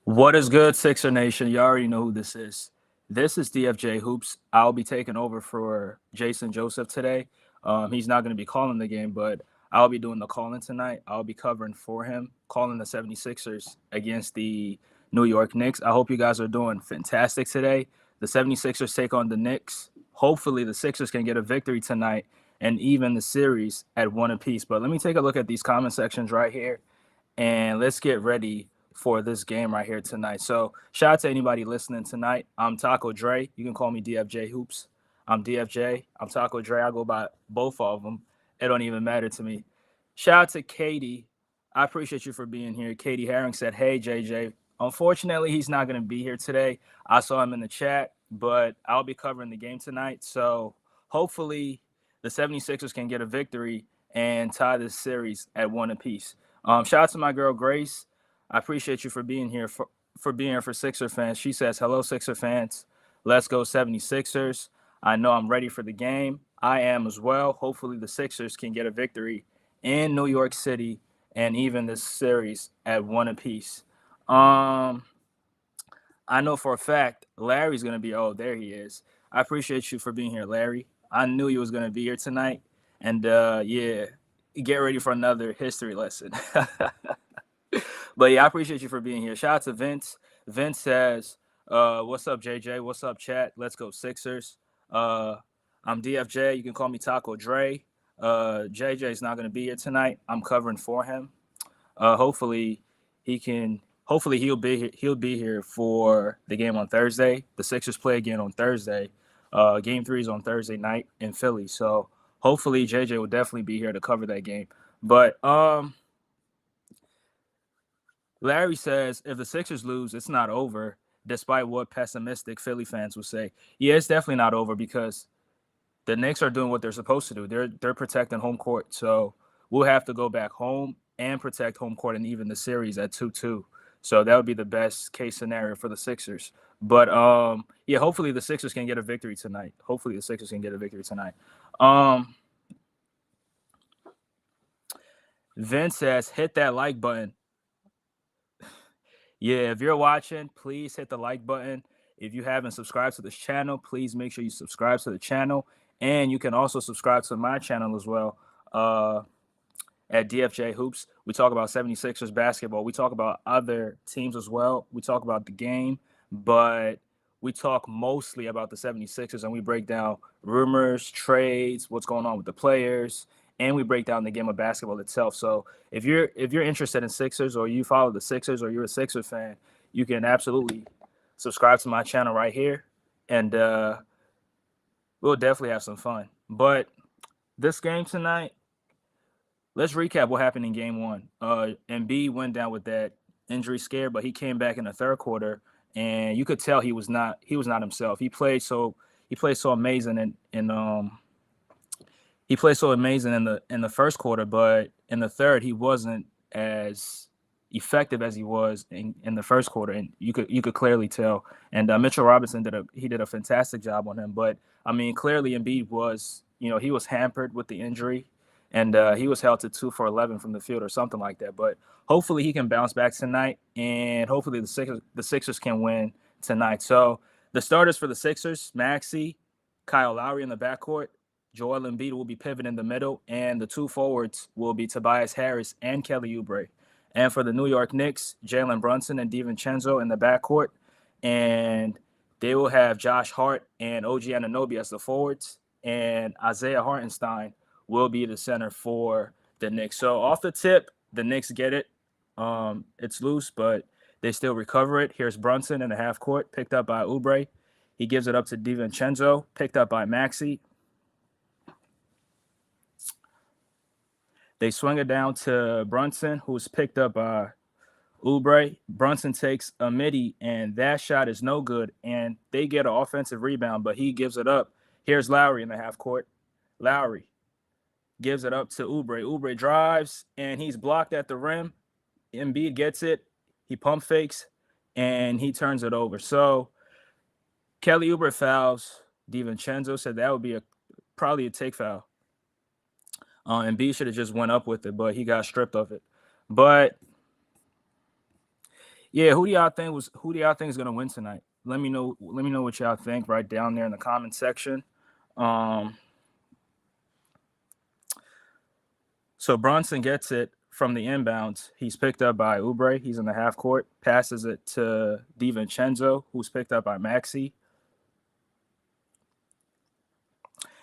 What is good, Sixer Nation? You already know who this is. This is DFJ Hoops. I'll be taking over for Jason Joseph today. He's not going to be calling the game, but I'll be doing the calling tonight. I'll be covering for him, calling the 76ers against the New York Knicks. I hope you guys are doing fantastic today. The 76ers take on the Knicks. Hopefully, the Sixers can get a victory tonight and even the series at one apiece. But let me take a look at these comment sections right here and let's get ready for this game right here tonight. So, shout out to anybody listening tonight. I'm Taco Dre. You can call me DFJ Hoops. I'm DFJ. I'm Taco Dre. I go by both of them. It don't even matter to me. Shout out to Katie. I appreciate you for being here. Katie Herring said, "Hey JJ. Unfortunately, he's not going to be here today. I saw him in the chat, but I'll be covering the game tonight. So, hopefully, the 76ers can get a victory and tie this series at one apiece." Shout out to my girl Grace. I appreciate you for being here for being here for Sixer fans. She says, "Hello, Sixer fans. Let's go 76ers. I know I'm ready for the game. I am as well. Hopefully the Sixers can get a victory in New York City and even this series at one apiece." Um, I know for a fact Larry's gonna be. Oh, there he is. I appreciate you for being here, Larry. I knew you was gonna be here tonight, and yeah, get ready for another history lesson. But yeah, I appreciate you for being here. Shout out to Vince. Vince says, "What's up, JJ? What's up, chat? Let's go Sixers." Uh, I'm DFJ. You can call me Taco Dre. JJ is not going to be here tonight. I'm covering for him. Hopefully, he can. Hopefully, he'll be here. He'll be here for the game on Thursday. The Sixers play again on Thursday. Game three is on Thursday night in Philly. So hopefully, JJ will definitely be here to cover that game. But Larry says if the Sixers lose, it's not over, despite what pessimistic Philly fans will say. Yeah, it's definitely not over because the Knicks are doing what they're supposed to do. They're protecting home court. So we'll have to go back home and protect home court and even the series at 2-2. So that would be the best case scenario for the Sixers. But yeah, hopefully the Sixers can get a victory tonight. Hopefully the Sixers can get a victory tonight. Um Vince says hit that like button. Yeah, if you're watching, please hit the like button. If you haven't subscribed to this channel, please make sure you subscribe to the channel. And you can also subscribe to my channel as well at DFJ Hoops. We talk about 76ers basketball. We talk about other teams as well. We talk about the game, but we talk mostly about the 76ers and we break down rumors, trades, what's going on with the players, and we break down the game of basketball itself. So if you're interested in Sixers or you follow the Sixers or you're a Sixers fan, you can absolutely subscribe to my channel right here, and we'll definitely have some fun. But this game tonight, let's recap what happened in game one. Embiid went down with that injury scare, but he came back in the third quarter, and you could tell he was not himself. He played so amazing he played so amazing in the first quarter, but in the third he wasn't as effective as he was in the first quarter, and you could clearly tell. And Mitchell Robinson did a fantastic job on him, but I mean clearly Embiid was he was hampered with the injury, and he was held to 2 for 11 from the field or something like that. But hopefully he can bounce back tonight, and hopefully the Sixers can win tonight. So the starters for the Sixers: Maxey, Kyle Lowry in the backcourt. Joel Embiid will be pivot in the middle, and the two forwards will be Tobias Harris and Kelly Oubre. And for the New York Knicks, Jalen Brunson and divincenzo in the backcourt, and they will have Josh Hart and OG Anunoby as the forwards, and Isaiah Hartenstein will be the center for the Knicks. So off the tip, the Knicks get it. It's loose, but they still recover it. Here's Brunson in the half court, picked up by Oubre. He gives it up to divincenzo, picked up by Maxey. They swing it down to Brunson, who's picked up by Oubre. Brunson takes a midi, and that shot is no good. And they get an offensive rebound, but he gives it up. Here's Lowry in the half court. Lowry gives it up to Oubre. Oubre drives, and he's blocked at the rim. Embiid gets it. He pump fakes, and he turns it over. So Kelly Oubre fouls. DiVincenzo said that would be probably a take foul. And B should have just went up with it, but he got stripped of it. But Yeah, who do y'all think is gonna win tonight? Let me know. Let me know what y'all think right down there in the comment section. Um, so Brunson gets it from the inbounds. He's picked up by Oubre. He's in the half court. Passes it to DiVincenzo, who's picked up by Maxey.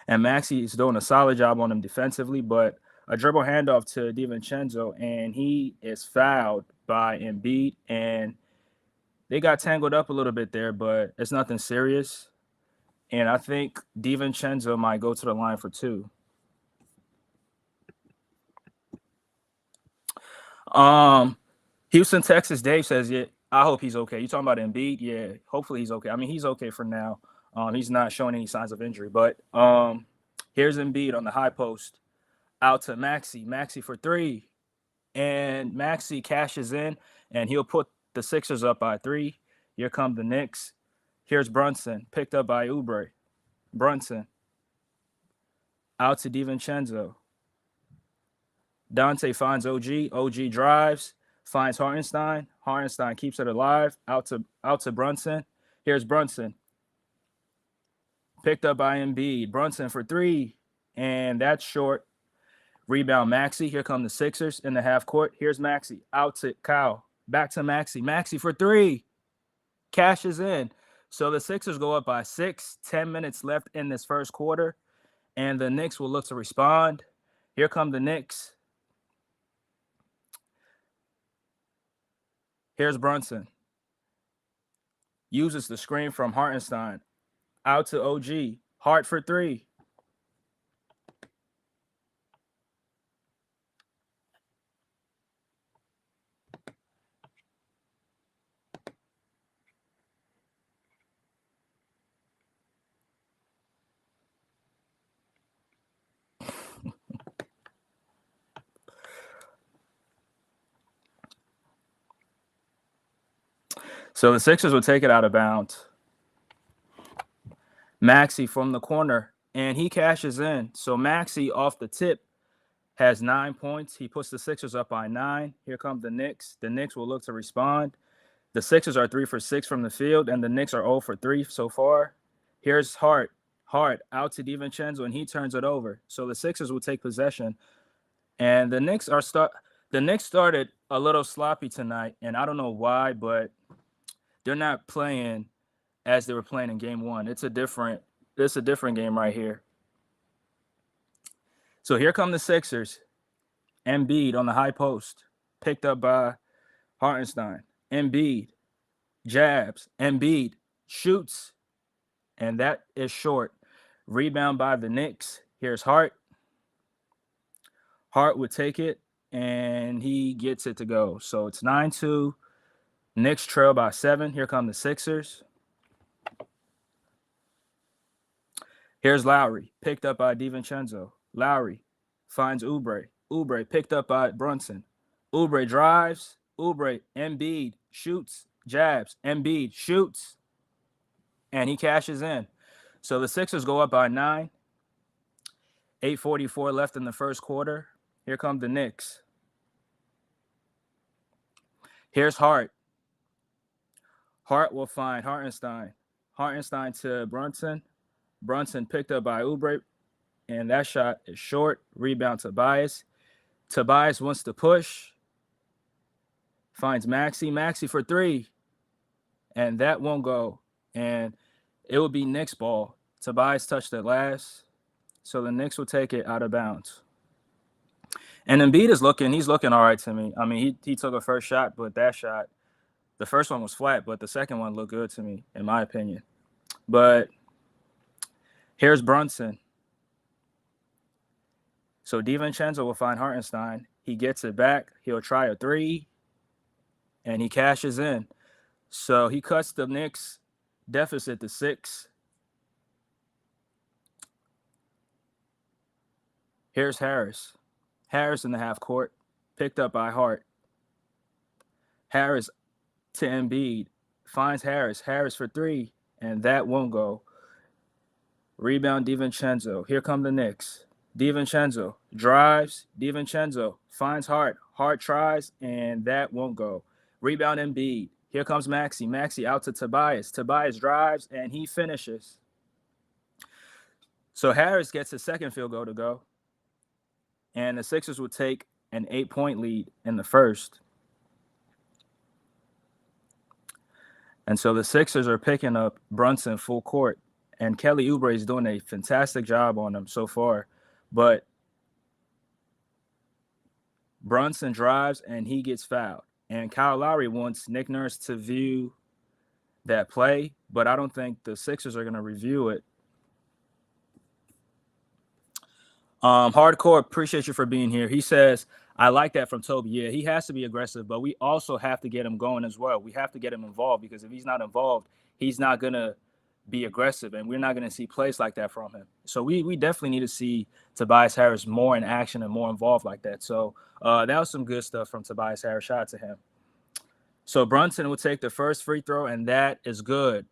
And Maxey is doing a solid job on him defensively, but a dribble handoff to DiVincenzo, and he is fouled by Embiid, and they got tangled up a little bit there, but it's nothing serious. And I think DiVincenzo might go to the line for two. Houston, Texas, Dave says, yeah, I hope he's okay. You talking about Embiid? Yeah, hopefully he's okay. I mean, he's okay for now. He's not showing any signs of injury, but here's Embiid on the high post, out to Maxey. Maxey for three, and Maxey cashes in, and he'll put the Sixers up by three. Here come the Knicks. Here's Brunson, picked up by Oubre. Brunson, out to DiVincenzo. Dante finds OG. OG drives, finds Hartenstein. Hartenstein keeps it alive. Out to Brunson. Here's Brunson, picked up by Embiid. Brunson for three, and that's short. Rebound Maxey. Here come the Sixers in the half court. Here's Maxey, out to Kyle. Back to Maxey. Maxey for three. Cashes in. So the Sixers go up by 6. 10 minutes left in this first quarter, and the Knicks will look to respond. Here come the Knicks. Here's Brunson. Uses the screen from Hartenstein. Out to OG. Hart for three. So the Sixers will take it out of bounds. Maxey from the corner, and he cashes in. So Maxey off the tip has 9 points. He puts the Sixers up by 9. Here come the Knicks. The Knicks will look to respond. The Sixers are 3 for 6 from the field, and the Knicks are 0 for 3 so far. Here's Hart. Hart out to DiVincenzo, and he turns it over. So the Sixers will take possession. And the Knicks started a little sloppy tonight, and I don't know why, but they're not playing as they were playing in game one. It's a different game right here. So here come the Sixers. Embiid on the high post, picked up by Hartenstein. Embiid jabs. Embiid shoots, and that is short. Rebound by the Knicks. Here's Hart. Hart would take it, and he gets it to go. So it's 9-2. Knicks trail by 7. Here come the Sixers. Here's Lowry, picked up by DiVincenzo. Lowry finds Oubre. Oubre picked up by Brunson. Oubre drives. Oubre, Embiid shoots, jabs. Embiid shoots, and he cashes in. So the Sixers go up by 9. 8:44 left in the first quarter. Here come the Knicks. Here's Hart. Hart will find Hartenstein. Hartenstein to Brunson. Brunson picked up by Oubre, and that shot is short. Rebound to Tobias. Tobias wants to push. Finds Maxey. Maxey for three, and that won't go. And it will be Knicks ball. Tobias touched it last, so the Knicks will take it out of bounds. And Embiid is he's looking all right to me. I mean, he took a first shot, but that shot, the first one was flat, but the second one looked good to me, in my opinion. But here's Brunson. So DiVincenzo will find Hartenstein. He gets it back. He'll try a three, and he cashes in. So he cuts the Knicks deficit to 6. Here's Harris. Harris in the half court, picked up by Hart. Harris to Embiid, finds Harris. Harris for three, and that won't go. Rebound DiVincenzo. Here come the Knicks. DiVincenzo drives. DiVincenzo finds Hart. Hart tries, and that won't go. Rebound Embiid. Here comes Maxey. Maxey out to Tobias. Tobias drives, and he finishes. So Harris gets his second field goal to go. And the Sixers will take an 8-point lead in the first. And so the Sixers are picking up Brunson full court. And Kelly Oubre is doing a fantastic job on him so far. But Brunson drives, and he gets fouled. And Kyle Lowry wants Nick Nurse to view that play, but I don't think the Sixers are going to review it. Hardcore, appreciate you for being here. He says, I like that from Toby. Yeah, he has to be aggressive, but we also have to get him going as well. We have to get him involved, because if he's not involved, he's not going to be aggressive, and we're not going to see plays like that from him. So we definitely need to see Tobias Harris more in action and more involved like that. So that was some good stuff from Tobias Harris. Shout out to him. So Brunson will take the first free throw, and that is good.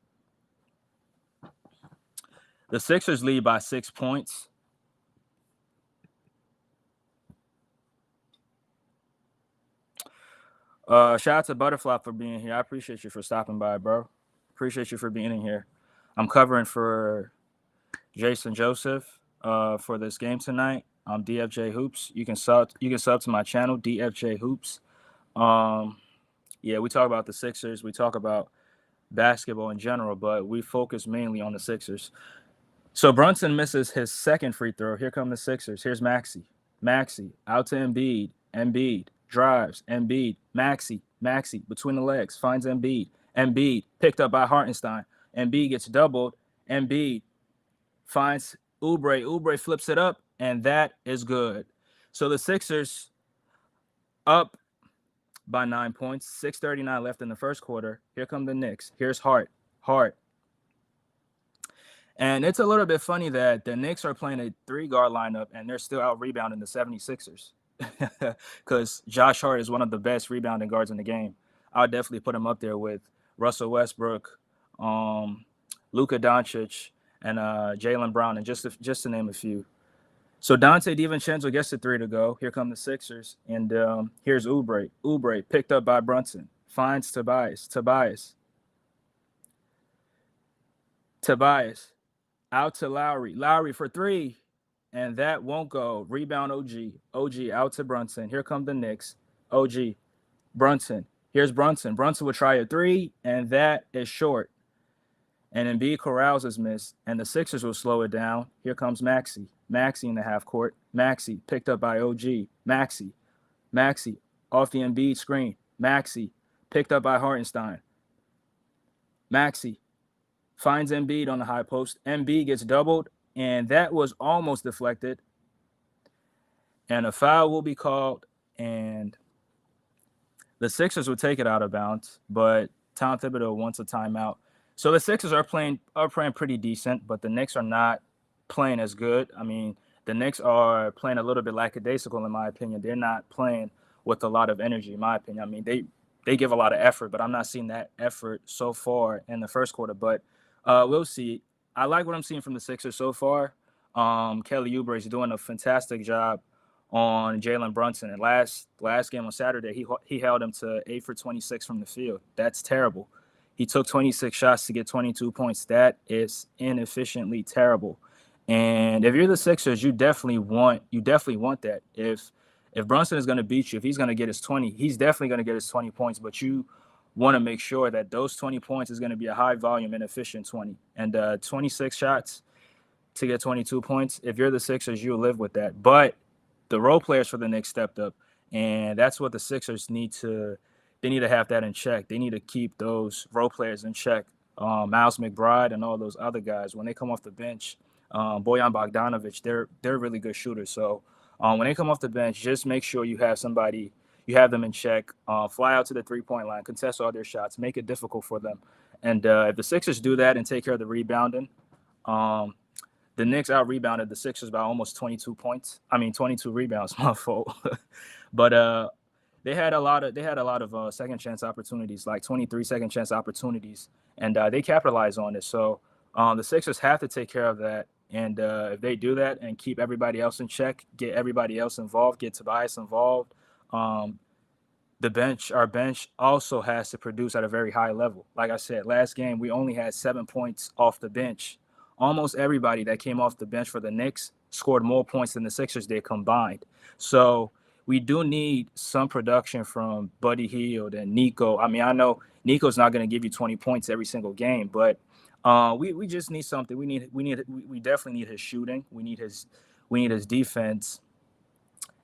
The Sixers lead by 6 points. Shout out to Butterfly for being here. I appreciate you for stopping by, bro. Appreciate you for being in here. I'm covering for Jason Joseph for this game tonight. I'm DFJ Hoops. You can sub to my channel, DFJ Hoops. Yeah, we talk about the Sixers. We talk about basketball in general, but we focus mainly on the Sixers. So Brunson misses his second free throw. Here come the Sixers. Here's Maxey. Maxey out to Embiid. Embiid drives. Embiid. Maxey between the legs. Finds Embiid. Embiid picked up by Hartenstein. Embiid gets doubled. Embiid finds Oubre. Oubre flips it up, and that is good. So the Sixers up by 9 points. 6:39 left in the first quarter. Here come the Knicks. Here's Hart. And it's a little bit funny that the Knicks are playing a 3-guard lineup, and they're still out rebounding the 76ers. Because Josh Hart is one of the best rebounding guards in the game. I'll definitely put him up there with Russell Westbrook, Luka Doncic, and Jaylen Brown, and just to name a few. So Dante DiVincenzo gets the 3 to go. Here come the Sixers. And here's Oubre. Oubre picked up by Brunson. Finds Tobias. Tobias out to Lowry. Lowry for 3. And that won't go. Rebound OG. OG out to Brunson. Here come the Knicks. OG. Brunson. Here's Brunson. Brunson will try a 3, and that is short. And Embiid corrals his miss, and the Sixers will slow it down. Here comes Maxey. Maxey in the half court. Maxey picked up by OG. Maxey off the Embiid screen. Maxey picked up by Hartenstein. Maxey finds Embiid on the high post. Embiid gets doubled, and that was almost deflected. And a foul will be called, and the Sixers will take it out of bounds, but Tom Thibodeau wants a timeout. So the Sixers are playing pretty decent, but the Knicks are not playing as good. I mean, the Knicks are playing a little bit lackadaisical, in my opinion. They're not playing with a lot of energy, in my opinion. I mean, they give a lot of effort, but I'm not seeing that effort so far in the first quarter. But we'll see. I like what I'm seeing from the Sixers so far. Kelly Oubre is doing a fantastic job on Jalen Brunson. And last game on Saturday, he held him to 8 for 26 from the field. That's terrible. He took 26 shots to get 22 points. That is inefficiently terrible. And if you're the Sixers, you definitely want that. If Brunson is going to beat you, if he's going to get his 20, he's definitely going to get his 20 points. But you want to make sure that those 20 points is going to be a high volume and efficient 20. And 26 shots to get 22 points. If you're the Sixers, you'll live with that. But the role players for the Knicks stepped up, and that's what the Sixers need to. They need to have that in check. They need to keep those role players in check. Miles McBride and all those other guys, when they come off the bench, Bojan Bogdanovic, they're really good shooters. So when they come off the bench, just make sure you have them in check. Fly out to the 3-point line, contest all their shots, make it difficult for them. And if the Sixers do that and take care of the rebounding, the Knicks out-rebounded the Sixers by almost 22 points. I mean, 22 rebounds, my fault. But they had a lot of second chance opportunities, like 23 second chance opportunities, and they capitalized on it. So the Sixers have to take care of that. And if they do that and keep everybody else in check, get everybody else involved, get Tobias involved, our bench also has to produce at a very high level. Like I said, last game we only had 7 points off the bench. Almost everybody that came off the bench for the Knicks scored more points than the Sixers did combined. So we do need some production from Buddy Hield and Nico. I mean, I know Nico's not going to give you 20 points every single game, but we just need something. We definitely need his shooting. We need his defense,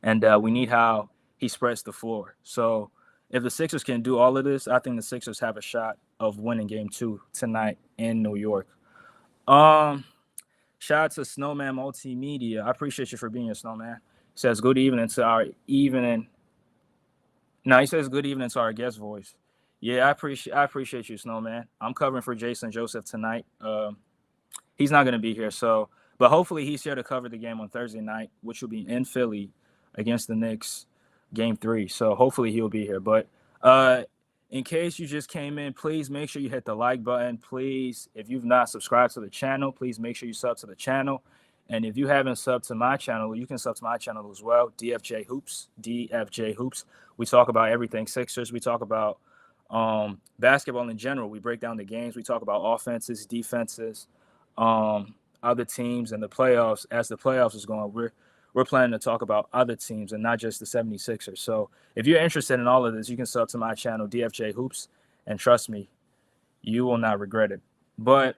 and we need how he spreads the floor. So if the Sixers can do all of this, I think the Sixers have a shot of winning Game 2 tonight in New York. Um, Shout out to Snowman Multimedia. I appreciate you for being a Snowman. He says good evening to our evening. No, he says good evening to our guest voice. Yeah, I appreciate you, Snowman. I'm covering for Jason Joseph tonight. He's not going to be here, but hopefully he's here to cover the game on Thursday night, which will be in Philly against the Knicks, Game 3. So hopefully he'll be here. But in case you just came in, please make sure you hit the like button. Please, if you've not subscribed to the channel, please make sure you sub to the channel. And if you haven't subbed to my channel, you can sub to my channel as well, DFJ Hoops. We talk about everything Sixers. We talk about basketball in general. We break down the games. We talk about offenses, defenses, other teams, and the playoffs. As the playoffs is going, we're planning to talk about other teams and not just the 76ers. So if you're interested in all of this, you can sub to my channel, DFJ Hoops, and trust me, you will not regret it. But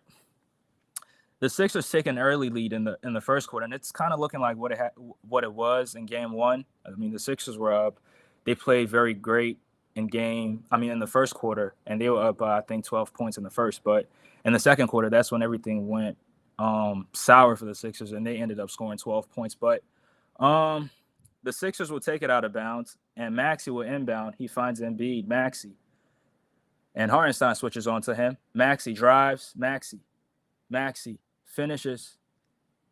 the Sixers take an early lead in the first quarter, and it's kind of looking like what it was in Game 1. I mean, the Sixers were up. They played very great in the first quarter, and they were up by, I think, 12 points in the first. But in the second quarter, that's when everything went sour for the Sixers, and they ended up scoring 12 points. But the Sixers will take it out of bounds, and Maxey will inbound. He finds Embiid, Maxey. And Hartenstein switches on to him. Maxey drives, Maxey finishes,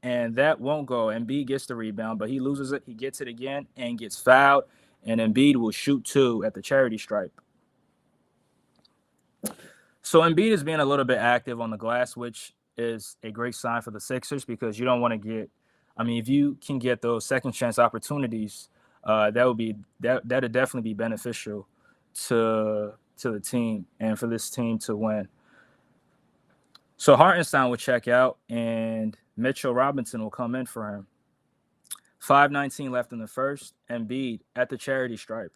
and that won't go. Embiid gets the rebound, but he loses it. He gets it again and gets fouled, and Embiid will shoot 2 at the charity stripe. So Embiid is being a little bit active on the glass, which is a great sign for the Sixers because you don't want to get – if you can get those second chance opportunities, that'd definitely be beneficial to the team and for this team to win. So Hartenstein will check out, and Mitchell Robinson will come in for him. 5:19 left in the first. Embiid at the charity stripe.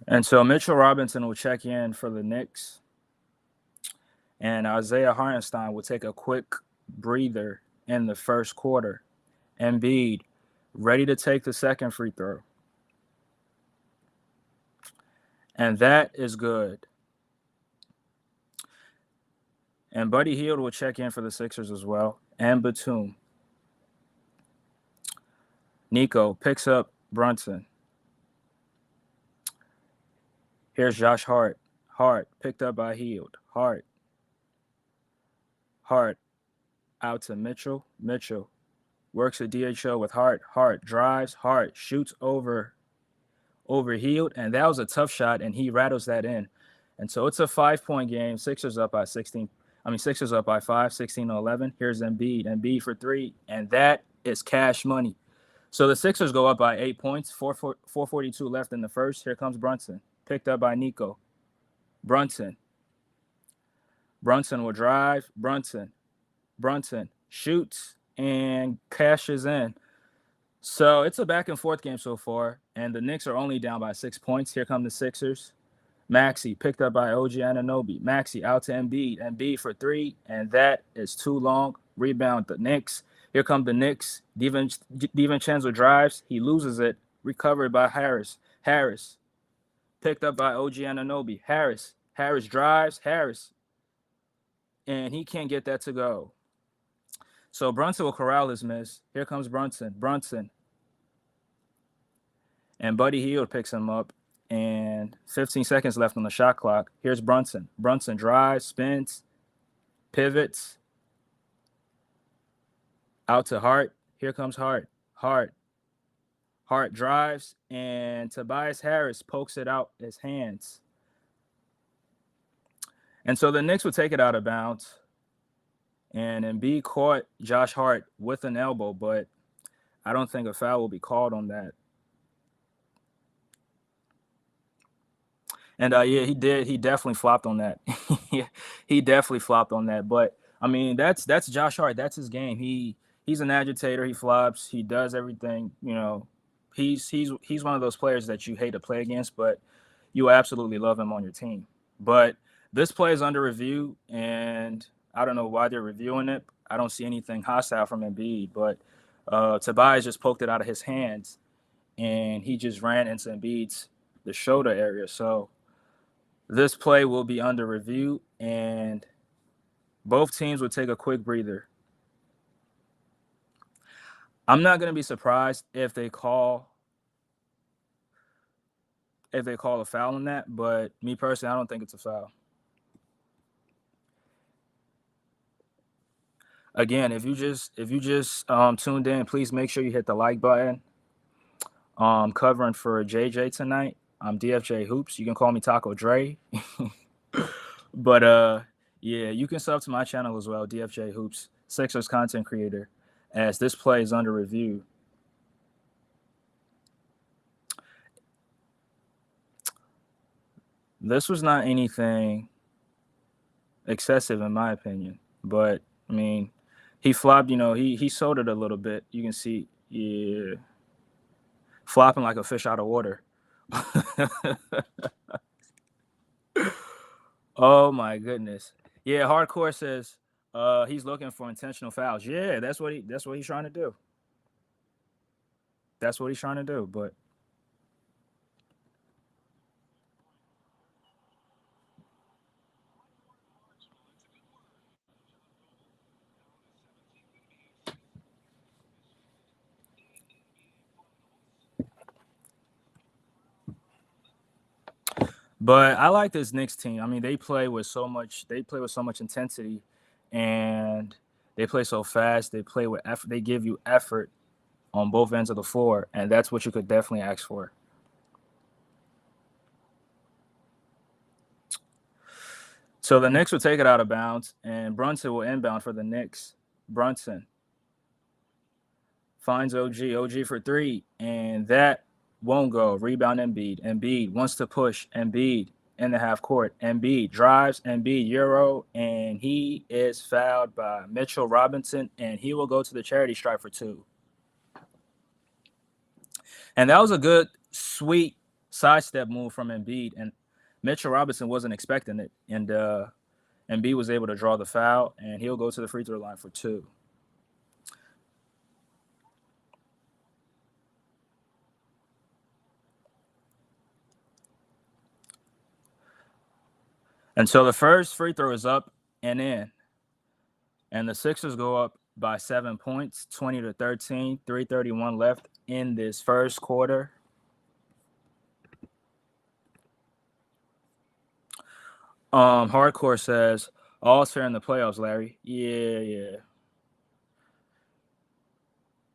And so Mitchell Robinson will check in for the Knicks. And Isaiah Hartenstein will take a quick breather in the first quarter. Embiid ready to take the second free throw. And that is good. And Buddy Hield will check in for the Sixers as well. And Batum. Nico picks up Brunson. Here's Josh Hart. Hart picked up by Hield. Hart out to Mitchell. Mitchell works a DHO with Hart. Hart drives. Hart shoots over Hield, and that was a tough shot, and he rattles that in. And so it's a 5-point game. Sixers up by 16. Sixers up by 5, 16-11. Here's Embiid. Embiid for 3, and that is cash money. So the Sixers go up by 8 points. 4:42 left in the first. Here comes Brunson. Picked up by Nico. Brunson will drive. Brunson shoots and cashes in. So it's a back and forth game so far, and the Knicks are only down by 6 points. Here come the Sixers. Maxey picked up by OG Anunoby. Maxey out to Embiid. Embiid for 3, and that is too long. Rebound the Knicks. Here come the Knicks. DiVincenzo drives. He loses it. Recovered by Harris. Harris picked up by OG Anunoby. Harris drives. And he can't get that to go. So Brunson will corral his miss. Here comes Brunson. And Buddy Hield picks him up. and 15 seconds left on the shot clock. Here's Brunson. Brunson drives, spins, pivots, out to Hart. Here comes Hart. Hart drives, and Tobias Harris pokes it out his hands. And so the Knicks would take it out of bounds. And Embiid caught Josh Hart with an elbow, but I don't think a foul will be called on that. And yeah, he did. He definitely flopped on that. He definitely flopped on that. But I mean, that's Josh Hart. That's his game. He's an agitator. He flops. He does everything. You know, he's one of those players that you hate to play against, but you absolutely love him on your team. But this play is under review, and I don't know why they're reviewing it. I don't see anything hostile from Embiid, but Tobias just poked it out of his hands, and he just ran into Embiid's the shoulder area. So this play will be under review, and both teams will take a quick breather. I'm not going to be surprised if they call a foul on that, but me personally, I don't think it's a foul. Again, if you just tuned in, please make sure you hit the like button. Covering for JJ tonight. I'm DFJ Hoops. You can call me Taco Dre. But yeah, you can sub to my channel as well, DFJ Hoops, Sixers content creator, as this play is under review. This was not anything excessive in my opinion, but I mean, he flopped, you know, he sold it a little bit. You can see, yeah, flopping like a fish out of water. Oh my goodness. Yeah, hardcore says he's looking for intentional fouls. Yeah, that's what he's trying to do. That's what he's trying to do, but I like this Knicks team. I mean, they play with so much intensity, and they play so fast. They play with effort. They give you effort on both ends of the floor, and that's what you could definitely ask for. So the Knicks will take it out of bounds, and Brunson will inbound for the Knicks. Brunson finds OG. OG for three, and that won't go. Rebound Embiid. Embiid wants to push. Embiid in the half court. Embiid drives. Embiid Euro, and he is fouled by Mitchell Robinson, and he will go to the charity stripe for two. And that was a good, sweet sidestep move from Embiid, and Mitchell Robinson wasn't expecting it, and Embiid was able to draw the foul, and he'll go to the free throw line for two. And so the first free throw is up and in. And the Sixers go up by 7 points, 20-13, 3:31 left in this first quarter. Hardcore says, all's fair in the playoffs, Larry. Yeah.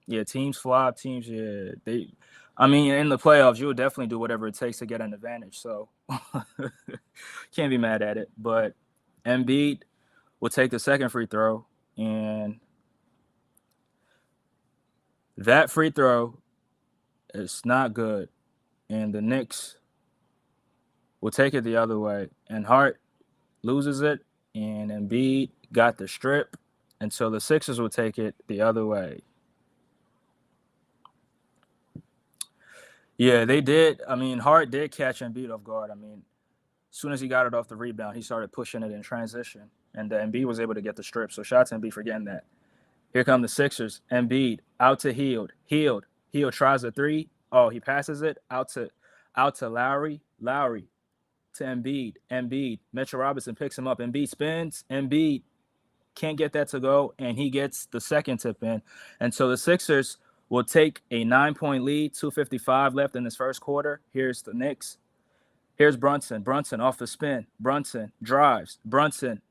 Yeah, teams flop, teams, yeah. I mean, in the playoffs, you'll definitely do whatever it takes to get an advantage. So can't be mad at it. But Embiid will take the second free throw, and that free throw is not good. And the Knicks will take it the other way. And Hart loses it, and Embiid got the strip. And so the Sixers will take it the other way. Yeah, they did. I mean, Hart did catch Embiid off guard. I mean, as soon as he got it off the rebound, he started pushing it in transition, and Embiid was able to get the strip. So shout out to Embiid for getting that. Here come the Sixers. Embiid out to Hield. Hield tries a three. Oh, he passes it out to Lowry. Lowry to Embiid. Embiid. Mitchell Robinson picks him up. Embiid spins. Embiid can't get that to go, and he gets the second tip in. And so the Sixers will take a 9-point lead, 2:55 left in this first quarter. Here's the Knicks. Here's Brunson. Brunson off the spin. Brunson drives. Brunson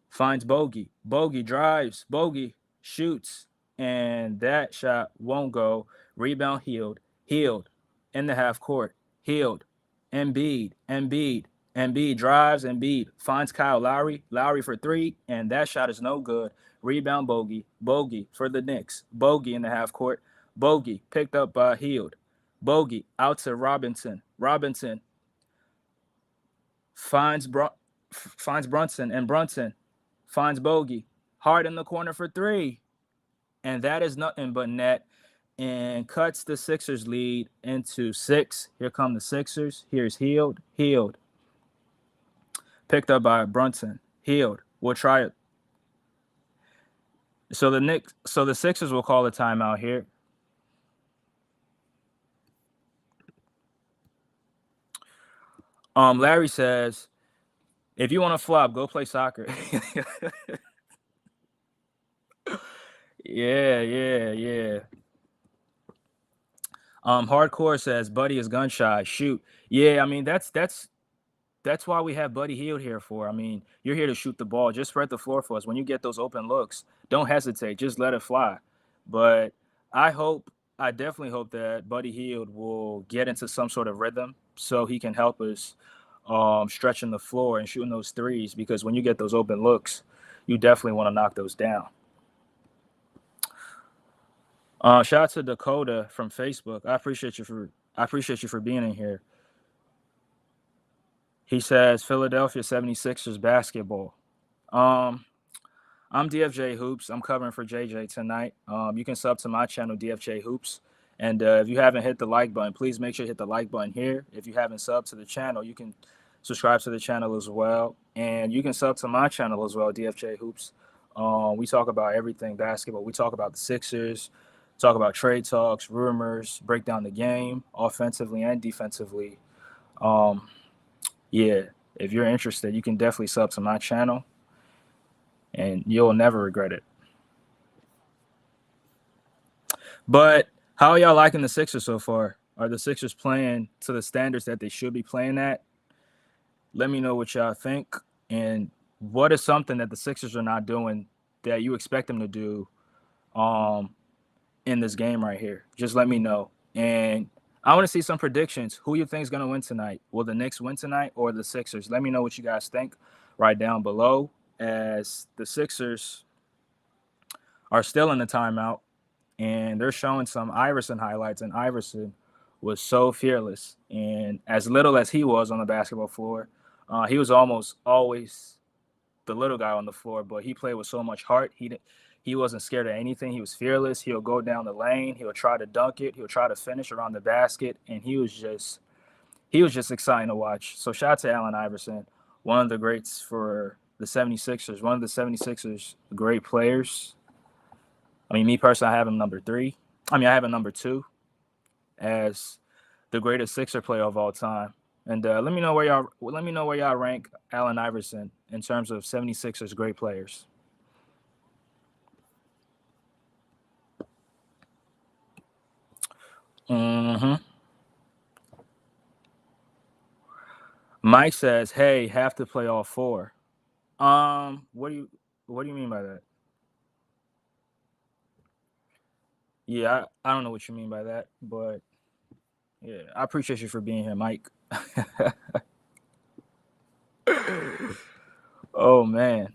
finds Bogey. Bogey drives. Bogey shoots. And that shot won't go. Rebound Healed. Healed in the half court. Healed. Embiid. Embiid. Embiid drives. Embiid finds Kyle Lowry. Lowry for three. And that shot is no good. Rebound Bogey. Bogey for the Knicks. Bogey in the half court. Bogey picked up by Healed. Bogey out to Robinson. Robinson finds Brunson, and Brunson finds Bogey. Hard in the corner for three. And that is nothing but net, and cuts the Sixers lead into 6. Here come the Sixers. Here's Healed. Healed. Picked up by Brunson. Healed. We'll try it. So the Sixers will call a timeout here. Larry says, if you want to flop, go play soccer. Yeah. Hardcore says Buddy is gun shy. Shoot. Yeah, I mean that's why we have Buddy Hield here for. I mean, you're here to shoot the ball. Just spread the floor for us. When you get those open looks, don't hesitate. Just let it fly. But I definitely hope that Buddy Hield will get into some sort of rhythm so he can help us stretching the floor and shooting those threes, because when you get those open looks, you definitely want to knock those down. Shout out to Dakota from Facebook. I appreciate you for being in here. He says Philadelphia 76ers basketball. I'm DFJ Hoops. I'm covering for JJ tonight. You can sub to my channel, DFJ Hoops. And if you haven't hit the like button, please make sure you hit the like button here. If you haven't subbed to the channel, you can subscribe to the channel as well. And you can sub to my channel as well, DFJ Hoops. We talk about everything basketball. We talk about the Sixers, talk about trade talks, rumors, break down the game, offensively and defensively. Yeah, if you're interested, you can definitely sub to my channel, and you'll never regret it. But how are y'all liking the Sixers so far? Are the Sixers playing to the standards that they should be playing at? Let me know what y'all think. And what is something that the Sixers are not doing that you expect them to do in this game right here? Just let me know. And I want to see some predictions. Who you think is going to win tonight? Will the Knicks win tonight or the Sixers? Let me know what you guys think right down below, as the Sixers are still in the timeout. And they're showing some Iverson highlights, and Iverson was so fearless. And as little as he was on the basketball floor, he was almost always the little guy on the floor, but he played with so much heart. He wasn't scared of anything. He was fearless. He'll go down the lane. He'll try to dunk it. He'll try to finish around the basket, and he was just exciting to watch. So shout out to Allen Iverson, one of the greats for the 76ers, one of the 76ers great players. I mean, me personally, I have him number 3. I mean, I have him number 2 as the greatest Sixer player of all time. And let me know where y'all rank Allen Iverson in terms of 76ers great players. Mike says, "Hey, have to play all 4." What do you mean by that? Yeah, I don't know what you mean by that, but yeah, I appreciate you for being here, Mike. Oh man,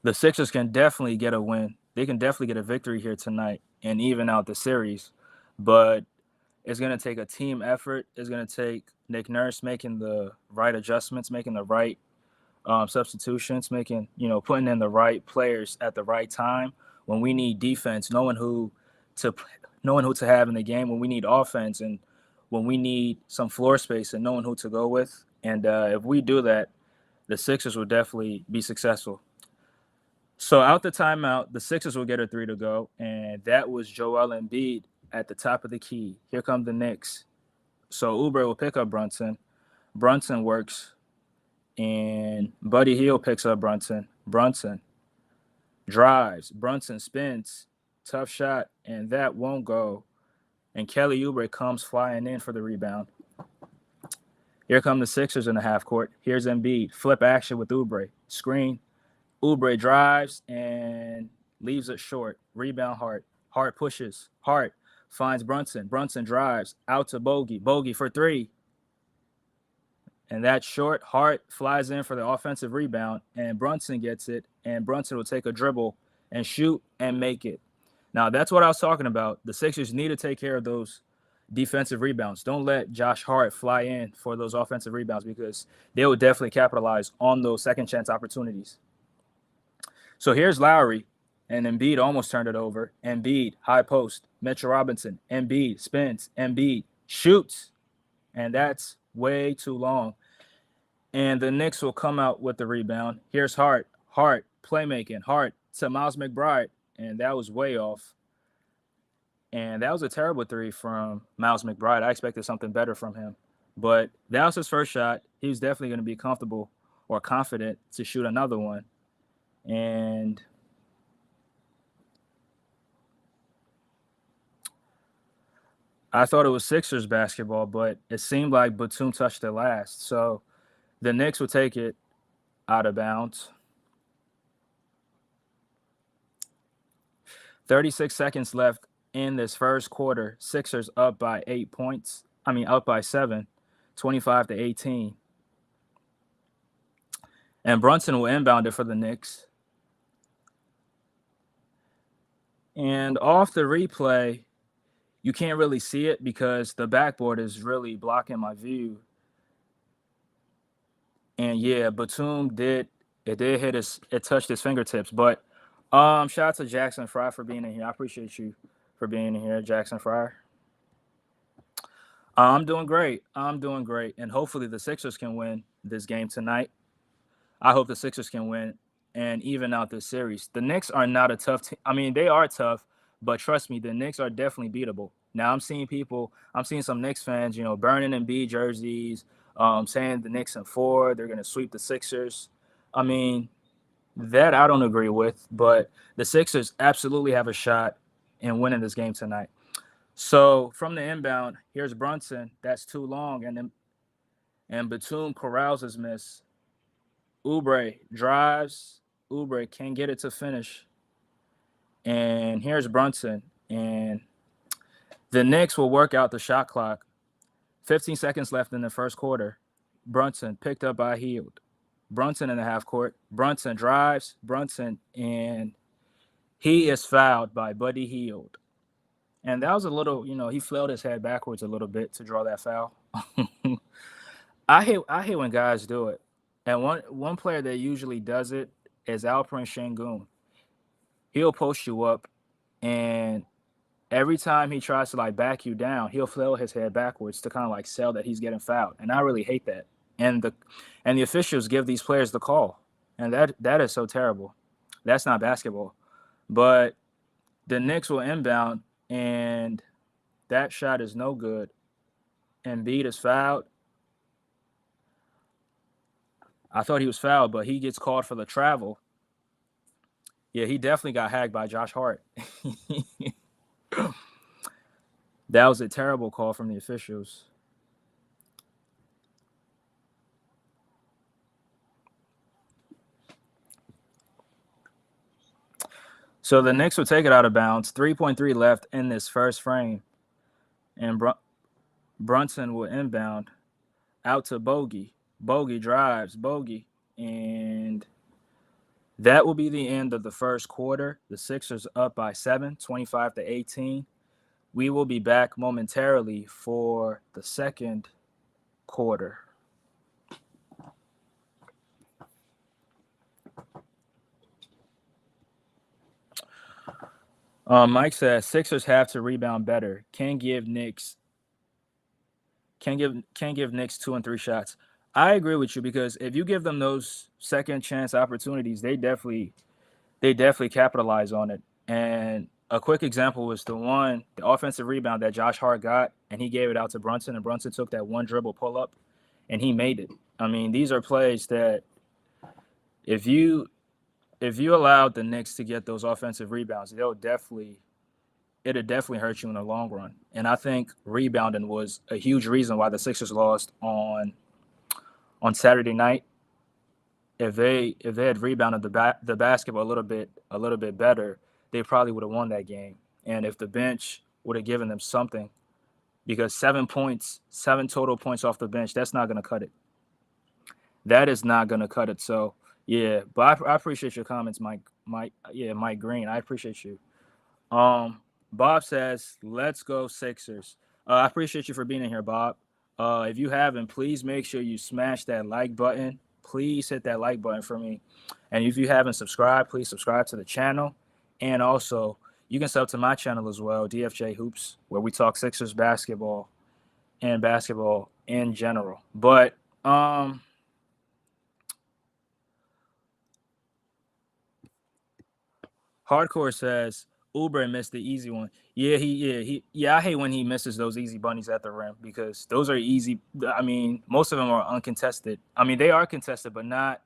the Sixers can definitely get a win. They can definitely get a victory here tonight and even out the series, but it's going to take a team effort. It's going to take Nick Nurse making the right adjustments, making the right substitutions, putting in the right players at the right time. When we need defense, knowing who to have in the game. When we need offense, and when we need some floor space, and knowing who to go with. And if we do that, the Sixers will definitely be successful. So out the timeout, the Sixers will get a 3 to go, and that was Joel Embiid at the top of the key. Here come the Knicks. So Oubre will pick up Brunson. Brunson works, and Buddy Hield picks up Brunson. Brunson drives. Brunson spins tough shot, and that won't go. And Kelly Oubre comes flying in for the rebound. Here come the Sixers in the half court. Here's Embiid. Flip action with Oubre. Screen. Oubre drives and leaves it short. Rebound Hart. Hart pushes. Hart finds Brunson. Brunson drives out to Bogey. Bogey for three. And that's short. Hart flies in for the offensive rebound, and Brunson gets it, and Brunson will take a dribble and shoot and make it. Now, that's what I was talking about. The Sixers need to take care of those defensive rebounds. Don't let Josh Hart fly in for those offensive rebounds because they will definitely capitalize on those second chance opportunities. So here's Lowry, and Embiid almost turned it over. Embiid, high post, Mitchell Robinson. Embiid spins. Embiid shoots, and that's way too long. And the Knicks will come out with the rebound. Here's Hart. Hart, playmaking. Hart to Miles McBride, and that was way off. And that was a terrible three from Miles McBride. I expected something better from him. But that was his first shot. He was definitely going to be comfortable or confident to shoot another one. And I thought it was Sixers basketball, but it seemed like Batum touched it last. So the Knicks will take it out of bounds. 36 seconds left in this first quarter. Sixers up by 8 points. Up by 7, 25-18. And Brunson will inbound it for the Knicks. And off the replay, you can't really see it because the backboard is really blocking my view. And yeah, Batum it touched his fingertips. But shout out to Jackson Fry for being in here. I appreciate you for being in here, Jackson Fry. I'm doing great. And hopefully the Sixers can win this game tonight. I hope the Sixers can win and even out this series. The Knicks are not a tough team. They are tough, but trust me, the Knicks are definitely beatable. Now I'm seeing some Knicks fans, burning Embiid jerseys, saying the Knicks in 4, they're going to sweep the Sixers. That I don't agree with, but the Sixers absolutely have a shot in winning this game tonight. So from the inbound, here's Brunson. That's too long, and Batum corrals his miss. Oubre drives. Oubre can get it to finish. And here's Brunson. And the Knicks will work out the shot clock. 15 seconds left in the first quarter. Brunson picked up by Hield. Brunson in the half court. Brunson drives. Brunson, and he is fouled by Buddy Hield. And that was a little, he flailed his head backwards a little bit to draw that foul. I hate when guys do it. And one player that usually does it is Alperen Şengün. He'll post you up, and every time he tries to back you down, he'll flail his head backwards to kind of sell that he's getting fouled. And I really hate that. And the officials give these players the call. And that is so terrible. That's not basketball. But the Knicks will inbound, and that shot is no good. Embiid is fouled. I thought he was fouled, but he gets called for the travel. Yeah, he definitely got hacked by Josh Hart. That was a terrible call from the officials. So the Knicks will take it out of bounds. 3.3 left in this first frame. And Brunson will inbound out to Bogey. Bogey drives. Bogey. And that will be the end of the first quarter. The Sixers up by 7, 25-18. We will be back momentarily for the second quarter. Mike says Sixers have to rebound better. Can give Knicks 2 and 3 shots. I agree with you because if you give them those second chance opportunities, they definitely capitalize on it. And a quick example was the offensive rebound that Josh Hart got, and he gave it out to Brunson, and Brunson took that one dribble pull up, and he made it. These are plays that if you allowed the Knicks to get those offensive rebounds, they'll definitely it'll definitely hurt you in the long run. And I think rebounding was a huge reason why the Sixers lost on Saturday night. If they had rebounded the basketball a little bit better, they probably would have won that game. And if the bench would have given them something, because 7 points, 7 total points off the bench, that's not going to cut it. That is not going to cut it. So yeah, but I appreciate your comments, Mike Green. I appreciate you. Bob says, "Let's go Sixers." I appreciate you for being in here, Bob. If you haven't, please make sure you smash that like button. Please hit that like button for me. And if you haven't subscribed, please subscribe to the channel. And also, you can sub to my channel as well, DFJ Hoops, where we talk Sixers basketball and basketball in general. But Hardcore says Uber missed the easy one. Yeah. I hate when he misses those easy bunnies at the rim because those are easy. I mean, most of them are uncontested. I mean, they are contested, but not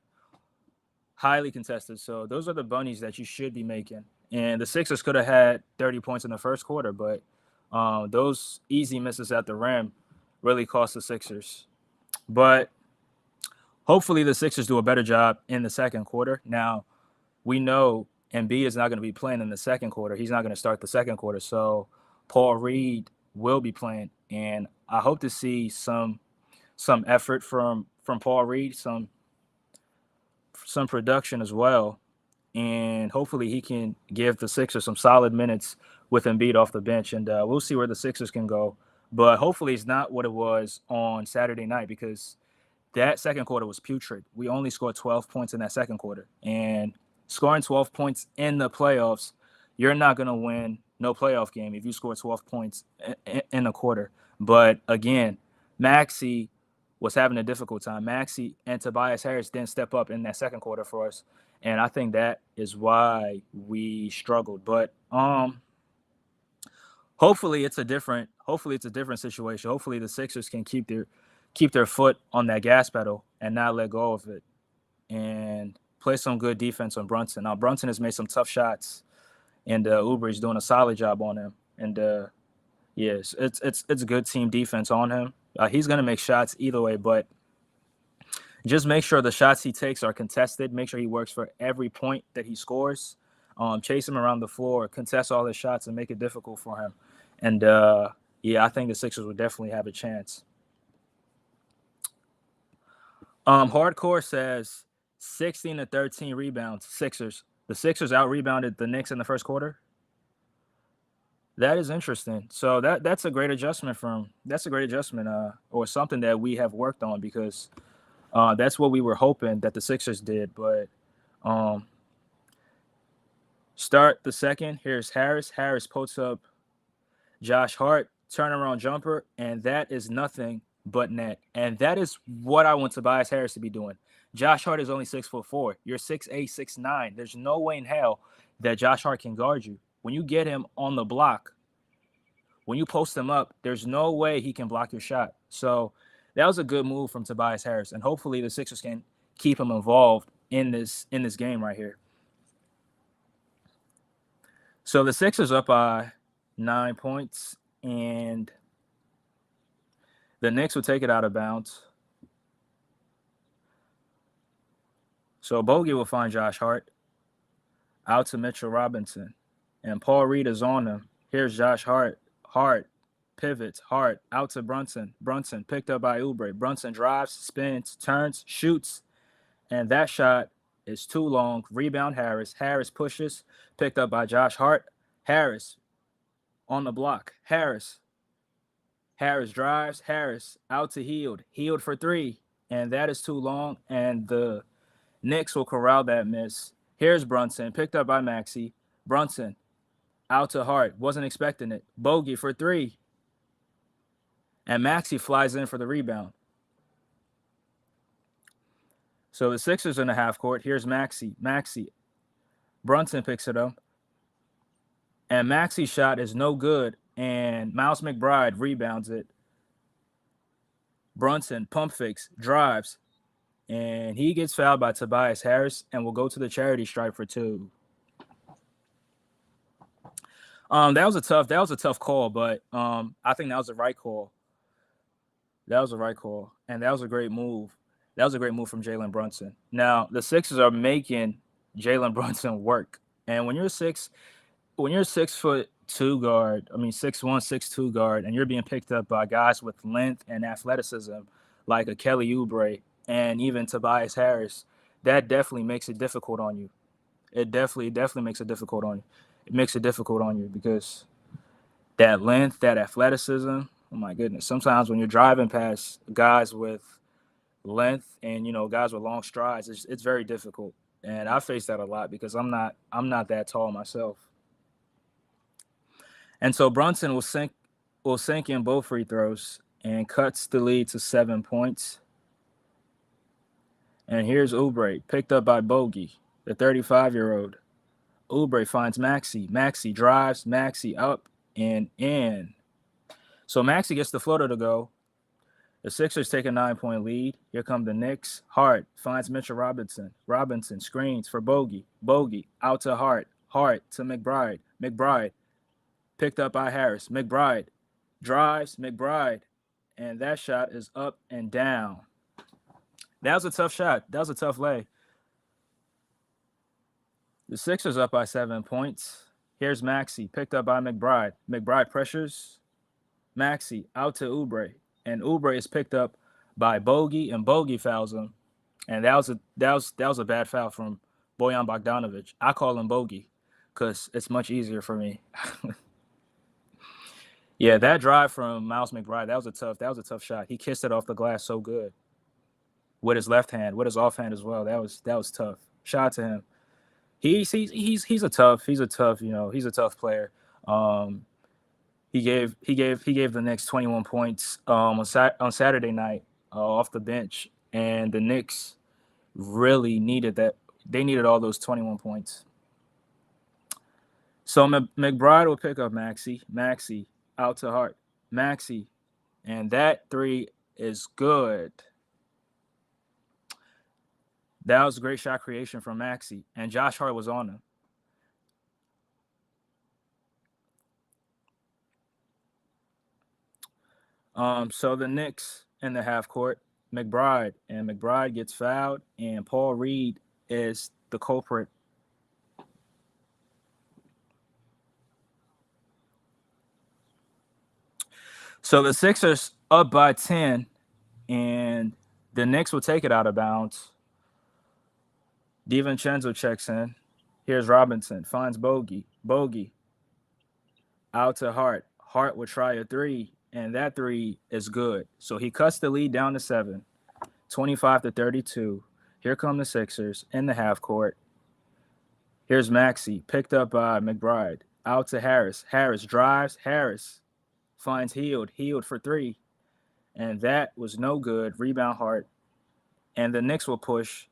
highly contested. So those are the bunnies that you should be making. And the Sixers could have had 30 points in the first quarter, but those easy misses at the rim really cost the Sixers. But hopefully the Sixers do a better job in the second quarter. Now, we know Embiid is not going to be playing in the second quarter. He's not going to start the second quarter. So Paul Reed will be playing. And I hope to see some effort from Paul Reed, some production as well. And hopefully he can give the Sixers some solid minutes with Embiid off the bench. And we'll see where the Sixers can go. But hopefully it's not what it was on Saturday night because that second quarter was putrid. We only scored 12 points in that second quarter. And scoring 12 points in the playoffs, you're not going to win no playoff game if you score 12 points in a quarter. But again, Maxey was having a difficult time. Maxey and Tobias Harris didn't step up in that second quarter for us. And I think that is why we struggled. But hopefully it's a different situation. Hopefully the Sixers can keep their foot on that gas pedal and not let go of it. And play some good defense on Brunson. Now, Brunson has made some tough shots, and Uber is doing a solid job on him. And yes, it's a good team defense on him. He's going to make shots either way, but just make sure the shots he takes are contested. Make sure he works for every point that he scores. Chase him around the floor, contest all his shots, and make it difficult for him. And I think the Sixers would definitely have a chance. Hardcore says 16 to 13 rebounds, Sixers. The Sixers out-rebounded the Knicks in the first quarter. That is interesting. So that's a great adjustment or something that we have worked on because that's what we were hoping that the Sixers did. But start the second. Here's Harris. Harris puts up Josh Hart, turnaround jumper, and that is nothing but net. And that is what I want Tobias Harris to be doing. Josh Hart is only 6'4". You're 6'8", 6'9". There's no way in hell that Josh Hart can guard you. When you get him on the block, when you post him up, there's no way he can block your shot. So that was a good move from Tobias Harris, and hopefully the Sixers can keep him involved in this game right here. So the Sixers up by 9 points, and the Knicks will take it out of bounds. So Bogey will find Josh Hart out to Mitchell Robinson, and Paul Reed is on him. Here's Josh Hart. Hart pivots. Hart out to Brunson. Brunson picked up by Oubre. Brunson drives, spins, turns, shoots, and that shot is too long. Rebound Harris. Harris pushes, picked up by Josh Hart. Harris on the block. Harris drives. Harris out to Hield. Hield for three, and that is too long, and the Knicks will corral that miss. Here's Brunson, picked up by Maxey. Brunson out to Hart. Wasn't expecting it. Bogey for three. And Maxey flies in for the rebound. So the Sixers in the half court. Here's Maxey. Brunson picks it up. And Maxey's shot is no good. And Miles McBride rebounds it. Brunson pump fakes, drives. And he gets fouled by Tobias Harris and will go to the charity stripe for two. That was a tough call, but I think that was the right call. That was the right call, and that was a great move. That was a great move from Jalen Brunson. Now the Sixers are making Jalen Brunson work, and when you're 6'2" guard, I mean 6'1", 6'2" guard, and you're being picked up by guys with length and athleticism like a Kelly Oubre and even Tobias Harris, that definitely makes it difficult on you. It definitely makes it difficult on you. It makes it difficult on you because that length, that athleticism. Oh my goodness! Sometimes when you're driving past guys with length and guys with long strides, it's very difficult. And I face that a lot because I'm not that tall myself. And so Brunson will sink in both free throws and cuts the lead to 7 points. And here's Oubre, picked up by Bogey, the 35-year-old. Oubre finds Maxey. Maxey drives, Maxey up and in. So Maxey gets the floater to go. The Sixers take a 9-point lead. Here come the Knicks. Hart finds Mitchell Robinson. Robinson screens for Bogey. Bogey out to Hart. Hart to McBride. McBride picked up by Harris. McBride drives. McBride. And that shot is up and down. That was a tough shot. That was a tough lay. The Sixers up by 7 points. Here's Maxey, picked up by McBride. McBride pressures. Maxey out to Oubre. And Oubre is picked up by Bogey, and Bogey fouls him. And that was a bad foul from Bojan Bogdanovic. I call him Bogey because it's much easier for me. Yeah, that drive from Miles McBride, that was a tough shot. He kissed it off the glass so good with his left hand, with his offhand as well. That was tough. Shout out to him. He's a tough player. He gave the Knicks 21 points on Saturday night off the bench, and the Knicks really needed that. They needed all those 21 points. So McBride will pick up Maxey. Maxey out to Hart. Maxey, and that three is good. That was a great shot creation from Maxey, and Josh Hart was on him. So the Knicks in the half court, McBride gets fouled, and Paul Reed is the culprit. So the Sixers up by 10, and the Knicks will take it out of bounds. DiVincenzo checks in. Here's Robinson, finds Bogey. Bogey out to Hart. Hart will try a three, and that three is good. So he cuts the lead down to 7, 25-32. Here come the Sixers in the half court. Here's Maxey, picked up by McBride. Out to Harris. Harris drives. Harris finds Hield. Hield for 3. And that was no good. Rebound Hart. And the Knicks will push.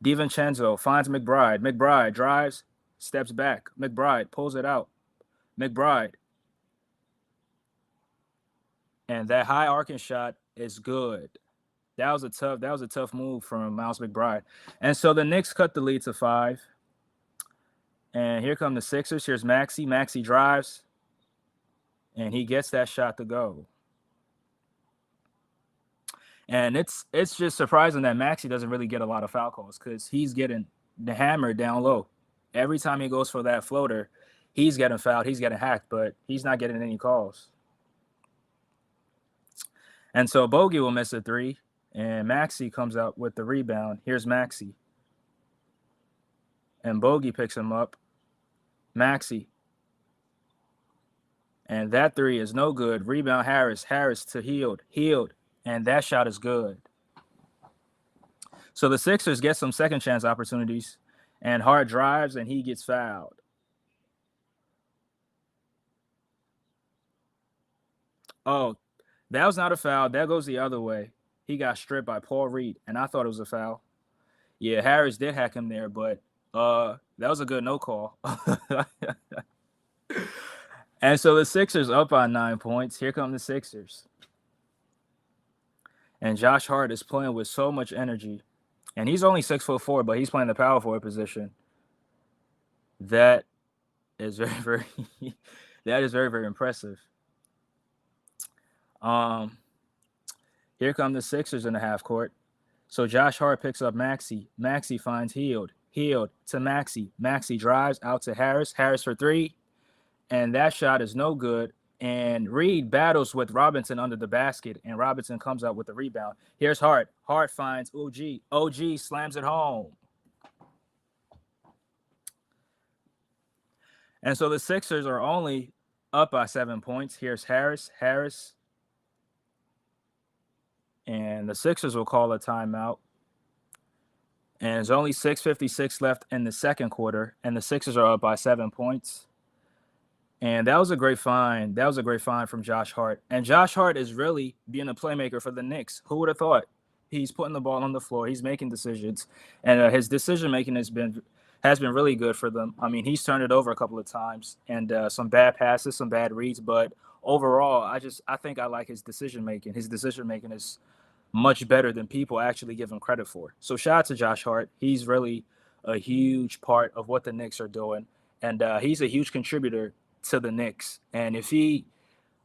DiVincenzo finds McBride. McBride drives, steps back. McBride pulls it out. McBride. And that high arcing shot is good. That was a tough move from Miles McBride. And so the Knicks cut the lead to 5. And here come the Sixers. Here's Maxey. Maxey drives. And he gets that shot to go. And it's just surprising that Maxey doesn't really get a lot of foul calls because he's getting the hammer down low. Every time he goes for that floater, he's getting fouled, he's getting hacked, but he's not getting any calls. And so Bogey will miss a 3, and Maxey comes out with the rebound. Here's Maxey. And Bogey picks him up. Maxey. And that 3 is no good. Rebound Harris. Harris to Hield. Hield. And that shot is good. So the Sixers get some second chance opportunities, and Hart drives, and he gets fouled. Oh, that was not a foul. That goes the other way. He got stripped by Paul Reed, and I thought it was a foul. Yeah, Harris did hack him there, but that was a good no call. And so the Sixers up by 9 points. Here come the Sixers. And Josh Hart is playing with so much energy. And he's only 6'4", but he's playing the power forward position. That is very, very That is very, very impressive. Um, Here come the Sixers in the half court. So Josh Hart picks up Maxey. Maxey finds Heald. Heald to Maxey. Maxey drives out to Harris. Harris for three. And that shot is no good. And Reed battles with Robinson under the basket, and Robinson comes up with the rebound. Here's Hart. Hart finds OG. OG slams it home. And so the Sixers are only up by 7 points. Here's Harris. Harris. And the Sixers will call a timeout. And there's only 6:56 left in the second quarter, and the Sixers are up by 7 points. And that was a great find. That was a great find from Josh Hart. And Josh Hart is really being a playmaker for the Knicks. Who would have thought? He's putting the ball on the floor. He's making decisions, and his decision making has been really good for them. I mean, he's turned it over a couple of times, and some bad passes, some bad reads. But overall, I think I like his decision making. His decision making is much better than people actually give him credit for. So shout out to Josh Hart. He's really a huge part of what the Knicks are doing, and he's a huge contributor to the Knicks. And if he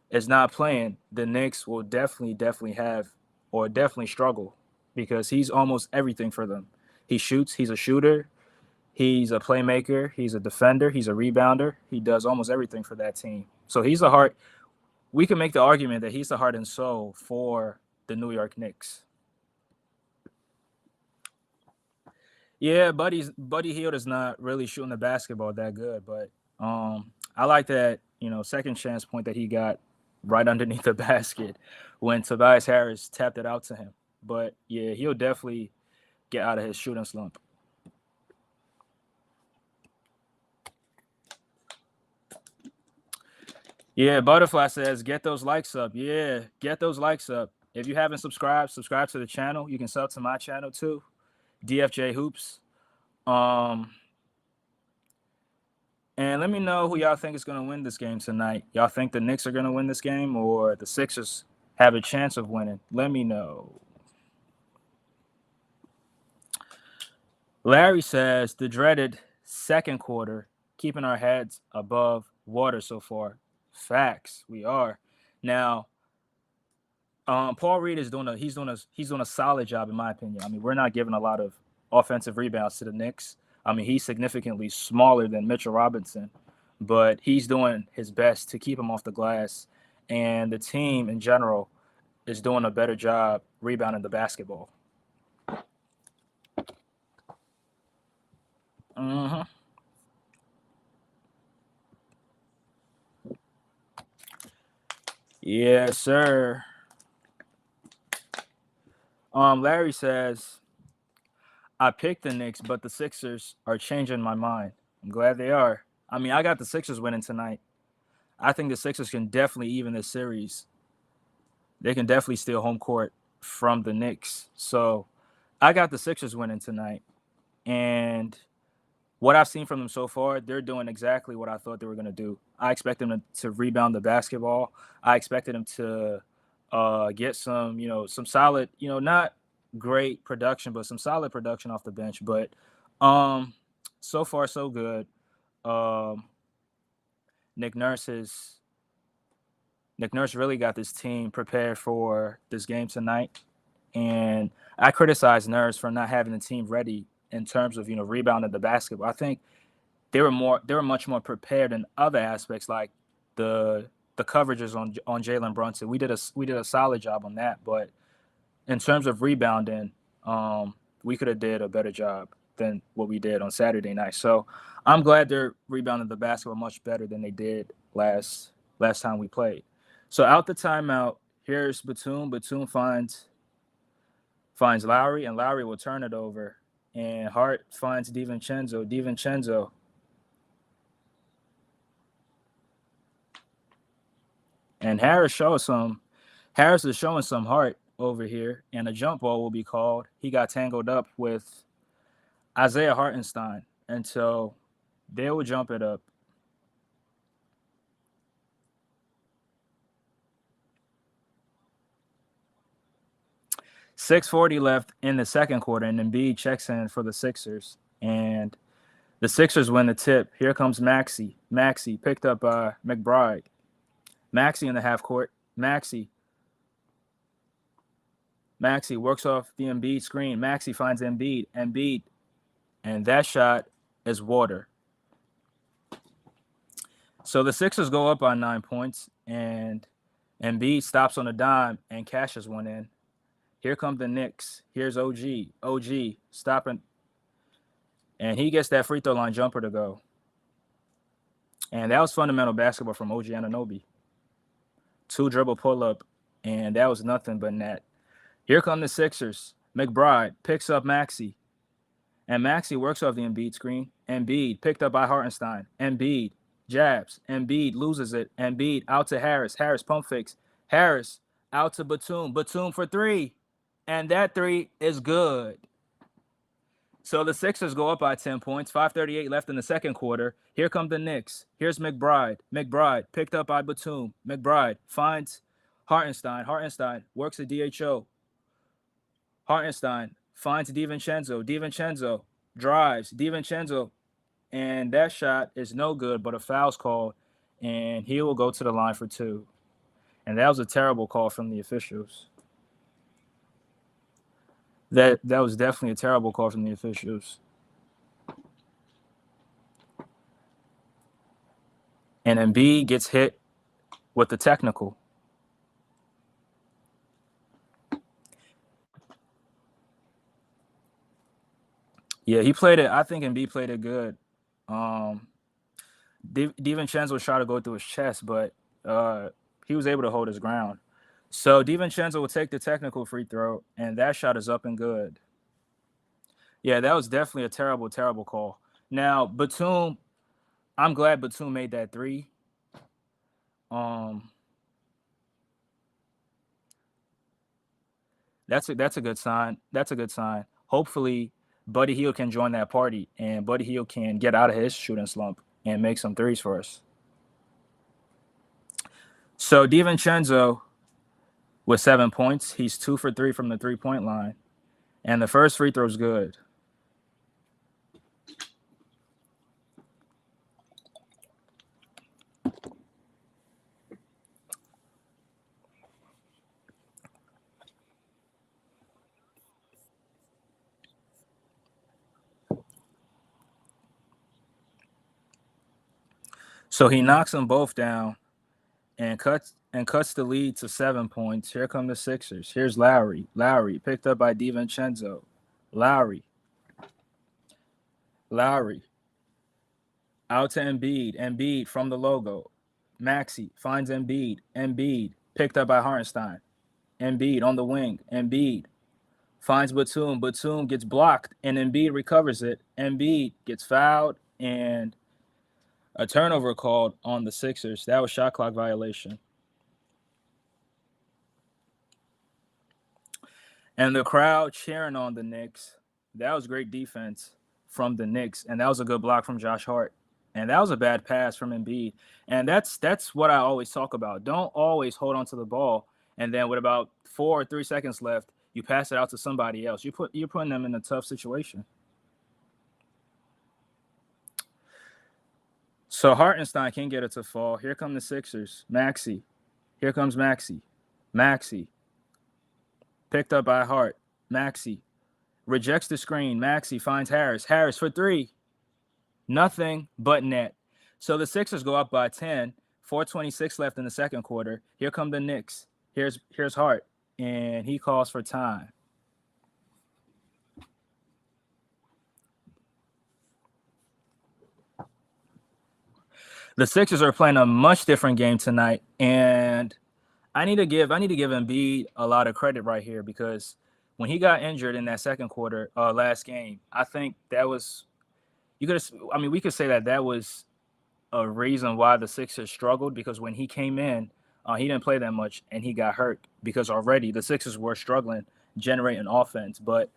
is not playing, the Knicks will definitely have or definitely struggle because he's almost everything for them. He shoots. He's a shooter. He's a playmaker. He's a defender. He's a rebounder. He does almost everything for that team. So he's the heart. We can make the argument that he's the heart and soul for the New York Knicks. Yeah, Buddy Hield is not really shooting the basketball that good, but I like that, second chance point that he got right underneath the basket when Tobias Harris tapped it out to him. But yeah, he'll definitely get out of his shooting slump. Yeah, Butterfly says, get those likes up. Yeah, get those likes up. If you haven't subscribed, subscribe to the channel. You can sub to my channel too, DFJ Hoops. And let me know who y'all think is going to win this game tonight. Y'all think the Knicks are going to win this game or the Sixers have a chance of winning? Let me know. Larry says, the dreaded second quarter, keeping our heads above water so far. Facts, we are. Now, Paul Reed is doing a solid job in my opinion. I mean, we're not giving a lot of offensive rebounds to the Knicks. I mean, he's significantly smaller than Mitchell Robinson, but he's doing his best to keep him off the glass. And the team in general is doing a better job rebounding the basketball. Mm-hmm. Yes, sir. Larry says, I picked the Knicks, but the Sixers are changing my mind. I'm glad they are. I mean, I got the Sixers winning tonight. I think the Sixers can definitely even this series. They can definitely steal home court from the Knicks. So I got the Sixers winning tonight. And what I've seen from them so far, they're doing exactly what I thought they were going to do. I expect them to rebound the basketball. I expected them to get some solid, not great production, but some solid production off the bench. But so far, so good. Nick Nurse really got this team prepared for this game tonight. And I criticize Nurse for not having the team ready in terms of, rebounding the basketball. I think they were much more prepared in other aspects, like the coverages on Jalen Brunson. We did a solid job on that, but in terms of rebounding, we could have did a better job than what we did on Saturday night. So I'm glad they're rebounding the basketball much better than they did last time we played. So out the timeout, here's Batum. Batum finds Lowry, and Lowry will turn it over. And Hart finds DiVincenzo. DiVincenzo. And Harris is showing some heart over here, and a jump ball will be called. He got tangled up with Isaiah Hartenstein, and so they will jump it up. .640 left in the second quarter, and Embiid checks in for the Sixers. And The Sixers win the tip. Here comes Maxey. Maxey picked up by McBride. Maxey in the half court. Maxey works off the Embiid screen. Maxey finds Embiid. And that shot is water. So the Sixers go up by 9 points, and Embiid stops on a dime and cashes one in. Here come the Knicks. Here's OG. OG stopping, and he gets that free throw line jumper to go. And that was fundamental basketball from OG Anunoby. 2 dribble pull up, and that was nothing but net. Here come the Sixers. McBride picks up Maxey, and Maxey works off the Embiid screen. Embiid picked up by Hartenstein. Embiid jabs. Embiid loses it. Embiid out to Harris. Harris pump fakes. Harris out to Batum. Batum for 3. And that 3 is good. So the Sixers go up by 10 points. 5:38 left in the second quarter. Here come the Knicks. Here's McBride. McBride picked up by Batum. McBride finds Hartenstein. Hartenstein works the DHO. Hartenstein finds DiVincenzo. DiVincenzo drives. DiVincenzo. And that shot is no good, but a foul's called, and he will go to the line for 2. And that was a terrible call from the officials. That was definitely a terrible call from the officials. And Embiid gets hit with the technical. Yeah, he played it. I think Embiid played it good. DiVincenzo tried to go through his chest, but he was able to hold his ground. So DiVincenzo will take the technical free throw, and that shot is up and good. Yeah, that was definitely a terrible, terrible call. Now, Batum, I'm glad Batum made that 3. That's a good sign. That's a good sign. Hopefully, Buddy Hield can join that party, and Buddy Hield can get out of his shooting slump and make some 3s for us. So DiVincenzo with 7 points. He's 2 for 3 from the 3-point line. And the first free throw is good. So he knocks them both down and cuts the lead to 7 points. Here come the Sixers. Here's Lowry. Lowry picked up by DiVincenzo. Lowry out to Embiid. Embiid from the logo. Maxey finds Embiid. Embiid picked up by Hartenstein. Embiid on the wing. Embiid finds Batum. Batum gets blocked, and Embiid recovers it. Embiid gets fouled, and a turnover called on the Sixers. That was shot clock violation. And the crowd cheering on the Knicks. That was great defense from the Knicks, and that was a good block from Josh Hart. And that was a bad pass from Embiid. And that's what I always talk about. Don't always hold on to the ball, and then with about 4 or 3 seconds left, you pass it out to somebody else. You're putting them in a tough situation. So Hartenstein can't get it to fall. Here come the Sixers. Maxey. Here comes Maxey. Maxey. Picked up by Hart. Maxey. Rejects the screen. Maxey finds Harris. Harris for 3. Nothing but net. So the Sixers go up by 10. 4:26 left in the second quarter. Here come the Knicks. Here's Hart. And he calls for time. The Sixers are playing a much different game tonight, and I need to give Embiid a lot of credit right here, because when he got injured in that second quarter last game, I think that was we could say that was a reason why the Sixers struggled, because when he came in, he didn't play that much and he got hurt, because already the Sixers were struggling generating offense. But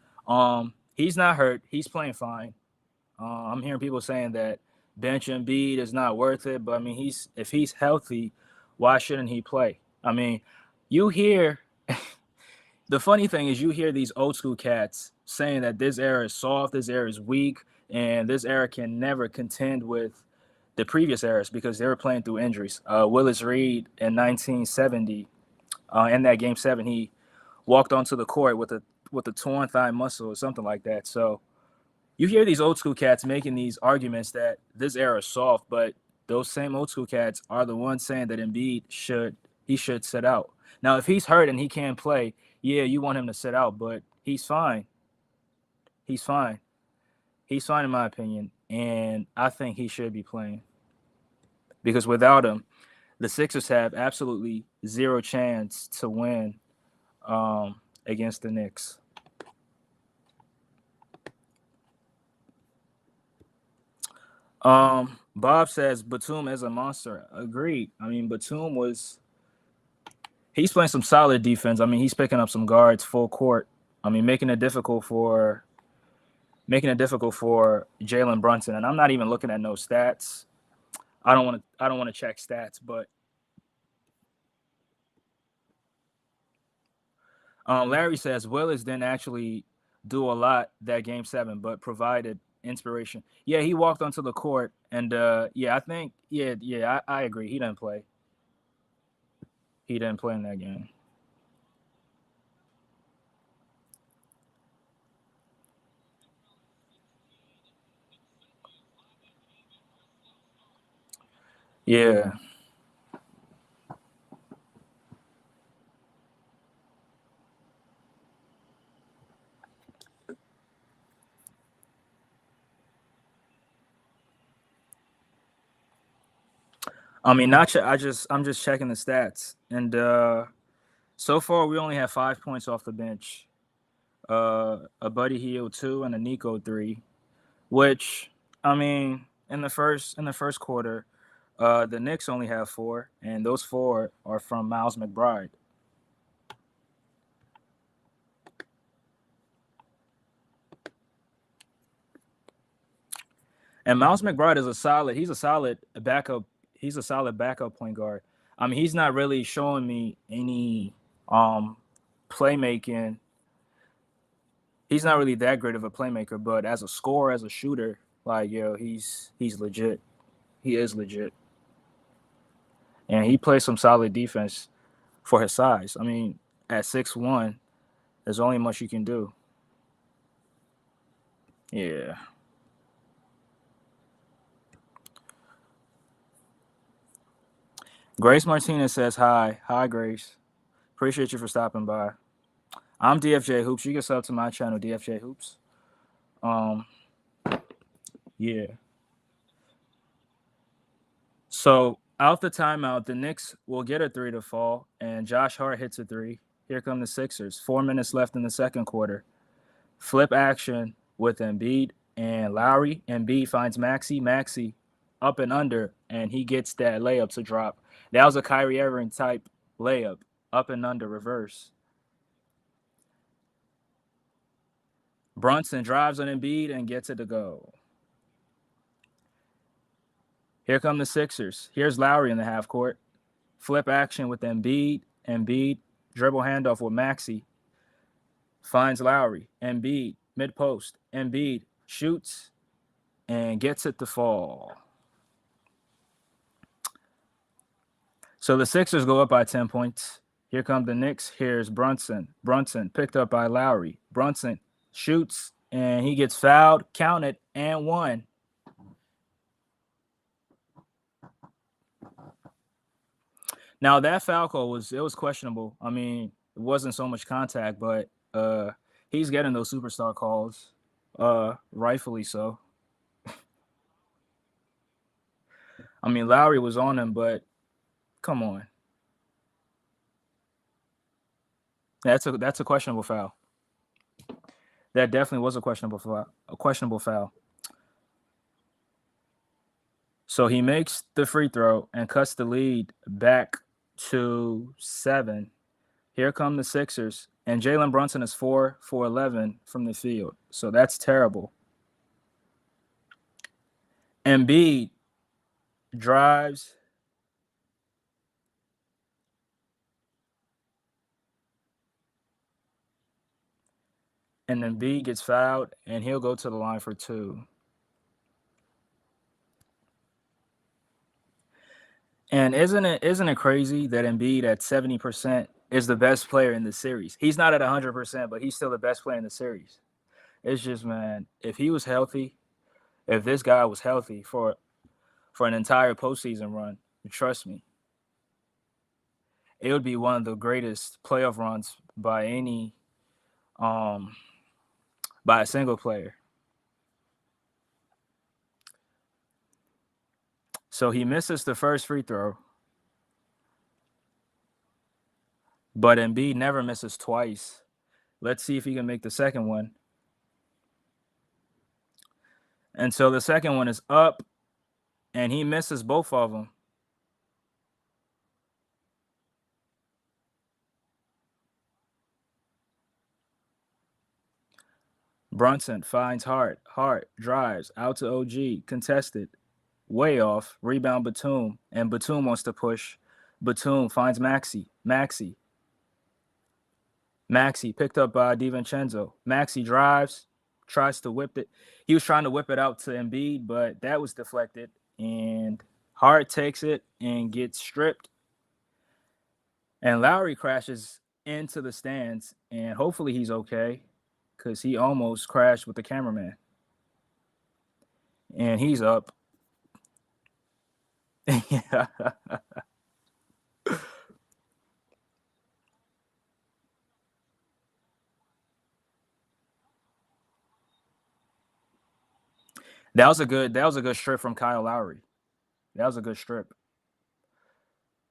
he's not hurt. He's playing fine. I'm hearing people saying that bench Embiid is not worth it, but I mean, if he's healthy, why shouldn't he play? I mean, you hear the funny thing is you hear these old school cats saying that this era is soft, this era is weak, and this era can never contend with the previous eras because they were playing through injuries. Willis Reed in 1970, in that Game 7, he walked onto the court with a torn thigh muscle or something like that. So you hear these old school cats making these arguments that this era is soft, but those same old school cats are the ones saying that Embiid should sit out. Now, if he's hurt and he can't play, yeah, you want him to sit out, but he's fine. He's fine. He's fine in my opinion, and I think he should be playing because without him, the Sixers have absolutely zero chance to win against the Knicks. Bob says Batum is a monster. Agreed. I mean, he's playing some solid defense. I mean, he's picking up some guards full court. I mean, making it difficult for Jalen Brunson. And I'm not even looking at no stats. I don't want to check stats, but Larry says Willis didn't actually do a lot that Game 7, but provided inspiration. Yeah, he walked onto the court, and yeah, I think I agree. He didn't play. He didn't play in that game. Yeah. I mean, not. I'm just checking the stats, and so far we only have 5 points off the bench. A Buddy Hield 2 and a Nico 3, which I mean, in the first quarter, the Knicks only have 4, and those 4 are from Miles McBride. And Miles McBride is a solid. He's a solid backup. He's a solid backup point guard. I mean, he's not really showing me any um playmaking. He's not really that great of a playmaker, but as a scorer, as a shooter, like he's legit. He is legit, and he plays some solid defense for his size. I mean, at 6'1", there's only much you can do. Yeah. Grace Martinez says hi. Hi, Grace. Appreciate you for stopping by. I'm DFJ Hoops. You can sub to my channel, DFJ Hoops. Um, yeah. So out the timeout, the Knicks will get a 3 to fall, and Josh Hart hits a 3. Here come the Sixers. 4 minutes left in the second quarter. Flip action with Embiid and Lowry. Embiid finds Maxey. Maxey up and under, and he gets that layup to drop. That was a Kyrie Irving type layup, up and under reverse. Brunson drives on Embiid and gets it to go. Here come the Sixers. Here's Lowry in the half court. Flip action with Embiid. Embiid dribble handoff with Maxey. Finds Lowry. Embiid mid post. Embiid shoots and gets it to fall. So the Sixers go up by 10 points. Here come the Knicks. Here's Brunson. Brunson picked up by Lowry. Brunson shoots and he gets fouled, counted, and one. Now that foul call was questionable. I mean, it wasn't so much contact, but he's getting those superstar calls, rightfully so. I mean, Lowry was on him, but come on, that's a questionable foul. That definitely was a questionable foul. A questionable foul. So he makes the free throw and cuts the lead back to 7. Here come the Sixers, and Jalen Brunson is 4 for 11 from the field. So that's terrible. Embiid drives. And Embiid gets fouled, and he'll go to the line for 2. And isn't it crazy that Embiid at 70% is the best player in the series? He's not at 100%, but he's still the best player in the series. It's just, man, if he was healthy, if this guy was healthy for an entire postseason run, trust me, it would be one of the greatest playoff runs by any um by a single player. So he misses the first free throw, but Embiid never misses twice. Let's see if he can make the second one. And so the second one is up, and he misses both of them. Brunson finds Hart. Hart drives out to OG, contested, way off, rebound Batum, and Batum wants to push. Batum finds Maxey. Maxey picked up by DiVincenzo. Maxey drives, tries to whip it. He was trying to whip it out to Embiid, but that was deflected. And Hart takes it and gets stripped. And Lowry crashes into the stands, and hopefully he's okay because he almost crashed with the cameraman. And he's up. Yeah. That was a good strip from Kyle Lowry. That was a good strip.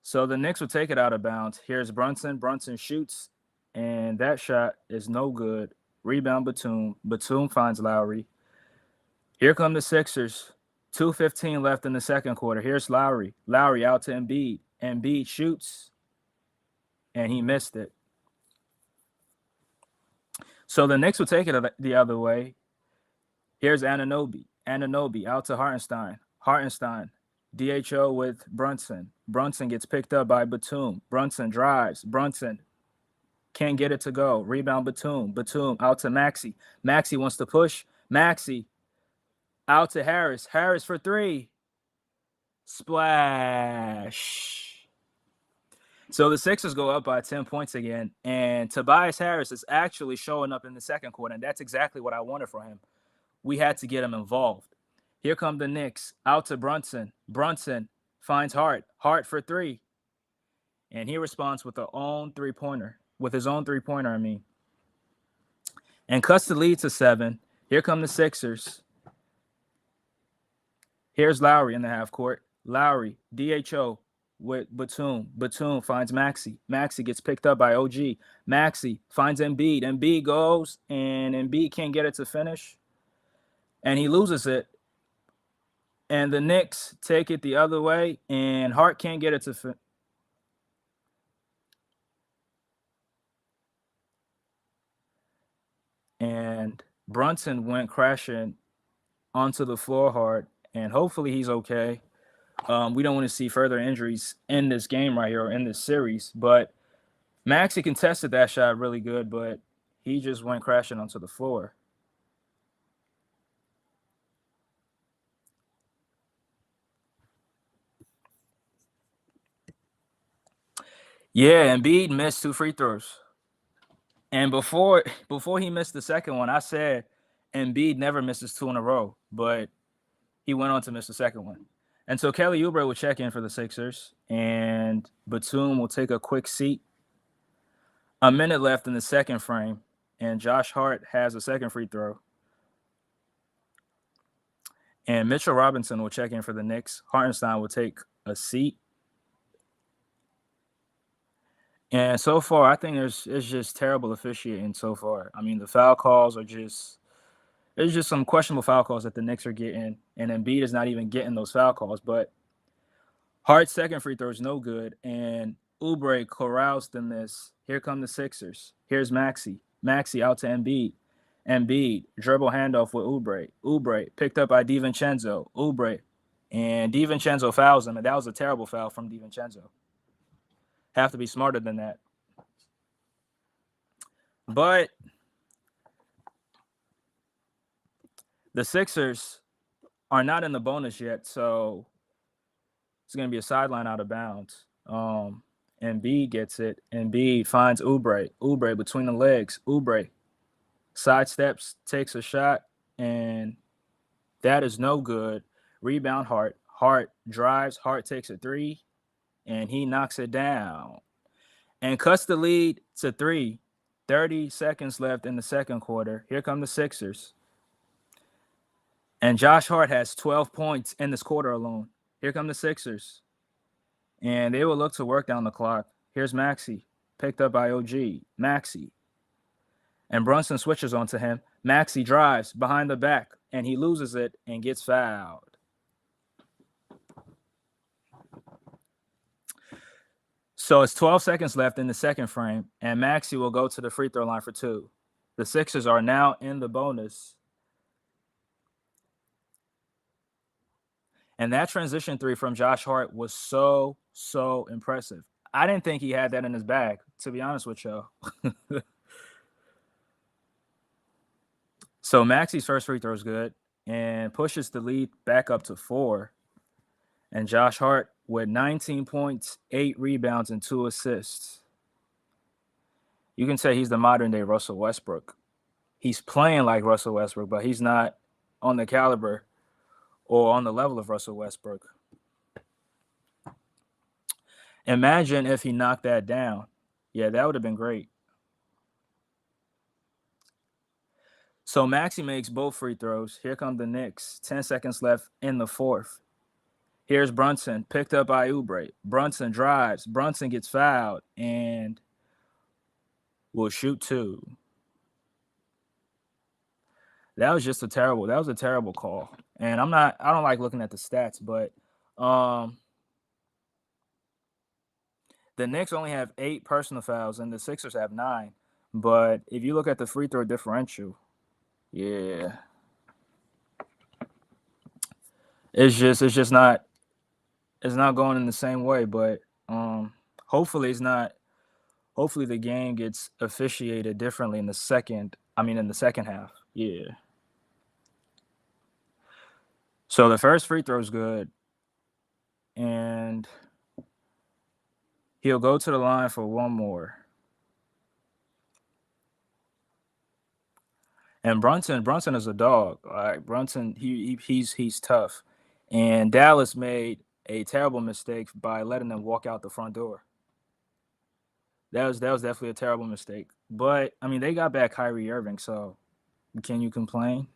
So the Knicks will take it out of bounds. Here's Brunson. Brunson shoots, and that shot is no good. Rebound Batum. Batum finds Lowry. Here come the Sixers. 2:15 left in the second quarter. Here's Lowry. Lowry out to Embiid. Embiid shoots, and he missed it. So the Knicks will take it the other way. Here's Anunoby. Anunoby out to Hartenstein. Hartenstein DHO with Brunson. Brunson gets picked up by Batum. Brunson drives. Brunson can't get it to go. Rebound Batum. Batum out to Maxey. Maxey wants to push. Maxey out to Harris. Harris for three. Splash. So the Sixers go up by 10 points again, and Tobias Harris is actually showing up in the second quarter, and that's exactly what I wanted from him. We had to get him involved. Here come the Knicks. Out to Brunson. Brunson finds Hart. Hart for three. And he responds with his own three-pointer, I mean. And cuts the lead to 7. Here come the Sixers. Here's Lowry in the half court. Lowry, DHO with Batum. Batum finds Maxey. Maxey gets picked up by OG. Maxey finds Embiid. Embiid goes, and Embiid can't get it to finish. And he loses it. And the Knicks take it the other way, and Hart can't get it to finish. And Brunson went crashing onto the floor hard, and hopefully he's okay. We don't want to see further injuries in this game right here or in this series. But Maxey contested that shot really good, but he just went crashing onto the floor. Yeah, Embiid missed 2 free throws. And before he missed the second one, I said Embiid never misses 2 in a row, but he went on to miss the second one. And so Kelly Oubre will check in for the Sixers, and Batum will take a quick seat. A minute left in the second frame, and Josh Hart has a second free throw. And Mitchell Robinson will check in for the Knicks. Hartenstein will take a seat. And so far, I think it's just terrible officiating so far. I mean, the foul calls are just – there's just some questionable foul calls that the Knicks are getting, and Embiid is not even getting those foul calls. But Hart's second free throw is no good, and Oubre corrals the miss. Here come the Sixers. Here's Maxey. Maxey out to Embiid. Embiid, dribble handoff with Oubre. Oubre picked up by DiVincenzo. Oubre, and DiVincenzo fouls him, and that was a terrible foul from DiVincenzo. Have to be smarter than that. But the Sixers are not in the bonus yet, so It's going to be a sideline out of bounds. Embiid gets it. Embiid finds Oubre. Oubre between the legs. Oubre sidesteps, takes a shot, and that is no good. Rebound Hart. Hart drives. Hart takes a three, and he knocks it down and cuts the lead to 3. 30 seconds left in the second quarter. Here come the Sixers. And Josh Hart has 12 points in this quarter alone. Here come the Sixers. And they will look to work down the clock. Here's Maxey, picked up by OG. Maxey. And Brunson switches onto him. Maxey drives behind the back, and he loses it and gets fouled. So it's 12 seconds left in the second frame, and Maxey will go to the free throw line for 2. The Sixers are now in the bonus. And that transition 3 from Josh Hart was so impressive. I didn't think he had that in his bag, to be honest with y'all. So Maxey's first free throw is good and pushes the lead back up to 4. And Josh Hart with 19 points, 8 rebounds, and 2 assists. You can say he's the modern-day Russell Westbrook. He's playing like Russell Westbrook, but he's not on the caliber or on the level of Russell Westbrook. Imagine if he knocked that down. Yeah, that would have been great. So Maxey makes both free throws. Here come the Knicks. 10 seconds left in the fourth. Here's Brunson, picked up by Oubre. Brunson drives. Brunson gets fouled and will shoot 2. That was a terrible call. And I don't like looking at the stats, but the Knicks only have 8 personal fouls and the Sixers have 9. But if you look at the free throw differential, yeah, it's not going in the same way. But hopefully the game gets officiated differently in the second half. Yeah. So the first free throw is good, and he'll go to the line for one more. And Brunson is a dog. All right, Brunson, he's tough. And Dallas made a terrible mistake by letting them walk out the front door. That was definitely a terrible mistake. But I mean, they got back Kyrie Irving, so can you complain?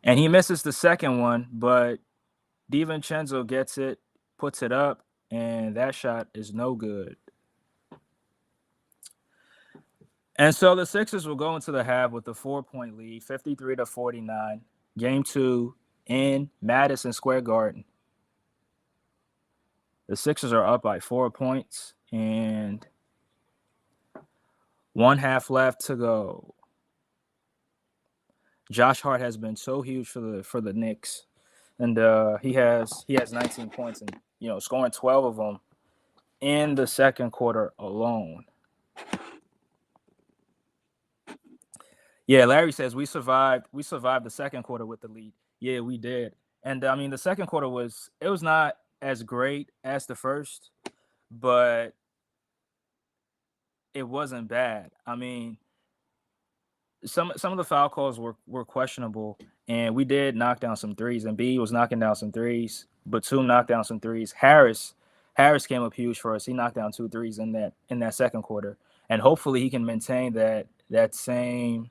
And he misses the second one, but DiVincenzo gets it, puts it up, and that shot is no good. And so the Sixers will go into the half with a 4-point lead, 53-49. Game 2 in Madison Square Garden. The Sixers are up by 4 points and 1 half left to go. Josh Hart has been so huge for the Knicks, and he has 19 points and scoring 12 of them in the second quarter alone. Yeah, Larry says we survived the second quarter with the lead. Yeah, we did. And I mean, the second quarter was not as great as the first, but it wasn't bad. I mean, some of the foul calls were questionable, and we did knock down some threes. And B was knocking down some threes. Batum knocked down some threes. Harris came up huge for us. He knocked down 2 threes in that second quarter, and hopefully he can maintain that same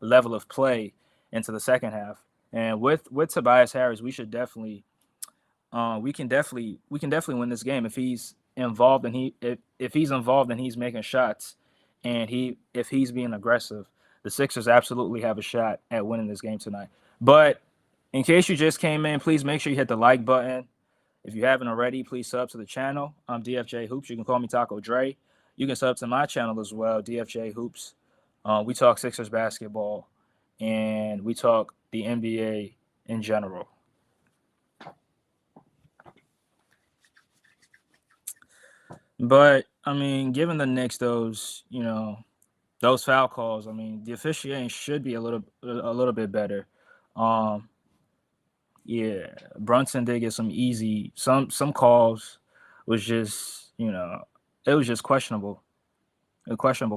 level of play into the second half. And with Tobias Harris, we can definitely win this game if he's involved and if he's involved and he's making shots, and if he's being aggressive. The Sixers absolutely have a shot at winning this game tonight. But in case you just came in, please make sure you hit the like button. If you haven't already, please sub to the channel. I'm DFJ Hoops. You can call me Taco Dre. You can sub to my channel as well, DFJ Hoops. We talk Sixers basketball, and we talk the NBA in general. But I mean, given the Knicks those foul calls, I mean, the officiating should be a little bit better. Yeah, Brunson did get some easy some calls was just it was just questionable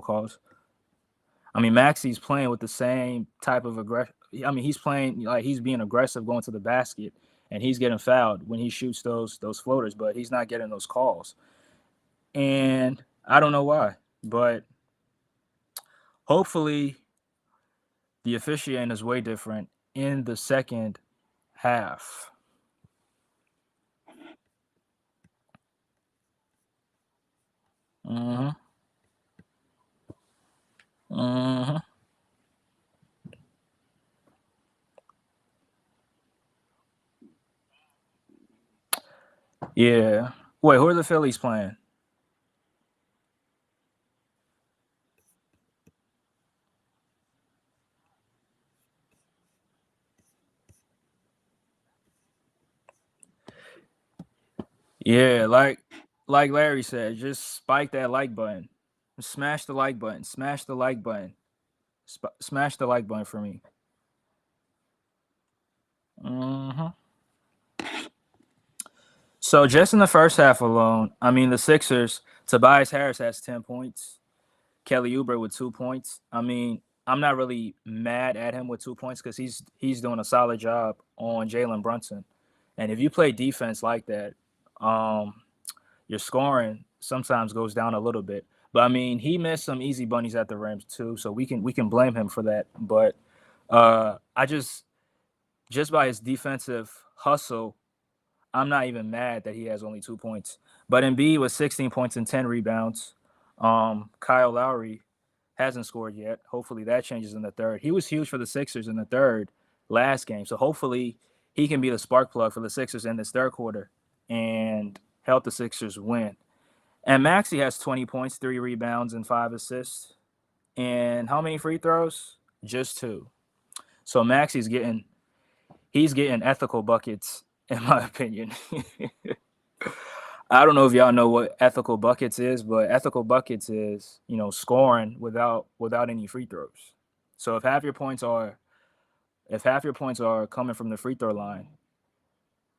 calls. I mean, Maxey's playing with the same type of aggression. I mean, he's playing like he's being aggressive going to the basket, and he's getting fouled when he shoots those floaters, but he's not getting those calls. And I don't know why, but hopefully the officiating is way different in the second half. Mm-hmm. Mm-hmm. Yeah. Wait, who are the Phillies playing? Yeah, like Larry said, just spike that like button. Smash the like button. Smash the like button. Smash the like button for me. Hmm. So just in the first half alone, I mean the Sixers, Tobias Harris has 10 points. Kelly Oubre with 2 points. I mean, I'm not really mad at him with 2 points because he's doing a solid job on Jalen Brunson. And if you play defense like that, um, your scoring sometimes goes down a little bit. But I mean, he missed some easy bunnies at the rims too, so we can blame him for that. But I just by his defensive hustle, I'm not even mad that he has only 2 points. But Embiid with 16 points and 10 rebounds. Kyle Lowry hasn't scored yet. Hopefully that changes in the third. He was huge for the Sixers in the third last game, so hopefully he can be the spark plug for the Sixers in this third quarter and help the Sixers win. And Maxey has 20 points, 3 rebounds, and 5 assists. And how many free throws? Just two. So he's getting ethical buckets, in my opinion. I don't know if y'all know what ethical buckets is, but ethical buckets is scoring without any free throws. So if half your points are coming from the free throw line,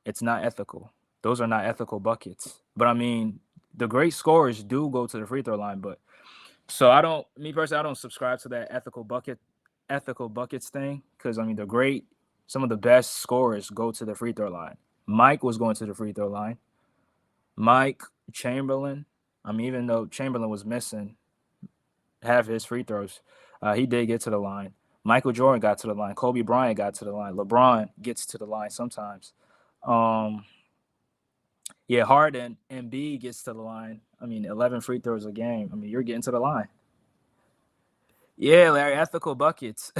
it's not ethical. Those are not ethical buckets. But I mean, the great scorers do go to the free throw line, but so me personally, I don't subscribe to that ethical buckets thing because I mean, some of the best scorers go to the free throw line. Mike was going to the free throw line. Mike Chamberlain. I mean, even though Chamberlain was missing half his free throws, he did get to the line. Michael Jordan got to the line. Kobe Bryant got to the line. LeBron gets to the line sometimes. Um, yeah, Harden and B gets to the line. I mean, 11 free throws a game. I mean, you're getting to the line. Yeah, Larry, ethical buckets.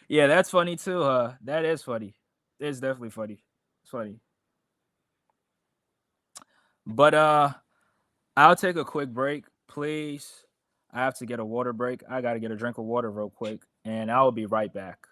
Yeah, that's funny too. That is funny. It's definitely funny. It's funny. But I'll take a quick break, please. I have to get a water break. I got to get a drink of water real quick, and I will be right back.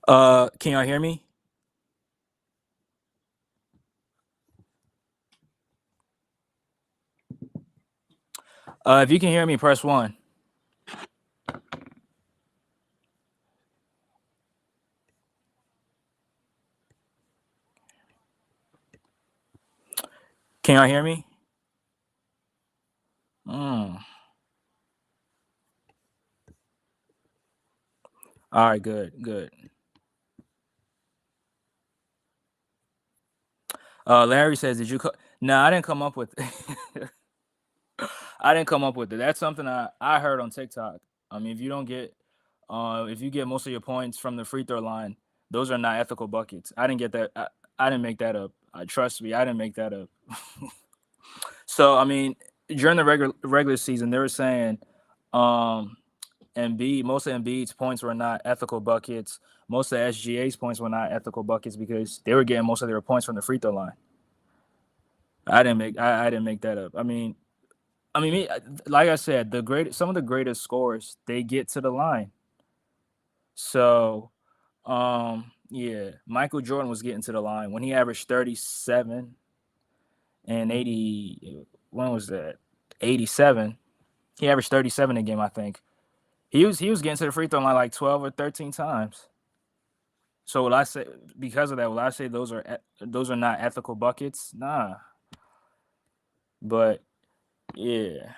Can y'all hear me? If you can hear me, press 1. Can y'all hear me? All right, good. Larry says, "Did you?" No, I didn't come up with. I didn't come up with it. That's something I heard on TikTok. I mean, if you get most of your points from the free throw line, those are not ethical buckets. I didn't get that. I didn't make that up. Trust me, I didn't make that up. So I mean, during the regular season, they were saying, um, most of Embiid's points were not ethical buckets. Most of SGA's points were not ethical buckets because they were getting most of their points from the free throw line. I didn't make that up. Like I said, some of the greatest scorers they get to the line. So, yeah, Michael Jordan was getting to the line when he averaged 37 and 80. When was that? 87. He averaged 37 a game, I think. He was getting to the free throw line like 12 or 13 times. So will I say because of that? Will I say those are not ethical buckets? Nah, but yeah.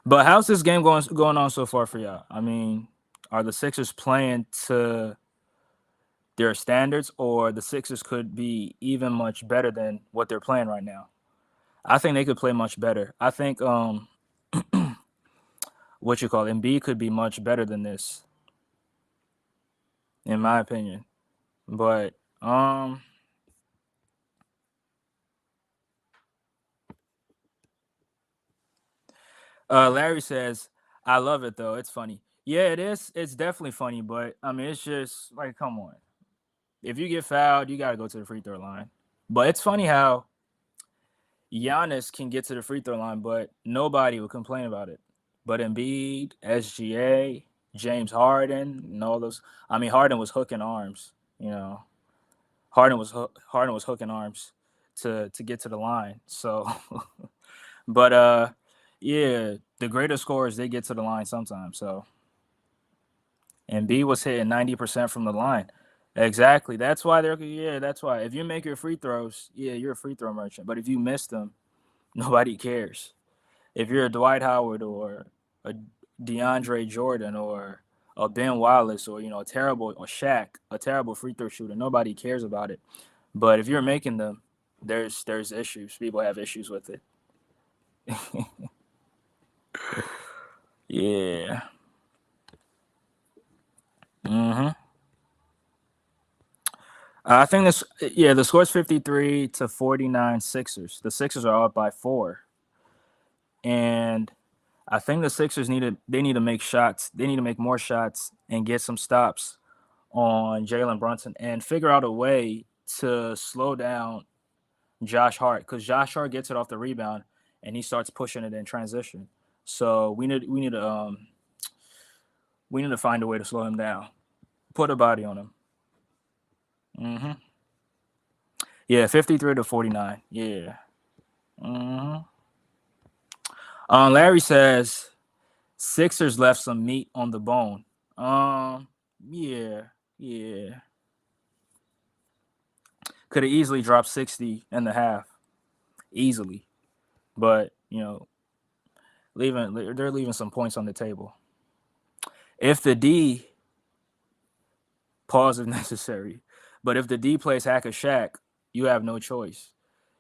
But how's this game going on so far for y'all? I mean, are the Sixers playing to their standards, or the Sixers could be even much better than what they're playing right now? I think they could play much better. I think what you call Embiid could be much better than this, in my opinion. But Larry says, "I love it though. It's funny." Yeah, it is. It's definitely funny, but I mean, it's just like, come on. If you get fouled, you got to go to the free throw line. But it's funny how Giannis can get to the free throw line, but nobody would complain about it. But Embiid, SGA, James Harden, and all those. I mean, Harden was hooking arms. You know, Harden was hooking arms to get to the line. So, but yeah, the greater scorers they get to the line sometimes. So, Embiid was hitting 90% from the line. Exactly. That's why they're yeah. That's why if you make your free throws, yeah, you're a free throw merchant. But if you miss them, nobody cares. If you're a Dwight Howard or a DeAndre Jordan or a Ben Wallace or a terrible free throw shooter, nobody cares about it. But if you're making them, there's issues. People have issues with it. Yeah. hmm I think this. Yeah, the score's 53-49 Sixers. The Sixers are up by 4, and I think the Sixers need to make shots. They need to make more shots and get some stops on Jalen Brunson and figure out a way to slow down Josh Hart because Josh Hart gets it off the rebound and he starts pushing it in transition. So we need to find a way to slow him down. Put a body on him. hmm Yeah, 53-49. Yeah. hmm Larry says Sixers left some meat on the bone. Yeah, yeah. Could have easily dropped 60 and a half, easily. But they're leaving some points on the table. If the D pause if necessary, but if the D plays hack a Shack, you have no choice.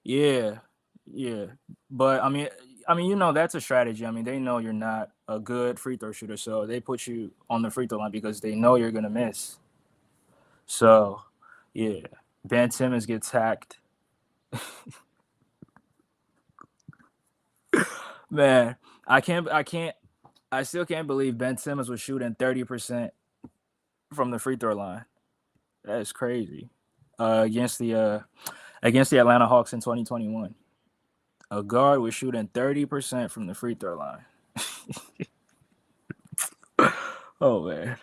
Yeah, yeah. But that's a strategy. I mean, they know you're not a good free throw shooter, so they put you on the free throw line because they know you're gonna miss. So, yeah, Ben Simmons gets hacked. Man, I still can't believe Ben Simmons was shooting 30% from the free throw line. That is crazy. Against the Atlanta Hawks in 2021, a guard was shooting 30% from the free throw line. Oh man.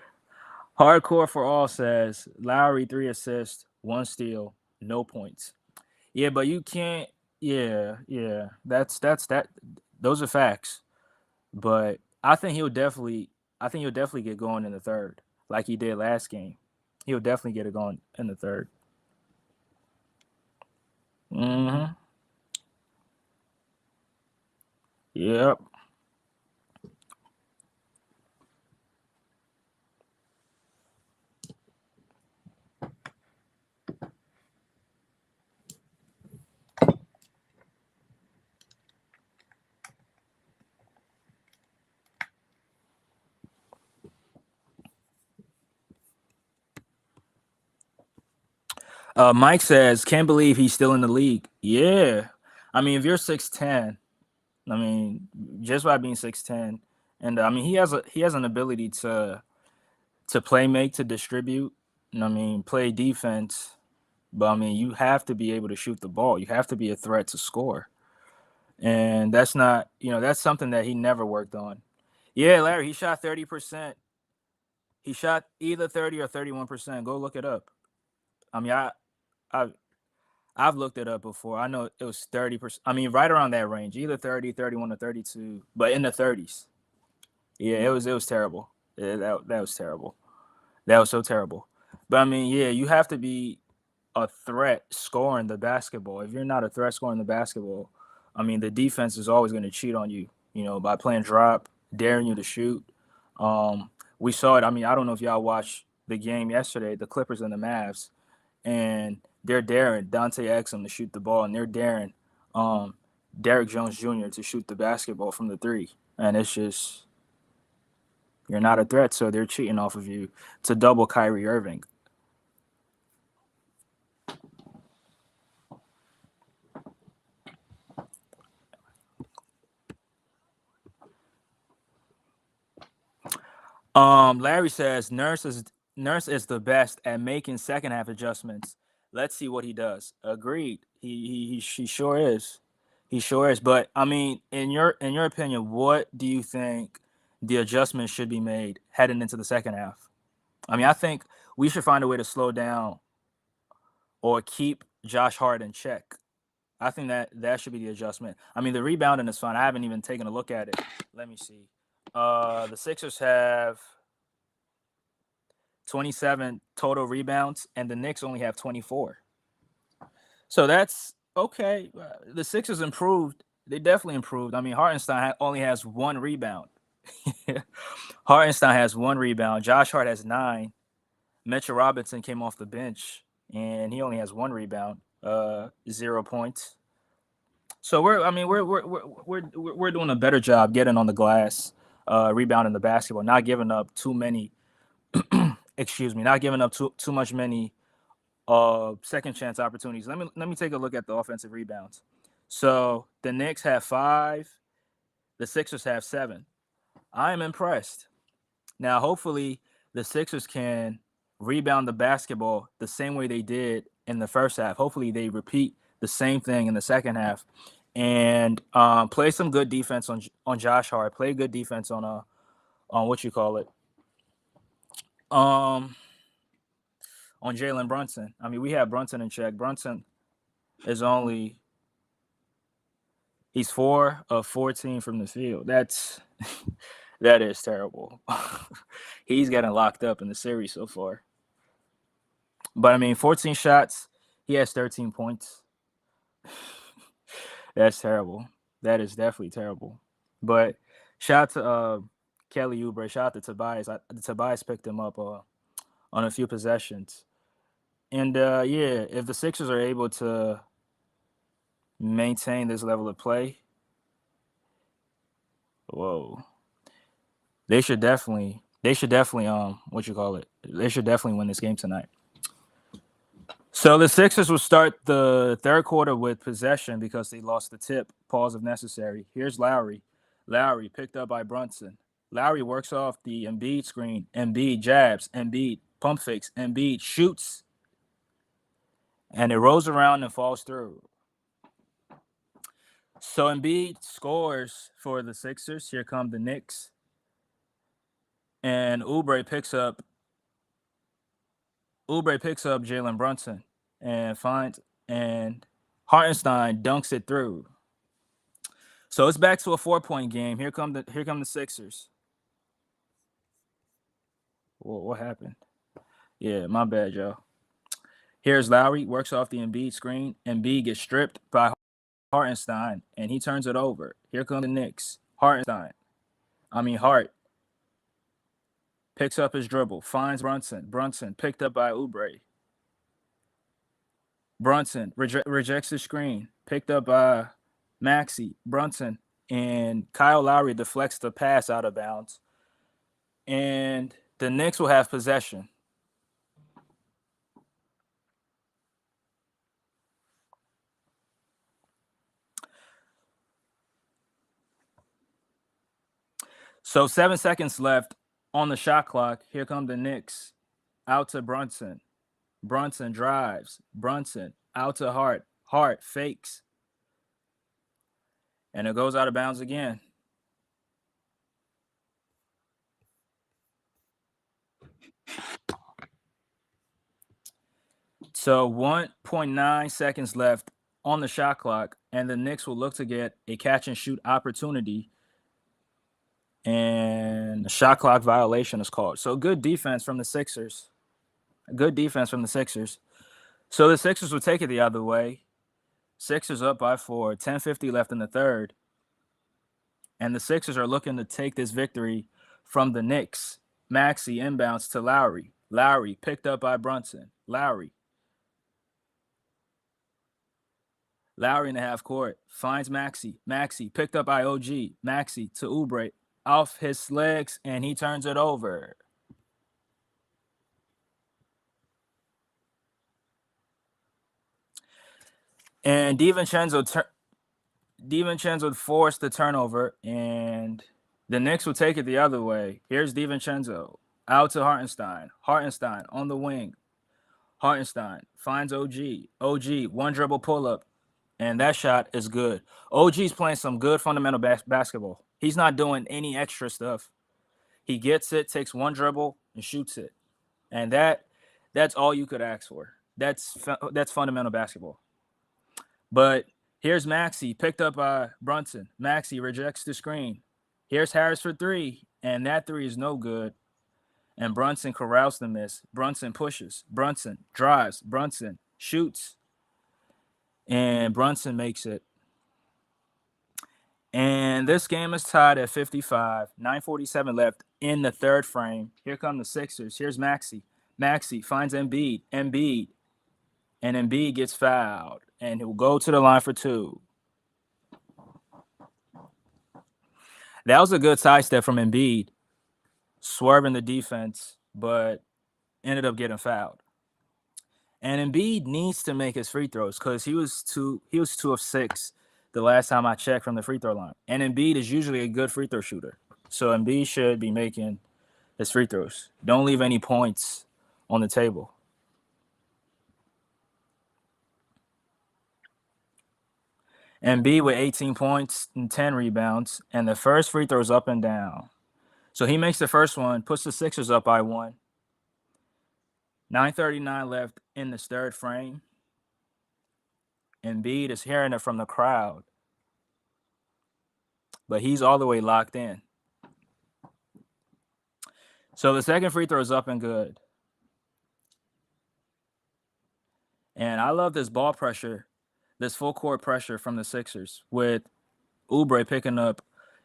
Hardcore for all says Lowry 3 assists, 1 steal, no points. Yeah, but you can't. Yeah, yeah. That's that. Those are facts. But I think he'll definitely get going in the third, like he did last game. He'll definitely get it going in the third. Mm-hmm. Yep. Mike says, "Can't believe he's still in the league." Yeah, I mean, if you're 6'10", I mean, just by being 6'10", and I mean, he has an ability to play make, to distribute. I mean, play defense. But I mean, you have to be able to shoot the ball. You have to be a threat to score, and that's not, that's something that he never worked on. Yeah, Larry, he shot 30%. He shot either 30 or 31%. Go look it up. I mean, I I've looked it up before. I know it was 30%. I mean, right around that range, either 30, 31, or 32, but in the 30s. Yeah, it was terrible. Yeah, that was terrible. That was so terrible. But I mean, yeah, you have to be a threat scoring the basketball. If you're not a threat scoring the basketball, I mean, the defense is always going to cheat on you, by playing drop, daring you to shoot. We saw it. I mean, I don't know if y'all watched the game yesterday, the Clippers and the Mavs, and they're daring Dante Exum to shoot the ball, and they're daring um, Derrick Jones Jr. to shoot the basketball from the three. And it's just, you're not a threat, so they're cheating off of you to double Kyrie Irving. Larry says Nurse is the best at making second half adjustments. Let's see what he does. Agreed. He sure is. He sure is. But I mean, in your opinion, what do you think the adjustments should be made heading into the second half? I mean, I think we should find a way to slow down or keep Josh Hart in check. I think that should be the adjustment. I mean, the rebounding is fine. I haven't even taken a look at it. Let me see. The Sixers have 27 total rebounds, and the Knicks only have 24. So that's okay. The Sixers improved. They definitely improved. I mean, Hartenstein only has 1 rebound. Hartenstein has 1 rebound. Josh Hart has 9. Mitchell Robinson came off the bench, and he only has 1 rebound, 0 points. So I mean, we're doing a better job getting on the glass, rebounding the basketball, not giving up too many. Excuse me, not giving up too much many second chance opportunities. Let me take a look at the offensive rebounds. So the Knicks have 5, the Sixers have 7. I am impressed. Now, hopefully, the Sixers can rebound the basketball the same way they did in the first half. Hopefully, they repeat the same thing in the second half, and play some good defense on Josh Hart. Play good defense on what you call it, um on Jalen Brunson. I mean, we have Brunson in check. Brunson is only he's 4 of 14 from the field. That is terrible. He's getting locked up in the series so far. But I mean, 14 shots, he has 13 points. That's terrible. That is definitely terrible. But shout out to Kelly Oubre. Shout out to Tobias. Tobias picked him up on a few possessions. And yeah, if the Sixers are able to maintain this level of play, whoa, they should definitely what you call it? They should definitely win this game tonight. So the Sixers will start the third quarter with possession because they lost the tip. Pause if necessary. Here's Lowry. Lowry picked up by Brunson. Lowry works off the Embiid screen. Embiid jabs. Embiid pump fakes. Embiid shoots, and it rolls around and falls through. So Embiid scores for the Sixers. Here come the Knicks, and Oubre picks up Oubre picks up Jalen Brunson and Hartenstein dunks it through. So it's back to a 4-point game. Here come the Sixers. What happened? Yeah, my bad, y'all. Here's Lowry, works off the Embiid screen. Embiid gets stripped by Hartenstein, and he turns it over. Here come the Knicks. Hart picks up his dribble, finds Brunson. Brunson picked up by Oubre. Brunson rejects the screen, picked up by Maxey. Brunson and Kyle Lowry deflects the pass out of bounds. And the Knicks will have possession. So 7 seconds left on the shot clock. Here come the Knicks. Out to Brunson. Brunson drives. Brunson out to Hart. Hart fakes. And it goes out of bounds again. So 1.9 seconds left on the shot clock, and the Knicks will look to get a catch and shoot opportunity. And a shot clock violation is called. So good defense from the Sixers. Good defense from the Sixers. So the Sixers will take it the other way. Sixers up by 4. 10:50 left in the third. And the Sixers are looking to take this victory from the Knicks. Maxey inbounds to Lowry. Lowry picked up by Brunson. Lowry in the half court finds Maxey. Maxey picked up by OG. Maxey to Oubre off his legs, and he turns it over. And DiVincenzo forced the turnover, and the Knicks will take it the other way. Here's DiVincenzo out to Hartenstein. Hartenstein on the wing. Hartenstein finds OG. OG, one dribble pull up, and that shot is good. OG's playing some good fundamental basketball. He's not doing any extra stuff. He gets it, takes one dribble, and shoots it. And that's all you could ask for. That's fundamental basketball. But here's Maxey, picked up by Brunson. Maxey rejects the screen. Here's Harris for 3, and that 3 is no good. And Brunson corrals the miss. Brunson pushes. Brunson drives. Brunson shoots. And Brunson makes it. And this game is tied at 55. 9:47 left in the third frame. Here come the Sixers. Here's Maxey. Maxey finds Embiid. And Embiid gets fouled. And he'll go to the line for 2. That was a good sidestep from Embiid, swerving the defense, but ended up getting fouled. And Embiid needs to make his free throws because he was 2 of 6 the last time I checked from the free throw line. And Embiid is usually a good free throw shooter. So Embiid should be making his free throws. Don't leave any points on the table. Embiid with 18 points and 10 rebounds. And the first free throw is up and down. So he makes the first one, puts the Sixers up by 1. 9:39 left in this third frame. Embiid is hearing it from the crowd, but he's all the way locked in. So the second free throw is up and good. And I love this ball pressure, this full court pressure from the Sixers with Oubre picking up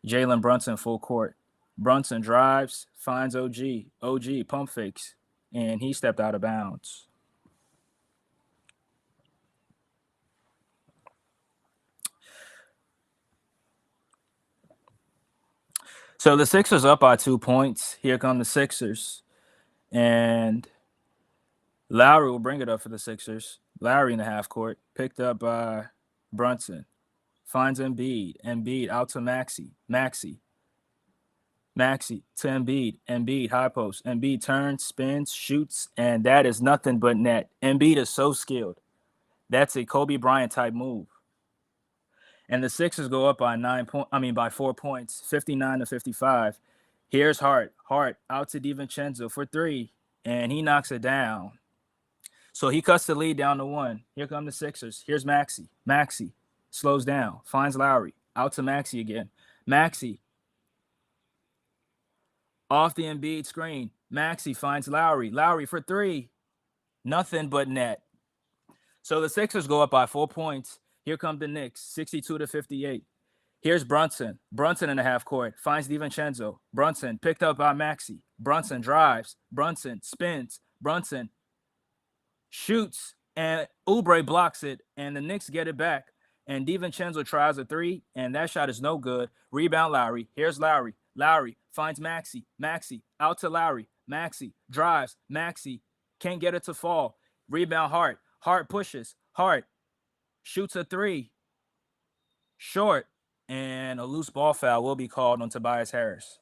Jalen Brunson full court. Brunson drives, finds OG. OG pump fakes, and he stepped out of bounds. So the Sixers up by 2 points. Here come the Sixers. And Lowry will bring it up for the Sixers. Lowry in the half court, picked up by Brunson. Finds Embiid. Embiid out to Maxey. Maxey to Embiid. Embiid high post. Embiid turns, spins, shoots, and that is nothing but net. Embiid is so skilled. That's a Kobe Bryant type move. And the Sixers go up by 4 points, 59-55. Here's Hart out to DiVincenzo for 3, and he knocks it down. So he cuts the lead down to 1. Here come the Sixers. Here's Maxey. Maxey slows down, finds Lowry. Out to Maxey again. Maxey off the Embiid screen. Maxey finds Lowry. Lowry for 3. Nothing but net. So the Sixers go up by 4 points. Here come the Knicks, 62-58. Here's Brunson. Brunson in the half court. Finds DiVincenzo. Brunson picked up by Maxey. Brunson drives. Brunson spins. Brunson shoots. And Oubre blocks it. And the Knicks get it back. And DiVincenzo tries a 3. And that shot is no good. Rebound Lowry. Here's Lowry. Lowry finds Maxey. Maxey out to Lowry. Maxey drives. Maxey can't get it to fall. Rebound Hart. Hart pushes. Hart shoots a 3. Short. And a loose ball foul will be called on Tobias Harris.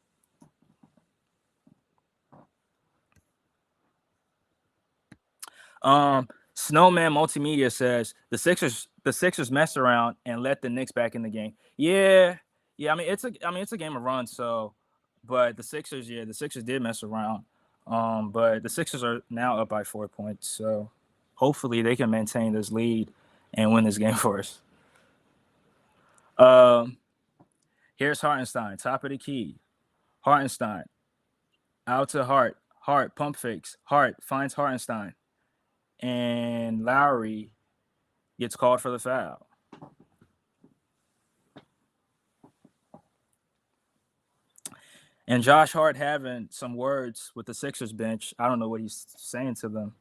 Snowman Multimedia says the Sixers messed around and let the Knicks back in the game. Yeah. I mean it's a game of runs. So, but the Sixers did mess around. But the Sixers are now up by 4 points. So hopefully they can maintain this lead and win this game for us. Here's Hartenstein, top of the key. Hartenstein out to Hart. Hart pump fakes. Hart finds Hartenstein. And Lowry gets called for the foul. And Josh Hart having some words with the Sixers bench. I don't know what he's saying to them.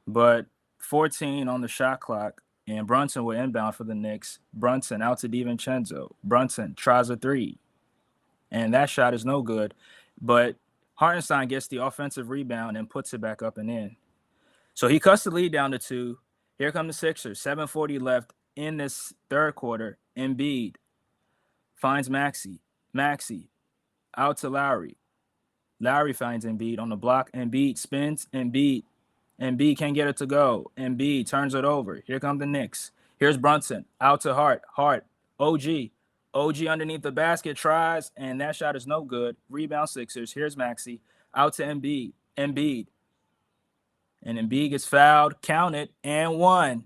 But 14 on the shot clock. And Brunson will inbound for the Knicks. Brunson out to DiVincenzo. Brunson tries a 3. And that shot is no good. But Hartenstein gets the offensive rebound and puts it back up and in. So he cuts the lead down to 2. Here come the Sixers. 7:40 left in this third quarter. Embiid finds Maxey. Maxey out to Lowry. Lowry finds Embiid on the block. Embiid spins. Embiid can't get it to go. Embiid turns it over. Here come the Knicks. Here's Brunson. Out to Hart. Hart. OG underneath the basket tries, and that shot is no good. Rebound Sixers. Here's Maxey. Out to Embiid. And Embiid gets fouled. Counted and 1.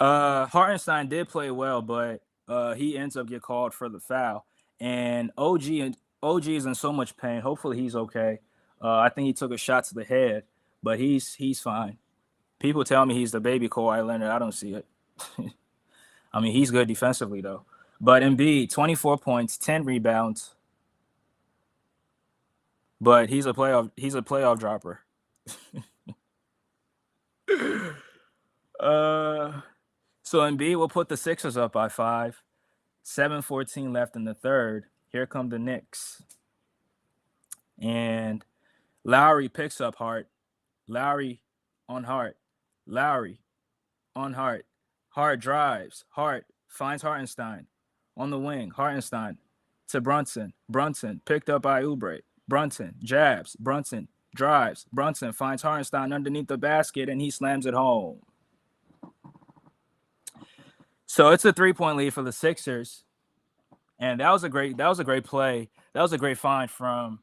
Hartenstein did play well, but he ends up getting called for the foul. And OG is in so much pain. Hopefully he's okay. I think he took a shot to the head, but he's fine. People tell me he's the baby Kawhi Leonard. I don't see it. I mean, he's good defensively though. But Embiid, 24 points, 10 rebounds. But he's a playoff dropper. So Embiid will put the Sixers up by 5. 7:14 left in the third. Here come the Knicks. And Lowry picks up Hart. Lowry on Hart. Lowry on Hart. Hart drives. Hart finds Hartenstein on the wing. Hartenstein to Brunson. Brunson picked up by Oubre. Brunson jabs. Brunson drives. Brunson finds Hartenstein underneath the basket, and he slams it home. So it's a 3-point lead for the Sixers. And that was a great play. That was a great find from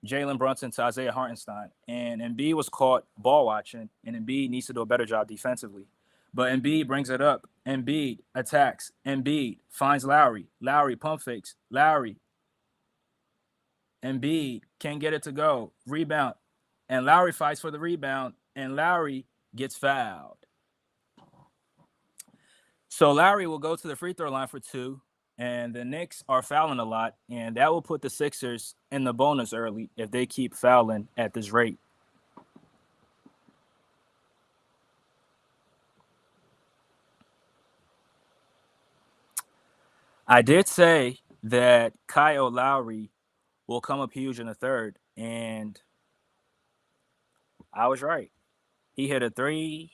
Jalen Brunson to Isaiah Hartenstein. And Embiid was caught ball watching, and Embiid needs to do a better job defensively. But Embiid brings it up. Embiid attacks. Embiid finds Lowry. Lowry pump fakes. Lowry. Embiid can't get it to go. Rebound. And Lowry fights for the rebound, and Lowry gets fouled. So Lowry will go to the free throw line for 2, and the Knicks are fouling a lot, and that will put the Sixers in the bonus early if they keep fouling at this rate. I did say that Kyle Lowry will come up huge in the third, and I was right. He hit a 3.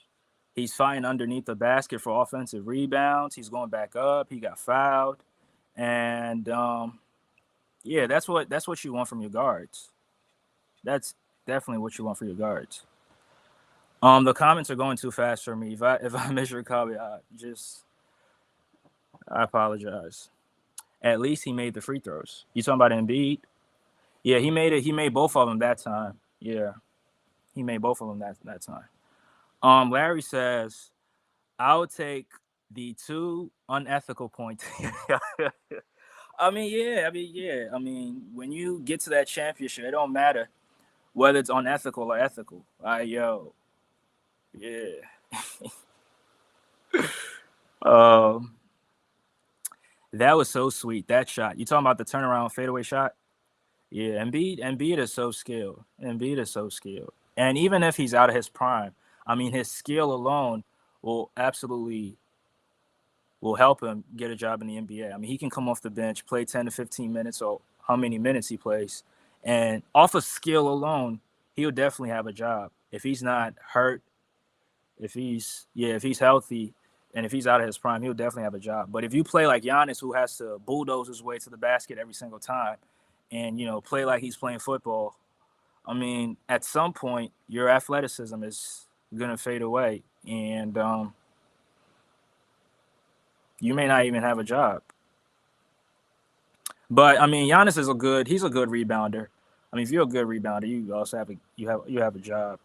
He's fighting underneath the basket for offensive rebounds. He's going back up. He got fouled. And, yeah, that's what you want from your guards. That's definitely what you want for your guards. The comments are going too fast for me. If I miss your comment, I apologize. At least he made the free throws. You talking about Embiid? Yeah, he made it. He made both of them that time. Yeah, he made both of them that time. Larry says, I would take the two unethical points. I mean, yeah. I mean, when you get to that championship, it don't matter whether it's unethical or ethical. Yo, yeah. Um, that was so sweet. That shot. You talking about the turnaround fadeaway shot? Yeah, Embiid is so skilled. Embiid is so skilled. And even if he's out of his prime, I mean, his skill alone will absolutely will help him get a job in the NBA. I mean, he can come off the bench, play 10 to 15 minutes or how many minutes he plays. And off of skill alone, he'll definitely have a job. If he's not hurt, if he's healthy, and if he's out of his prime, he'll definitely have a job. But if you play like Giannis, who has to bulldoze his way to the basket every single time, and play like he's playing football, I mean, at some point your athleticism is gonna fade away, and you may not even have a job. But I mean, Giannis is he's a good rebounder. I mean, if you're a good rebounder, you also have a job.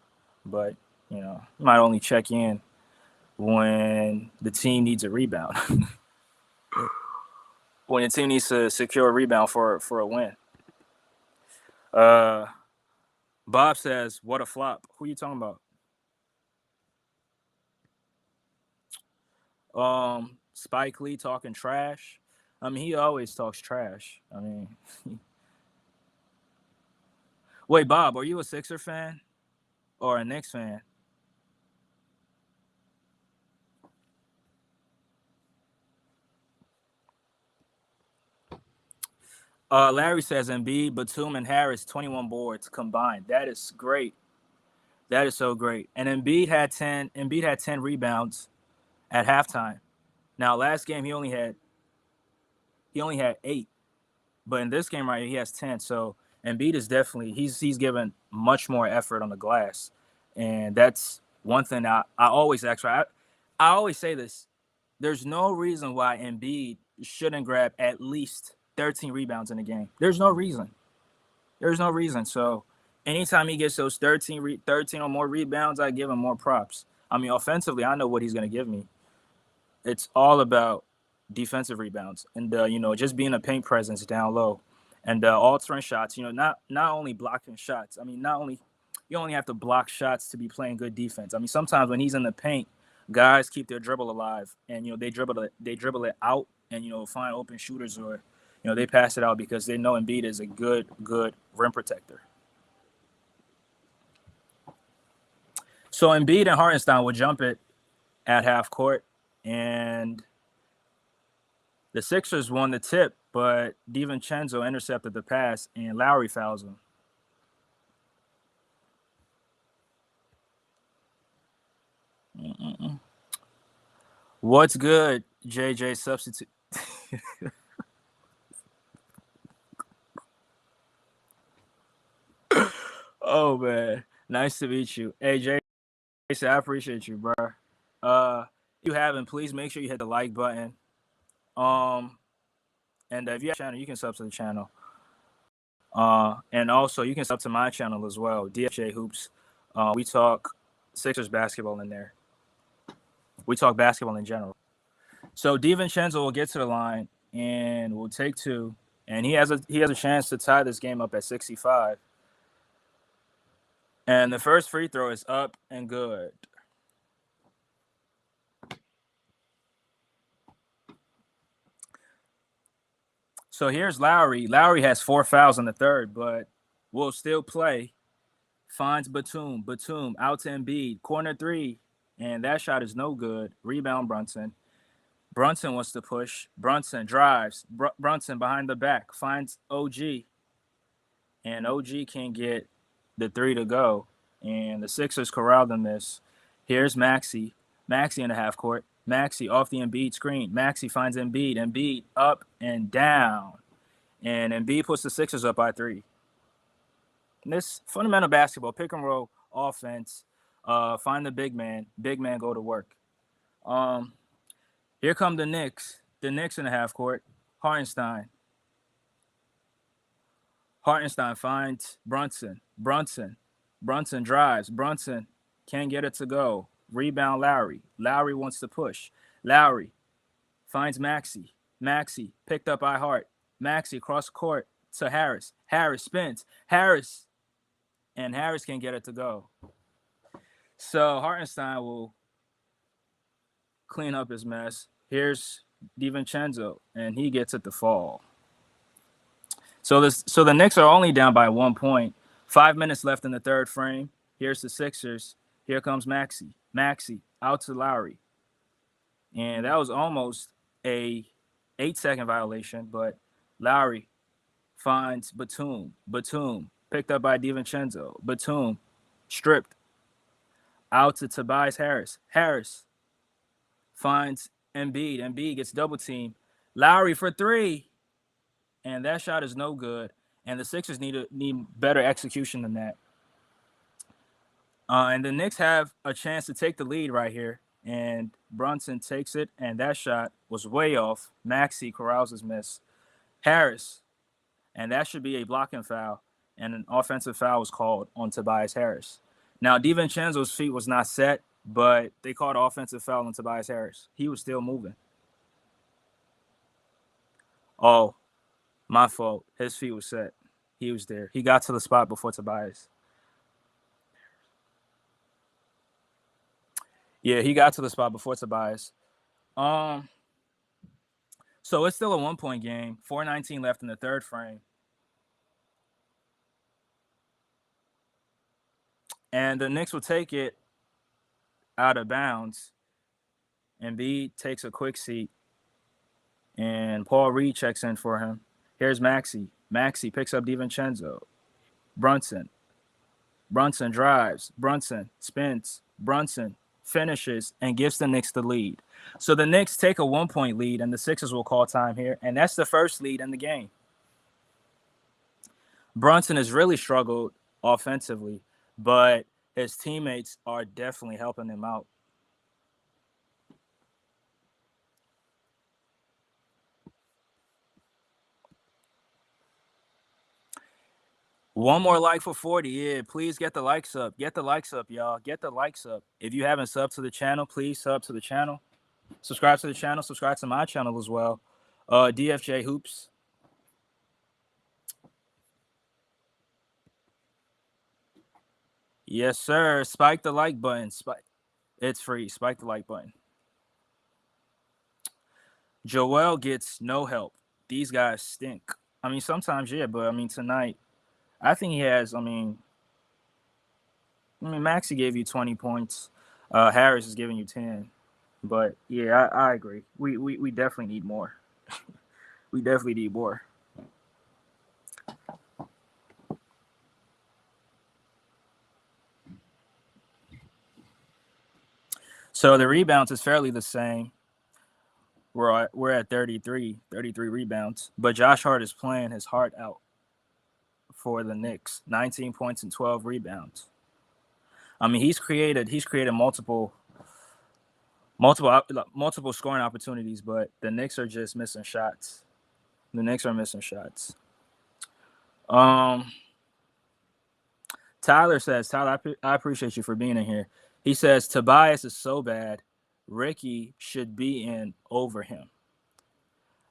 But you might only check in when the team needs a rebound. When the team needs to secure a rebound for a win. Bob says, "What a flop." Who are you talking about? Spike Lee talking trash. I mean, he always talks trash. I mean, wait, Bob, are you a Sixer fan or a Knicks fan? Larry says Embiid, Batum, and Harris 21 boards combined. That is great. That is so great. And Embiid had 10 rebounds at halftime. Now last game he only had 8, but in this game right here he has 10. So Embiid is definitely he's given much more effort on the glass, and that's one thing I always ask for. I always say this: there's no reason why Embiid shouldn't grab at least 13 rebounds in a game. There's no reason. There's no reason. So anytime he gets those 13 or more rebounds, I give him more props. I mean, offensively, I know what he's going to give me. It's all about defensive rebounds and just being a paint presence down low and altering shots. Not only blocking shots. I mean, not only you only have to block shots to be playing good defense. I mean, sometimes when he's in the paint, guys keep their dribble alive and they dribble it out and find open shooters or they pass it out because they know Embiid is a good rim protector. So Embiid and Hartenstein will jump it at half court, and the Sixers won the tip, but DiVincenzo intercepted the pass, and Lowry fouls him. Mm-mm-mm. What's good, JJ substitute? Oh man, nice to meet you. Hey Jason, I appreciate you, bro. If you haven't, please make sure you hit the like button. Um, and if you have a channel, you can sub to the channel. And also you can sub to my channel as well, DFJ Hoops. We talk Sixers basketball in there. We talk basketball in general. So DiVincenzo will get to the line and will take two, and he has a chance to tie this game up at 65. And the first free throw is up and good. So here's Lowry. Lowry has 4 fouls in the third, but will still play. Finds Batum. Batum out to Embiid. Corner three. And that shot is no good. Rebound Brunson. Brunson wants to push. Brunson drives. Brunson behind the back. Finds OG. And OG can get the three to go. And the Sixers corralled in this. Here's Maxey. Maxey in the half court. Maxey off the Embiid screen. Maxey finds Embiid. Embiid up and down. And Embiid puts the Sixers up by 3. And this fundamental basketball, pick and roll offense. Find the big man. Big man go to work. Here come the Knicks. The Knicks in the half court. Hartenstein. Hartenstein finds Brunson. Brunson drives. Brunson can't get it to go. Rebound Lowry. Lowry wants to push. Lowry finds Maxey. Maxey picked up by Hart. Maxey across court to Harris. Harris spins. Harris. And Harris can't get it to go. So Hartenstein will clean up his mess. Here's DiVincenzo, and he gets it to fall. So the Knicks are only down by 1 point. 5 minutes left in the third frame. Here's the Sixers. Here comes Maxey. Maxey out to Lowry. And that was almost a 8-second violation, but Lowry finds Batum. Batum picked up by DiVincenzo. Batum stripped out to Tobias Harris. Harris finds Embiid. Embiid gets double teamed. Lowry for three. And that shot is no good. And the Sixers need better execution than that. And the Knicks have a chance to take the lead right here. And Brunson takes it, and that shot was way off. Maxey corrals his miss. Harris, and that should be a blocking foul. And an offensive foul was called on Tobias Harris. Now, DiVincenzo's feet was not set, but they called an offensive foul on Tobias Harris. He was still moving. Oh, my fault. His feet was set. He was there. He got to the spot before Tobias. Yeah, he got to the spot before Tobias. So it's still a 1 point game. 4:19 left in the third frame. And the Knicks will take it out of bounds. Embiid takes a quick seat. And Paul Reed checks in for him. Here's Maxey. Maxey picks up DiVincenzo. Brunson. Brunson drives. Brunson spins. Brunson finishes and gives the Knicks the lead. So the Knicks take a 1 point lead, and the Sixers will call time here. And that's the first lead in the game. Brunson has really struggled offensively, but his teammates are definitely helping him out. One more like for 40. Yeah, please get the likes up. Get the likes up, y'all. Get the likes up. If you haven't subbed to the channel, please sub to the channel. Subscribe to the channel. Subscribe to my channel as well. DFJ Hoops. Yes, sir. Spike the like button. It's free. Spike the like button. Joel gets no help. These guys stink. I mean, sometimes, yeah, but I mean, tonight, I think he has, Maxey gave you 20 points. Harris is giving you 10. But, yeah, I agree. We definitely need more. We definitely need more. So the rebounds is fairly the same. We're at 33 rebounds. But Josh Hart is playing his heart out for the Knicks. 19 points and 12 rebounds. I mean, he's created multiple scoring opportunities, but the Knicks are just missing shots. The Knicks are missing shots. Tyler says, Tyler, I appreciate you for being in here. He says, Tobias is so bad, Ricky should be in over him.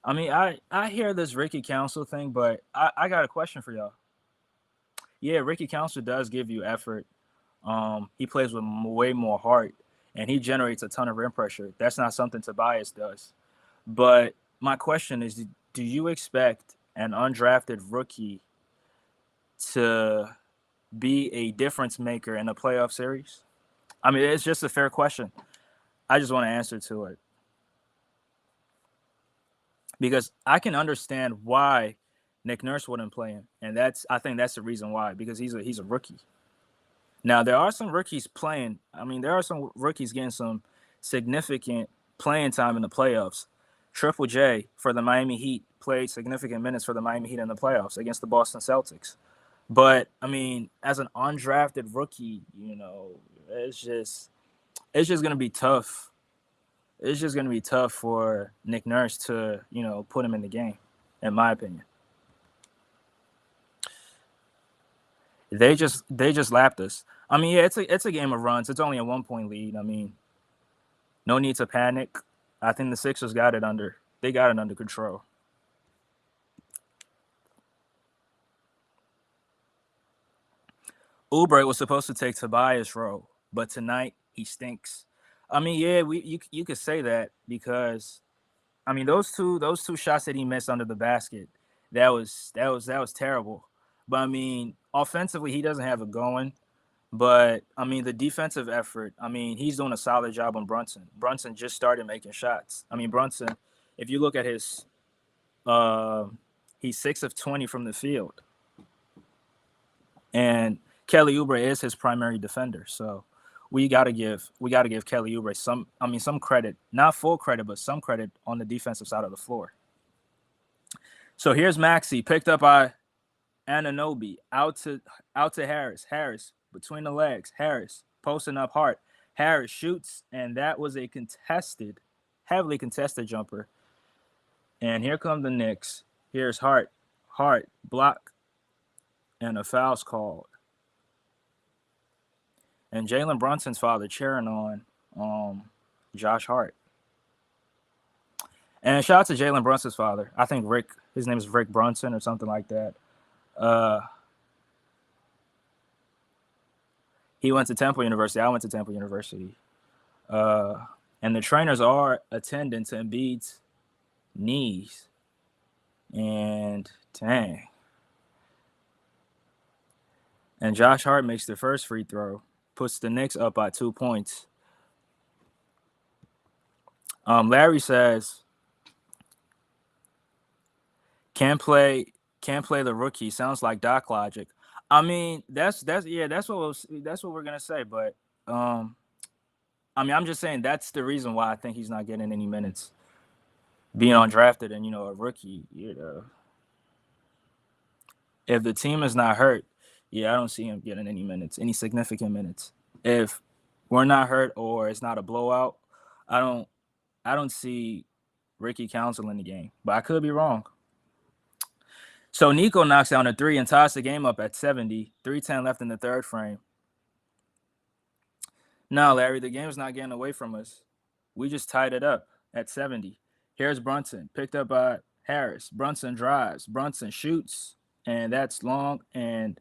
I mean, I hear this Ricky Council thing, but I got a question for y'all. Yeah, Ricky Council does give you effort. He plays with way more heart, and he generates a ton of rim pressure. That's not something Tobias does. But my question is, do you expect an undrafted rookie to be a difference maker in a playoff series? I mean, it's just a fair question. I just want to answer to it. Because I can understand why Nick Nurse wouldn't play him. And I think that's the reason why, because he's a rookie. Now, there are some rookies playing. I mean, there are some rookies getting some significant playing time in the playoffs. Triple J for the Miami Heat played significant minutes for the Miami Heat in the playoffs against the Boston Celtics. But, I mean, as an undrafted rookie, it's just going to be tough it's just going to be tough for Nick Nurse to, put him in the game, in my opinion. They just lapped us. I mean, yeah, it's a game of runs. It's only a 1-point lead. I mean, no need to panic. I think the Sixers got it under. They got it under control. Oubre was supposed to take Tobias' role, but tonight he stinks. I mean, yeah, you could say that because I mean those two shots that he missed under the basket, that was terrible. But I mean, offensively he doesn't have it going. But I mean the defensive effort, I mean, he's doing a solid job on Brunson. Brunson just started making shots. I mean, Brunson, if you look at his he's 6 of 20 from the field. And Kelly Oubre is his primary defender. So we gotta give Kelly Oubre some credit, not full credit, but some credit on the defensive side of the floor. So here's Maxey picked up by anunoby out to Harris. Harris between the legs. Harris posting up Hart. Harris shoots, and that was a heavily contested jumper. And here come the Knicks. Here's Hart. Hart block, and a foul's called. And Jalen Brunson's father cheering on Josh Hart. And shout out to Jalen Brunson's father. I think his name is Rick Brunson or something like that. He went to Temple University. I went to Temple University. And the trainers are attending to Embiid's knees. And dang. And Josh Hart makes the first free throw, puts the Knicks up by 2 points. Larry says, can't play the rookie. Sounds like Doc logic. I mean, that's what we're gonna say. But I mean, I'm just saying that's the reason why I think he's not getting any minutes, being undrafted and a rookie. If the team is not hurt, I don't see him getting any minutes, any significant minutes. If we're not hurt or it's not a blowout, I don't see Ricky Council in the game. But I could be wrong. So Nico knocks down a 3 and ties the game up at 70. 3:10 left in the third frame. No, Larry, the game's not getting away from us. We just tied it up at 70. Here's Brunson, picked up by Harris. Brunson drives. Brunson shoots, and that's long. And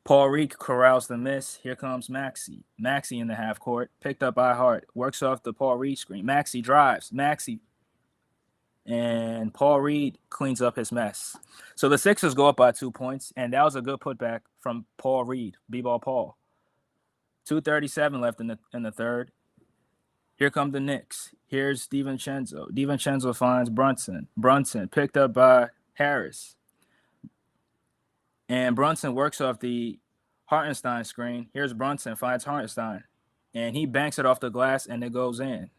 Paul Reed corrals the miss. Here comes Maxey. Maxey in the half court, picked up by Hart. Works off the Paul Reed screen. Maxey drives. Maxey. And Paul Reed cleans up his mess. So the Sixers go up by 2 points, and that was a good putback from Paul Reed, B-ball Paul. 2:37 left in the third. Here come the Knicks. Here's DiVincenzo. DiVincenzo finds Brunson. Brunson picked up by Harris. And Brunson works off the Hartenstein screen. Here's Brunson, finds Hartenstein. And he banks it off the glass, and it goes in.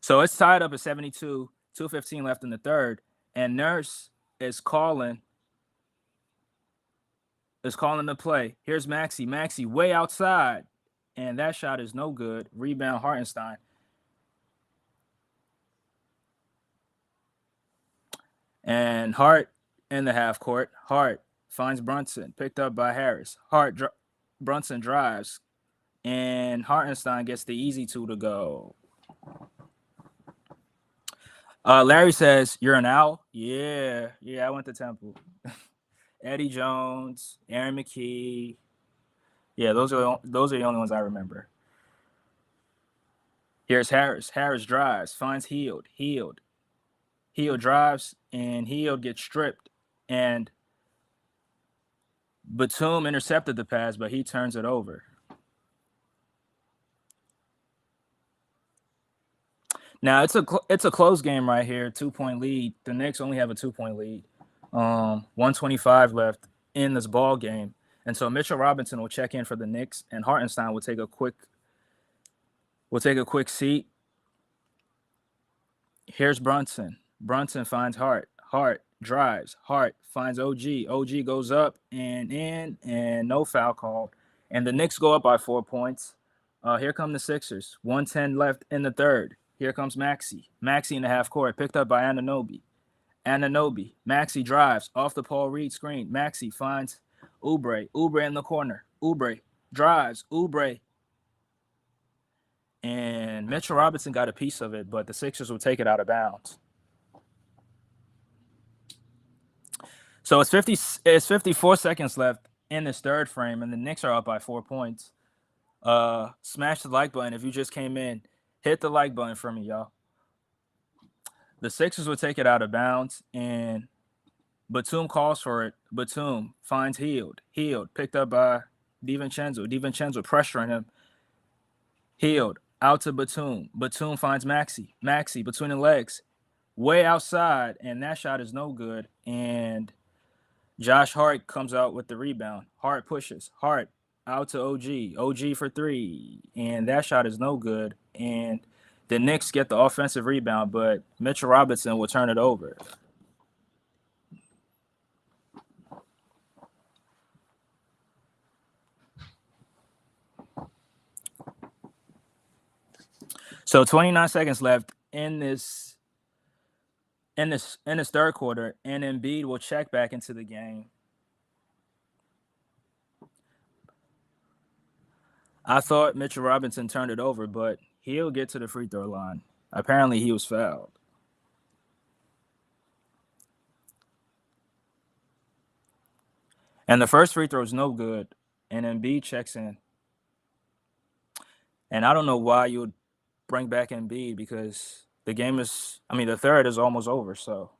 So it's tied up at 72, 2:15 left in the third. And Nurse is calling the play. Here's Maxey. Maxey way outside. And that shot is no good. Rebound Hartenstein. And Hart in the half court. Hart finds Brunson. Picked up by Harris. Brunson drives. And Hartenstein gets the easy 2 to go. Larry says, you're an owl? Yeah, I went to Temple. Eddie Jones, Aaron McKee. Yeah, those are the only ones I remember. Here's Harris. Harris drives, finds Hield. Hield drives, and Hield gets stripped. And Batum intercepted the pass, but he turns it over. Now it's a close game right here, 2-point lead. The Knicks only have a 2-point lead. 1:25 left in this ball game, and so Mitchell Robinson will check in for the Knicks, and Hartenstein will take a quick seat. Here's Brunson. Brunson finds Hart. Hart drives. Hart finds OG. OG goes up and in, and no foul called. And the Knicks go up by 4 points. Here come the Sixers. 1:10 left in the third. Here comes Maxey. Maxey in the half court, picked up by Anunoby. Anunoby. Maxey drives off the Paul Reed screen. Maxey finds Oubre. Oubre in the corner. Oubre drives. Oubre. And Mitchell Robinson got a piece of it, but the Sixers will take it out of bounds. So it's 54 seconds left in this third frame, and the Knicks are up by 4 points. Smash the like button if you just came in. Hit the like button for me, y'all. The Sixers will take it out of bounds, and Batum calls for it. Batum finds Hield. Hield picked up by DiVincenzo. DiVincenzo pressuring him. Hield out to Batum. Batum finds Maxey. Maxey between the legs. Way outside, and that shot is no good. And Josh Hart comes out with the rebound. Hart pushes. Hart out to OG. OG for three. And that shot is no good. And the Knicks get the offensive rebound, but Mitchell Robinson will turn it over. So 29 seconds left in this third quarter, and Embiid will check back into the game. I thought Mitchell Robinson turned it over, but he'll get to the free throw line. Apparently, he was fouled. And the first free throw is no good, and Embiid checks in. And I don't know why you would bring back Embiid, because the game is, the third is almost over, so.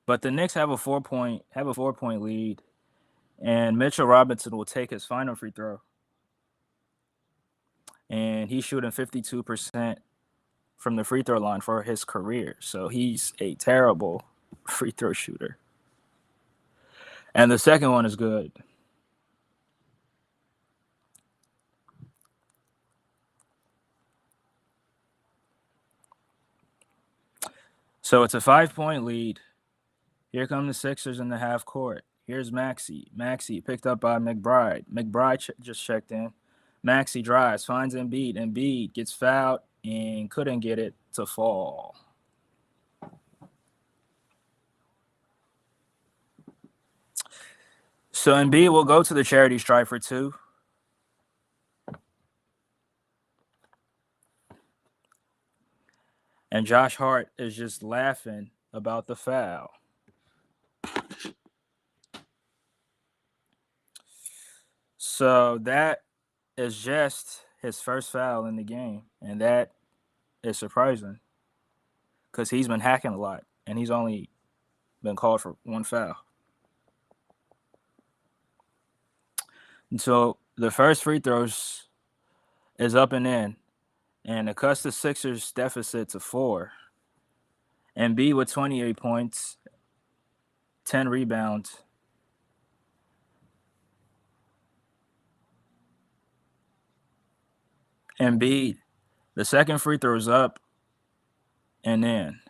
But the Knicks have a 4-point lead, and Mitchell Robinson will take his final free throw. And he's shooting 52% from the free throw line for his career. So he's a terrible free throw shooter. And the second one is good. So it's a 5-point lead. Here come the Sixers in the half court. Here's Maxey. Maxey picked up by McBride. McBride just checked in. Maxey drives, finds Embiid. Embiid gets fouled and couldn't get it to fall. So Embiid will go to the charity stripe for two. And Josh Hart is just laughing about the foul. So that is just his first foul in the game. And that is surprising, because he's been hacking a lot, and he's only been called for one foul. And so the first free throws is up and in, and it cuts the Sixers' deficit to 4. Embiid with 28 points, 10 rebounds. Embiid, the second free throw is up and in.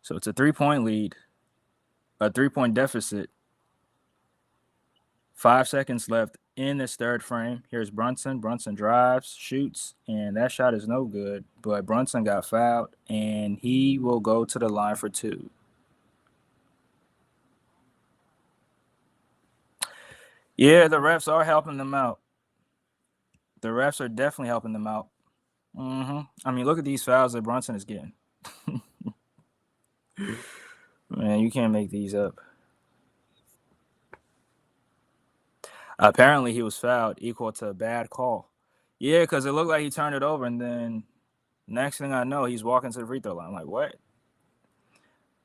So it's a 3-point lead, a 3-point deficit. 5 seconds left in this third frame. Here's Brunson. Brunson drives, shoots, and that shot is no good. But Brunson got fouled, and he will go to the line for 2. Yeah, the refs are helping them out. The refs are definitely helping them out. Look at these fouls that Brunson is getting. Man, you can't make these up. Apparently, he was fouled, equal to a bad call. Yeah, because it looked like he turned it over, and then next thing I know, he's walking to the free throw line. I'm like, what?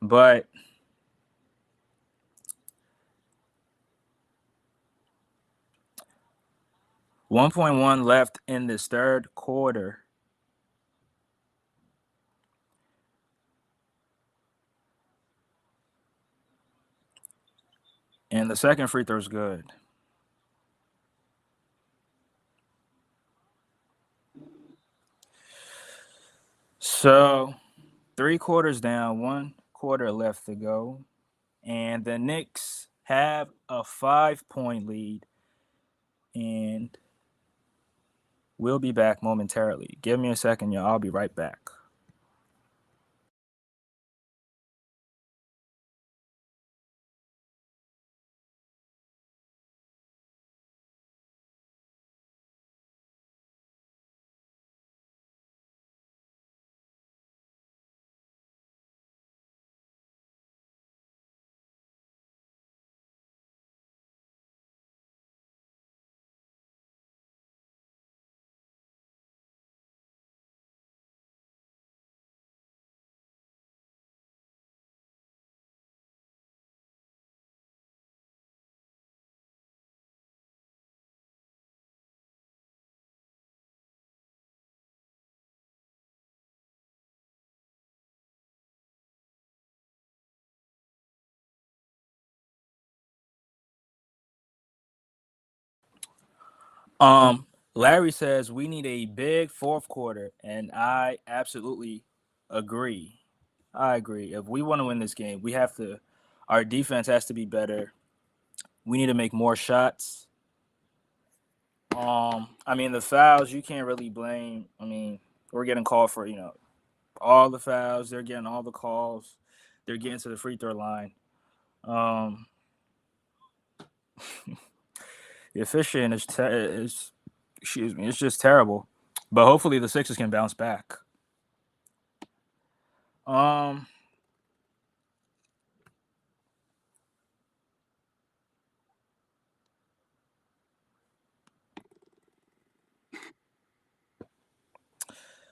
But .1 left in this third quarter. And the second free throw is good. So 3 quarters down, 1 quarter left to go. And the Knicks have a 5-point lead. and we'll be back momentarily. Give me a second, y'all. I'll be right back. Larry says we need a big fourth quarter, and I absolutely agree. I agree. If we want to win this game, we have to. Our defense has to be better. We need to make more shots. I mean, the fouls you can't really blame. I mean, we're getting called for all the fouls. They're getting all the calls. They're getting to the free throw line. Um, the officiating is excuse me, it's just terrible. But hopefully the Sixers can bounce back. Um,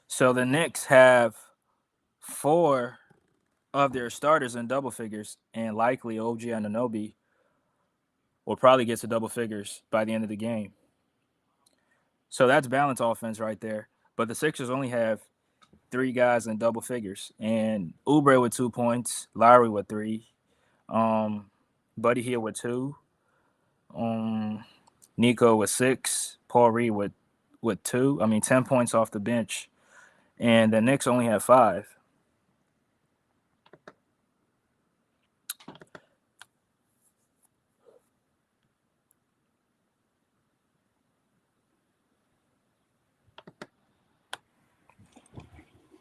so the Knicks have 4 of their starters in double figures, and likely OG Anunoby will probably get to double figures by the end of the game. So that's balanced offense right there. But the Sixers only have 3 guys in double figures, and Oubre with 2 points, Lowry with 3, um, Buddy Hield with 2, um, Nico with 6, Paul Reed with 2. I mean, 10 points off the bench, and the Knicks only have 5.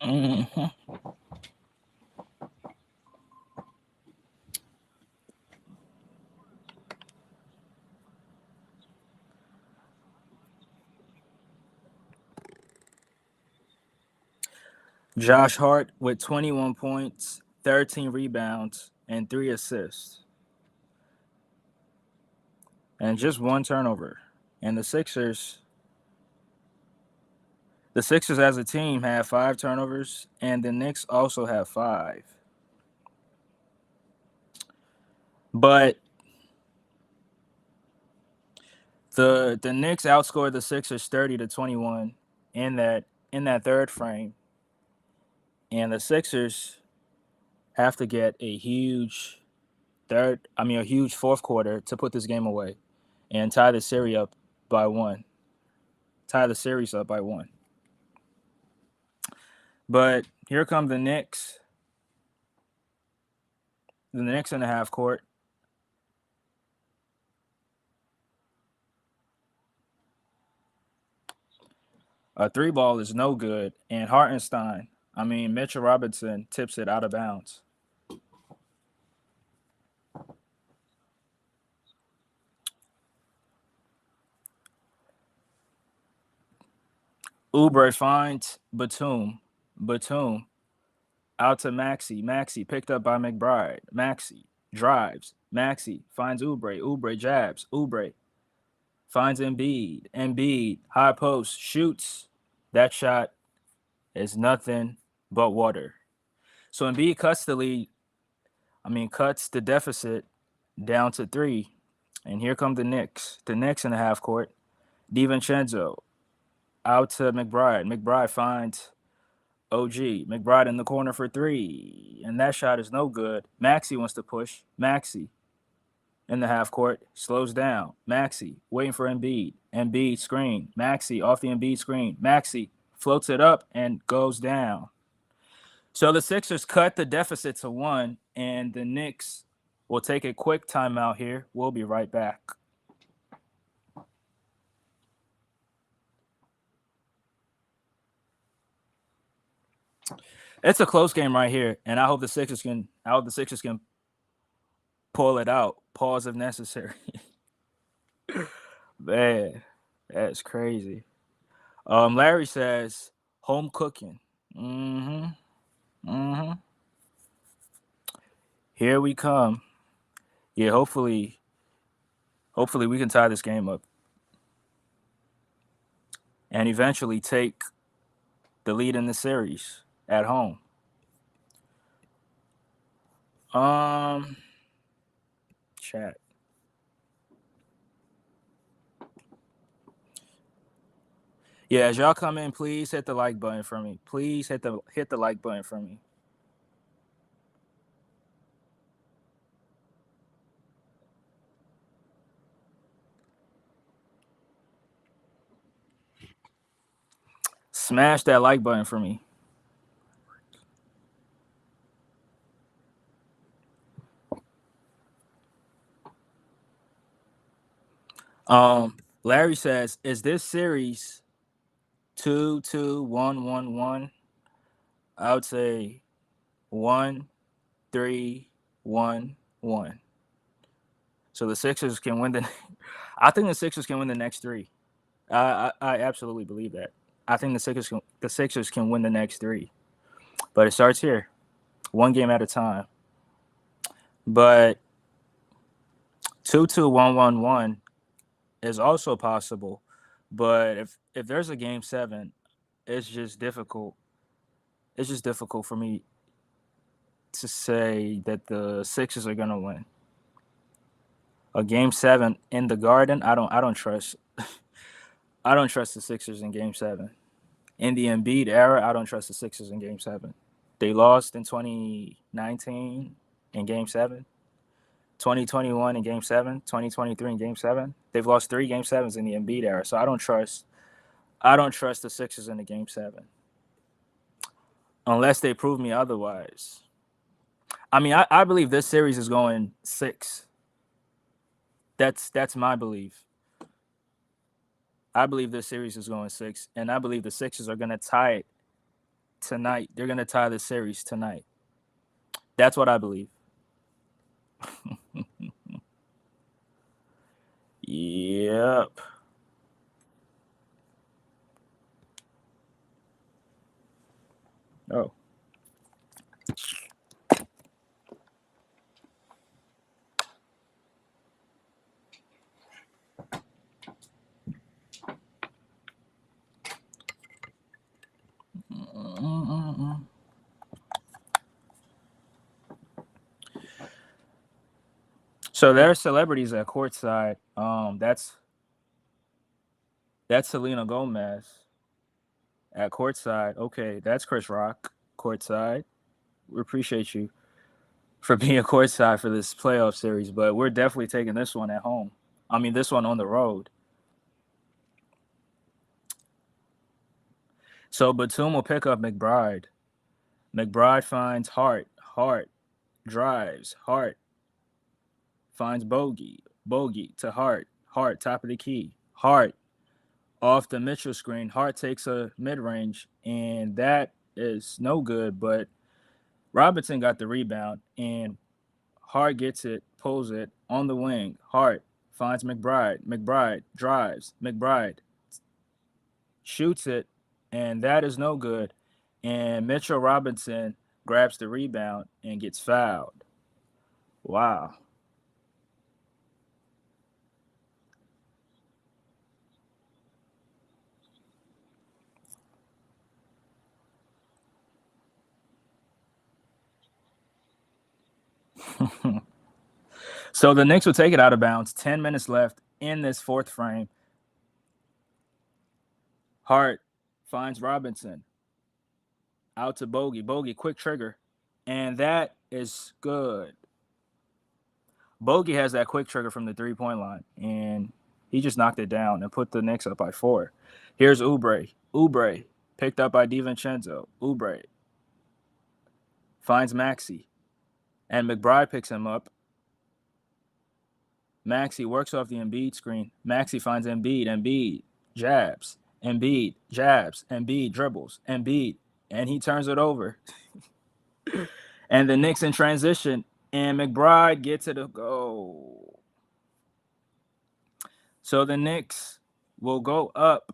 Mm-hmm. Josh Hart with 21 points, 13 rebounds, and 3 assists, and just 1 turnover. And the Sixers as a team have 5 turnovers, and the Knicks also have 5. But the Knicks outscored the Sixers 30-21 in that third frame, and the Sixers have to get a huge a huge fourth quarter to put this game away and tie the series up by 1. Tie the series up by 1. But here come the Knicks. The Knicks in the half court. A 3 ball is no good, and Mitchell Robinson tips it out of bounds. Oubre finds Batum. Batum out to Maxey. Maxey picked up by McBride. Maxey drives. Maxey finds Oubre. Oubre jabs. Oubre finds Embiid. Embiid high post shoots. That shot is nothing but water. So Embiid cuts the lead. Cuts the deficit down to 3. And here come the Knicks. The Knicks in the half court. DiVincenzo out to McBride. McBride finds OG. McBride in the corner for 3. And that shot is no good. Maxey wants to push. Maxey in the half court slows down. Maxey waiting for Embiid. Embiid screen. Maxey off the Embiid screen. Maxey floats it up and goes down. So the Sixers cut the deficit to 1, and the Knicks will take a quick timeout here. We'll be right back. It's a close game right here, and I hope the Sixers can. I hope the Sixers can pull it out. Pause if necessary. Man, that's crazy. Larry says home cooking. Mm-hmm. Mm-hmm. Here we come. Yeah, hopefully we can tie this game up and eventually take the lead in the series at home. Chat. Yeah, as y'all come in, please hit the like button for me. Please hit the like button for me. Smash that like button for me. Larry says, is this series 2-2-1-1-1? I would say 1-3-1-1. So the Sixers can win the. I think the Sixers can win the next three. I absolutely believe that. I think the Sixers can win the next three, but it starts here, one game at a time. But 2-2-1-1-1 is also possible, but if there's a game 7, it's just difficult. It's just difficult for me to say that the Sixers are gonna win. A game 7 in the Garden, I don't trust. I don't trust the Sixers in game 7. In the Embiid era, I don't trust the Sixers in game 7. They lost in 2019 in game 7, 2021 in game 7, 2023 in game 7. They've lost 3 game 7s in the Embiid era. So I don't trust the Sixers in the game 7. Unless they prove me otherwise. I mean, I believe this series is going 6. That's my belief. I believe this series is going 6, and I believe the Sixers are going to tie it tonight. They're going to tie the series tonight. That's what I believe. Yep. Oh. So there are celebrities at courtside. That's Selena Gomez at courtside. Okay, that's Chris Rock courtside. We appreciate you for being courtside for this playoff series, but we're definitely taking this one at home. I mean, this one on the road. So Batum will pick up McBride. McBride finds Hart. Hart drives. Hart finds Bogey. Bogey to Hart. Hart, top of the key. Hart off the Mitchell screen. Hart takes a mid-range, and that is no good, but Robinson got the rebound, and Hart gets it, pulls it on the wing. Hart finds McBride. McBride drives. McBride shoots it, and that is no good. And Mitchell Robinson grabs the rebound and gets fouled. Wow. So the Knicks will take it out of bounds. 10 minutes left in this fourth frame. Hart finds Robinson. Out to Bogey. Bogey, quick trigger. And that is good. Bogey has that quick trigger from the 3-point line. And he just knocked it down and put the Knicks up by 4. Here's Oubre. Oubre picked up by DiVincenzo. Oubre finds Maxey. And McBride picks him up. Maxey works off the Embiid screen. Maxey finds Embiid. Embiid jabs. Embiid jabs. Embiid dribbles. Embiid. and he turns it over. And the Knicks in transition, and McBride gets it a goal. So the Knicks will go up.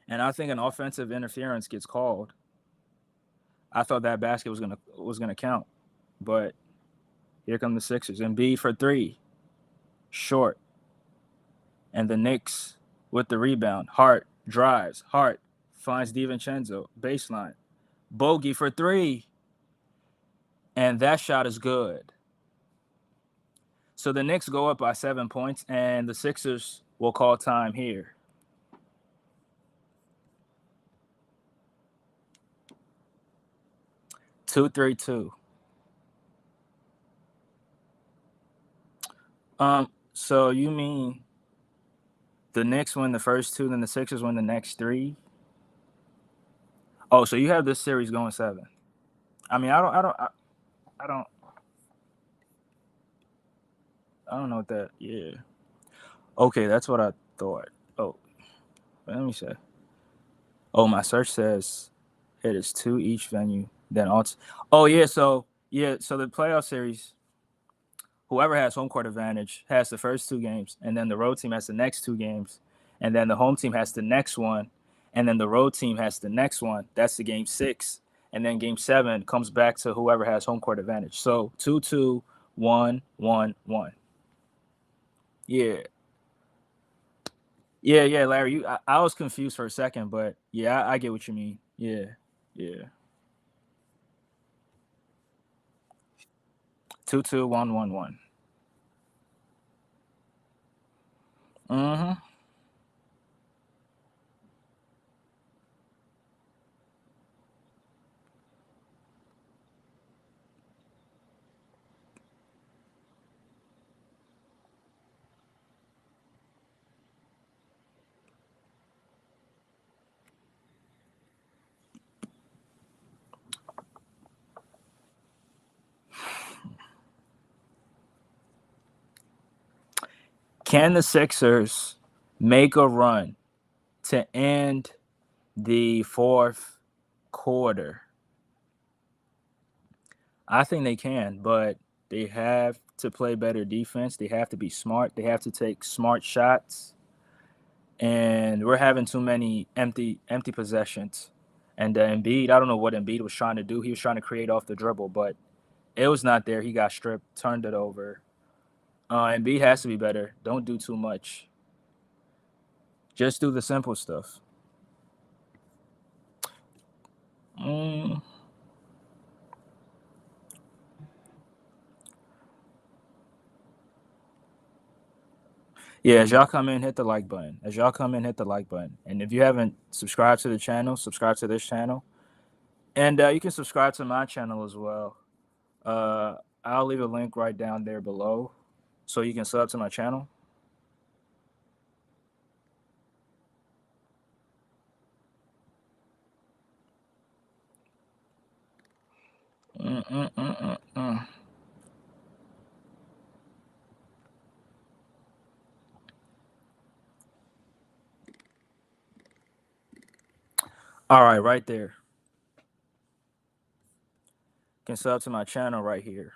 And I think an offensive interference gets called. I thought that basket was gonna count, but here come the Sixers. Embiid for three, short, and the Knicks with the rebound. Hart drives. Hart finds DiVincenzo baseline. Bogey for three, and that shot is good. So the Knicks go up by 7 points, and the Sixers will call time here. Two, 3-2. So you mean the Knicks win the first two, then the Sixers win the next three? Oh, so you have this series going 7. I mean, I don't know what that. Yeah. Okay, that's what I thought. Oh, let me say. Oh, my search says it is 2 each venue. Then oh yeah, so the playoff series, whoever has home court advantage has the first 2 games, and then the road team has the next 2 games, and then the home team has the next one, and then the road team has the next one. That's the game 6, and then game 7 comes back to whoever has home court advantage. So 2-2, 1-1-1. Yeah. Yeah, Larry. I was confused for a second, but yeah, I get what you mean. Yeah. 2-2, 1-1-1. Mm-hmm. Can the Sixers make a run to end the 4th quarter? I think they can, but they have to play better defense. They have to be smart. They have to take smart shots. And we're having too many empty possessions. And Embiid, I don't know what Embiid was trying to do. He was trying to create off the dribble, but it was not there. He got stripped, turned it over. Embiid has to be better. Don't do too much. Just do the simple stuff. Yeah, as y'all come in, hit the like button. And if you haven't subscribed to the channel, subscribe to this channel. And you can subscribe to my channel as well. I'll leave a link right down there below so you can sub to my channel. All right there. You can sub to my channel right here.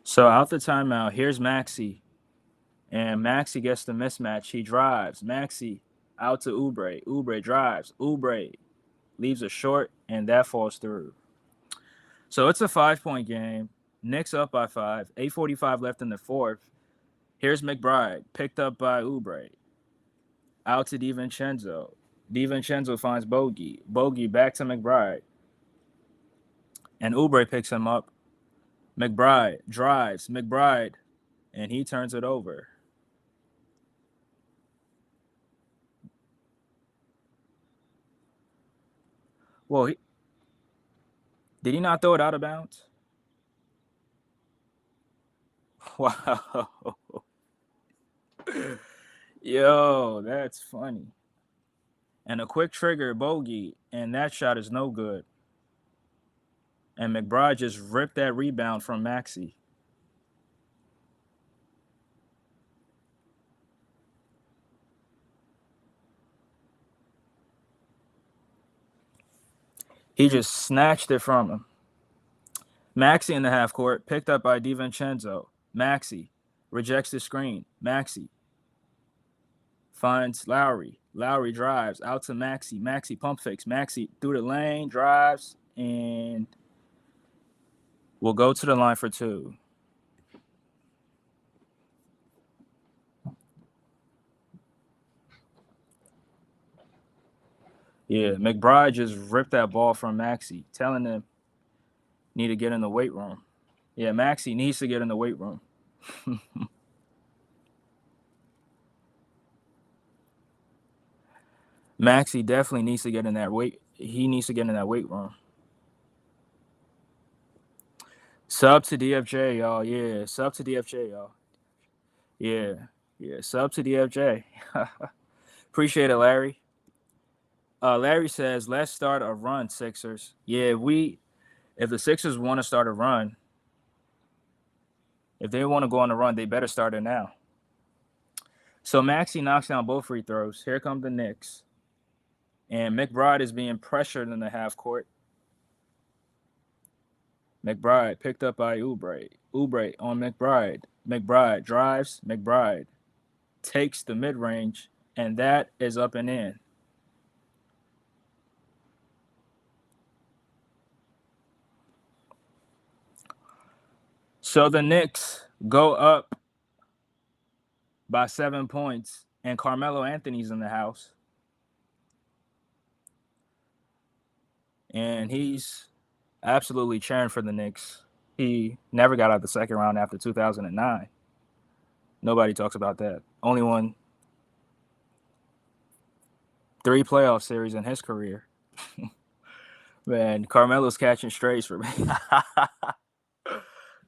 So out the timeout, here's Maxey. And Maxey gets the mismatch. He drives. Maxey out to Oubre. Oubre drives. Oubre leaves a short, and that falls through. So it's a 5-point game. Knicks up by 5. 8:45 left in the 4th. Here's McBride, picked up by Oubre. Out to DiVincenzo. DiVincenzo finds Bogey. Bogey back to McBride. And Oubre picks him up. McBride drives. McBride. And he turns it over. Well, did he not throw it out of bounds? Wow. Yo, that's funny. And a quick trigger bogey, and that shot is no good. And McBride just ripped that rebound from Maxey. He just snatched it from him. Maxey in the half court, picked up by DiVincenzo. Maxey rejects the screen. Maxey finds Lowry. Lowry drives out to Maxey. Maxey pump fakes. Maxey through the lane, drives, and will go to the line for two. Yeah, McBride just ripped that ball from Maxey, telling him need to get in the weight room. Yeah, Maxey needs to get in the weight room. Maxey definitely needs to get in that weight. He needs to get in that weight room. Sub to DFJ, y'all. Yeah, sub to DFJ, y'all. Yeah, sub to DFJ. Appreciate it, Larry. Larry says, let's start a run, Sixers. Yeah, if the Sixers want to start a run, if they want to go on a run, they better start it now. So Maxey knocks down both free throws. Here come the Knicks. And McBride is being pressured in the half court. McBride picked up by Oubre. Oubre on McBride. McBride drives. McBride takes the mid-range, and that is up and in. So the Knicks go up by 7 points, and Carmelo Anthony's in the house. And he's absolutely cheering for the Knicks. He never got out the second round after 2009. Nobody talks about that. Only won 3 playoff series in his career. Man, Carmelo's catching strays for me.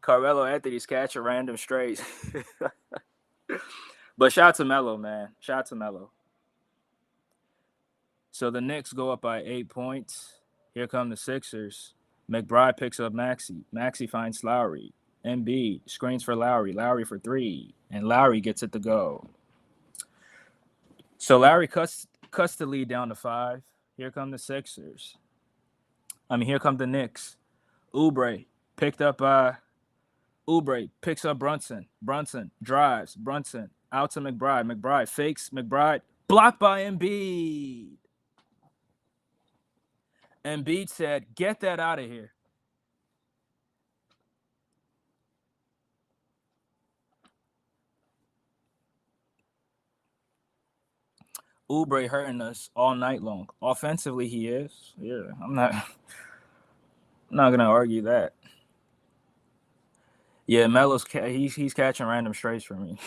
Carmelo Anthony's catching random strays. But shout out to Melo, man. Shout out to Melo. So the Knicks go up by 8 points. Here come the Sixers. McBride picks up Maxey. Maxey finds Lowry. Embiid screens for Lowry. Lowry for 3. And Lowry gets it to go. So Lowry cuts the lead down to 5. Here come the Sixers. Here come the Knicks. Oubre picked up by Oubre picks up Brunson. Brunson drives. Brunson out to McBride. McBride fakes. McBride blocked by Embiid. Embiid said, "Get that out of here." Oubre hurting us all night long. Offensively, he is. Yeah, I'm not gonna argue that. Yeah, Melo's he's catching random strays for me.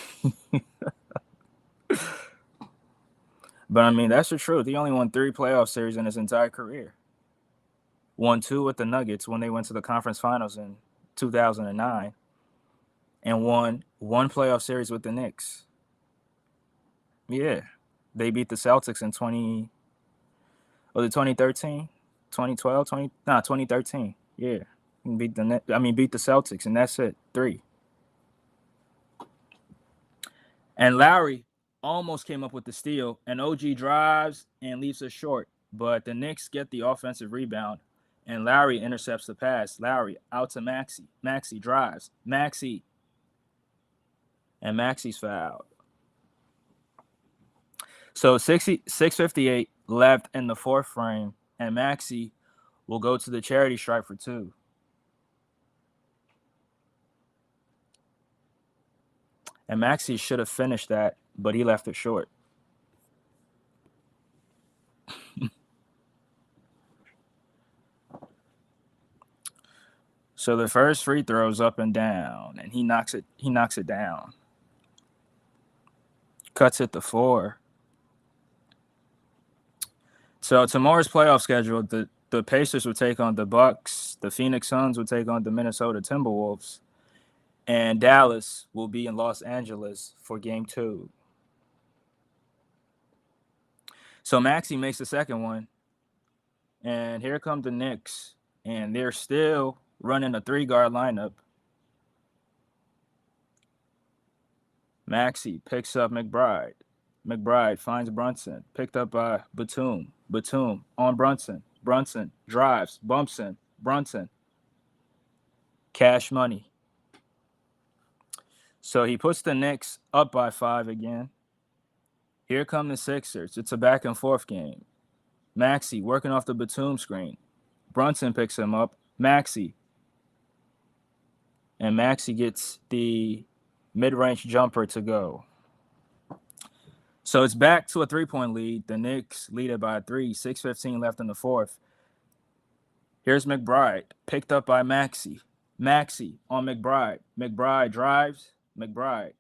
But that's the truth. He only won 3 playoff series in his entire career. Won 2 with the Nuggets when they went to the conference finals in 2009, and won 1 playoff series with the Knicks. Yeah, they beat the Celtics in 2013, 2012, 2013. Yeah, beat the Celtics, and that's it. 3. And Lowry almost came up with the steal, and OG drives and leaves it short, but the Knicks get the offensive rebound, and Lowry intercepts the pass. Lowry out to Maxey. Maxey drives. Maxey. And Maxey's fouled. So 6:58 left in the 4th frame, and Maxey will go to the charity stripe for 2. And Maxey should have finished that, but he left it short. So the first free throw's up and down, and he knocks it down. Cuts it to 4. So tomorrow's playoff schedule, the Pacers will take on the Bucks, the Phoenix Suns will take on the Minnesota Timberwolves, and Dallas will be in Los Angeles for Game 2. So Maxey makes the second one, and here come the Knicks, and they're still running a 3-guard lineup. Maxey picks up McBride. McBride finds Brunson, picked up by Batum. Batum on Brunson. Brunson drives, bumps in. Brunson. Cash money. So he puts the Knicks up by 5 again. Here come the Sixers. It's a back and forth game. Maxey working off the Batum screen. Brunson picks him up. Maxey. And Maxey gets the mid-range jumper to go. So it's back to a 3-point lead. The Knicks lead it by 3, 6:15 left in the fourth. Here's McBride, picked up by Maxey. Maxey on McBride. McBride drives. McBride.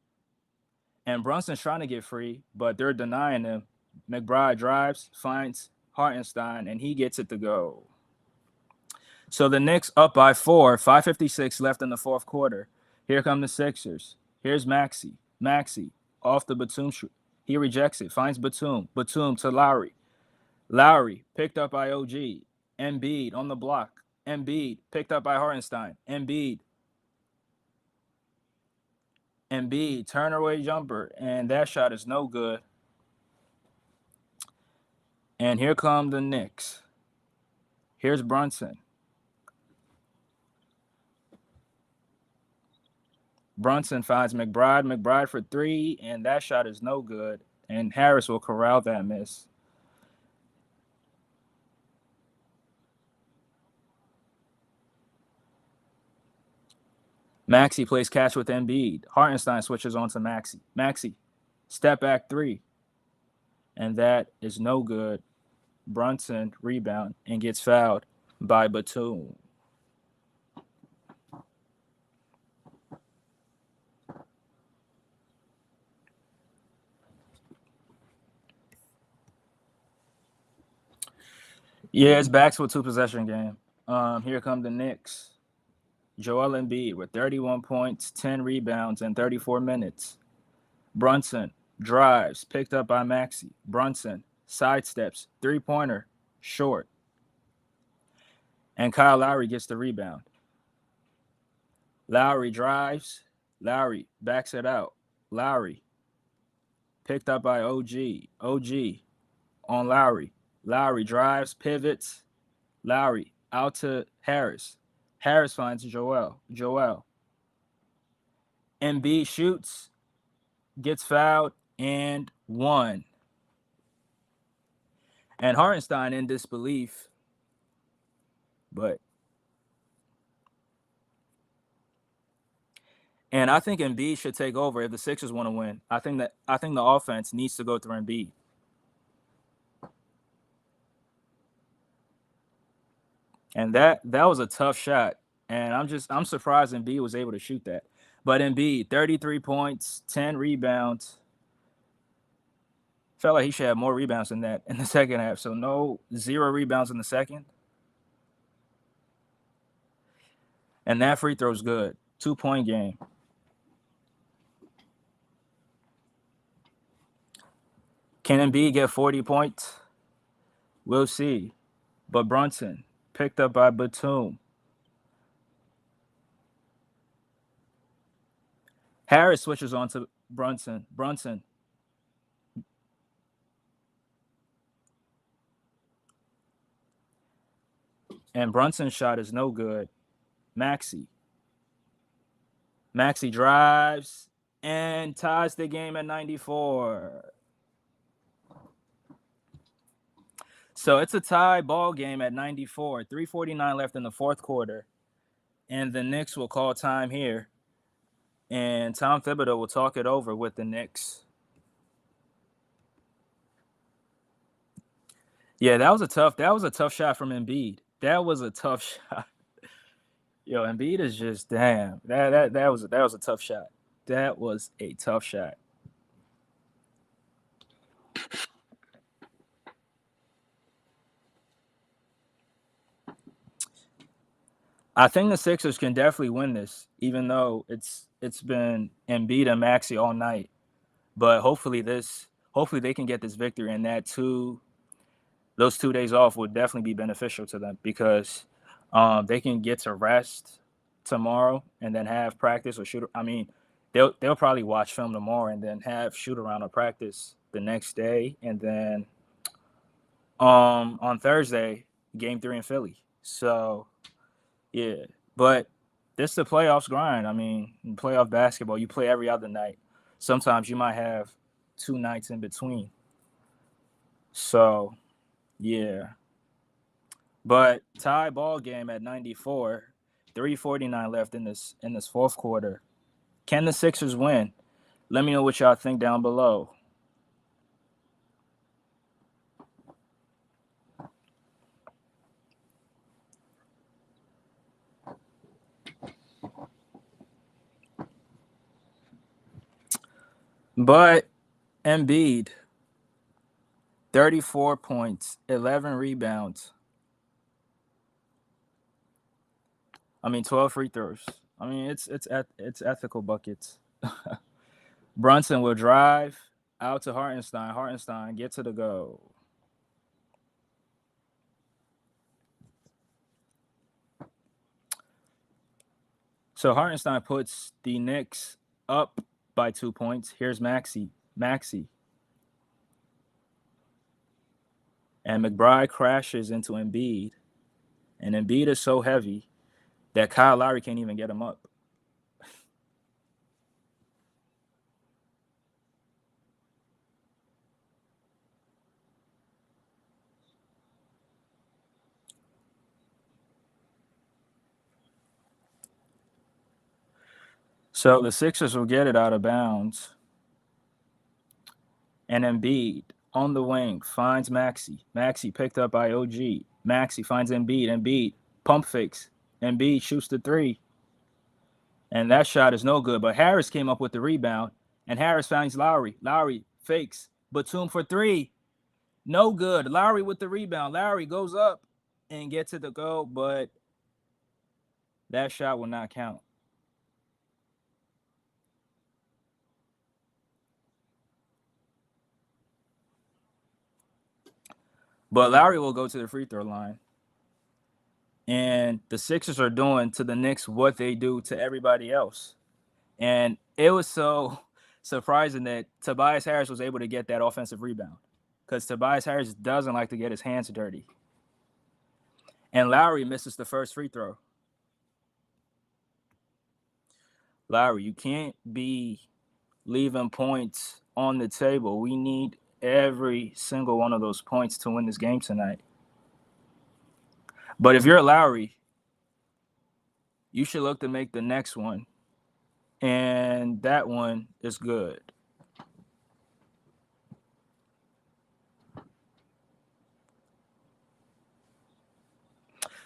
And Brunson's trying to get free, but they're denying him. McBride drives, finds Hartenstein, and he gets it to go. So the Knicks up by 4, 5:56 left in the fourth quarter. Here come the Sixers. Here's Maxey. Maxey off the Batum shoot. He rejects it, finds Batum. Batum to Lowry. Lowry picked up by OG. Embiid on the block. Embiid picked up by Hartenstein. Embiid, turn away jumper, and that shot is no good. And here come the Knicks. Here's Brunson. Brunson finds McBride. McBride for 3, and that shot is no good. And Harris will corral that miss. Maxey plays catch with Embiid. Hartenstein switches on to Maxey. Maxey, step back 3. And that is no good. Brunson rebound and gets fouled by Batum. Yeah, it's back to a 2-possession game. Here come the Knicks. Joel Embiid with 31 points, 10 rebounds, and 34 minutes. Brunson drives, picked up by Maxey. Brunson sidesteps, 3-pointer, short. And Kyle Lowry gets the rebound. Lowry drives. Lowry backs it out. Lowry picked up by OG. OG on Lowry. Lowry drives, pivots. Lowry out to Harris. Harris finds Joel. Embiid shoots, gets fouled, and 1. And Hartenstein in disbelief, and I think Embiid should take over if the Sixers want to win. I think the offense needs to go through Embiid. And that was a tough shot. And I'm surprised Embiid was able to shoot that. But Embiid, 33 points, 10 rebounds. Felt like he should have more rebounds than that in the second half. So 0 rebounds in the second. And that free throw's good. 2-point game. Can Embiid get 40 points? We'll see. But Brunson picked up by Batum. Harris switches on to Brunson. And Brunson's shot is no good. Maxey drives and ties the game at 94. So it's a tie ball game at 94. 3:49 left in the fourth quarter. And the Knicks will call time here. And Tom Thibodeau will talk it over with the Knicks. Yeah, that was a tough shot from Embiid. That was a tough shot. Yo, Embiid is just damn. That was a tough shot. That was a tough shot. I think the Sixers can definitely win this, even though it's been Embiid and Maxey all night. But hopefully they can get this victory, and those 2 days off would definitely be beneficial to them because they can get to rest tomorrow and then have practice or shoot. I mean, they'll probably watch film tomorrow and then have shoot around or practice the next day, and then on Thursday, game 3 in Philly. So yeah, but this is the playoffs grind. I mean, in playoff basketball, you play every other night. Sometimes you might have 2 nights in between. So yeah, but tie ball game at 94, 3:49 left in this fourth quarter. Can the Sixers win? Let me know what y'all think down below. But Embiid, 34 points, 11 rebounds. 12 free throws. It's ethical buckets. Brunson will drive out to Hartenstein. Hartenstein get to the goal. So Hartenstein puts the Knicks up by 2 points. Here's Maxey. And McBride crashes into Embiid. And Embiid is so heavy that Kyle Lowry can't even get him up. So the Sixers will get it out of bounds. And Embiid on the wing finds Maxey. Maxey picked up by OG. Maxey finds Embiid. Embiid pump fakes. Embiid shoots the three. And that shot is no good. But Harris came up with the rebound. And Harris finds Lowry. Lowry fakes. Batum for three. No good. Lowry with the rebound. Lowry goes up and gets it to go. But that shot will not count. But Lowry will go to the free throw line. And the Sixers are doing to the Knicks what they do to everybody else. And it was so surprising that Tobias Harris was able to get that offensive rebound because Tobias Harris doesn't like to get his hands dirty. And Lowry misses the first free throw. Lowry, you can't be leaving points on the table. We need every single one of those points to win this game tonight. But if you're Lowry, you should look to make the next one. And that one is good.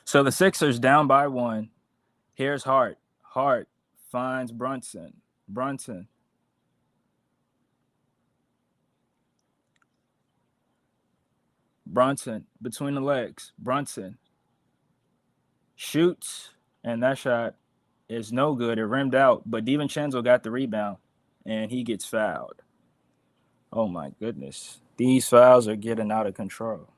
So the Sixers down by 1. Here's Hart. Hart finds Brunson. Brunson. Brunson between the legs. Brunson shoots, and that shot is no good. It rimmed out, but DiVincenzo got the rebound, and he gets fouled. Oh my goodness. These fouls are getting out of control.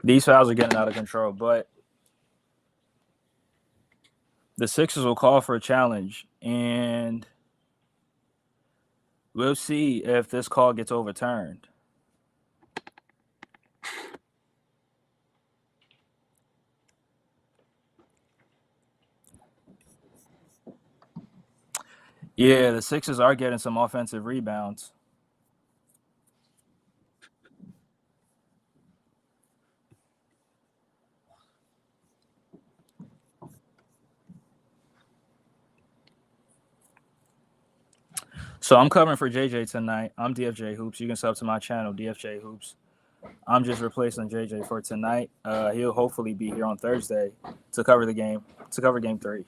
These fouls are getting out of control, but the Sixers will call for a challenge, and we'll see if this call gets overturned. Yeah, the Sixers are getting some offensive rebounds. So I'm covering for JJ tonight. I'm DFJ Hoops. You can sub to my channel, DFJ Hoops. I'm just replacing JJ for tonight. He'll hopefully be here on Thursday to cover the game, to cover Game 3.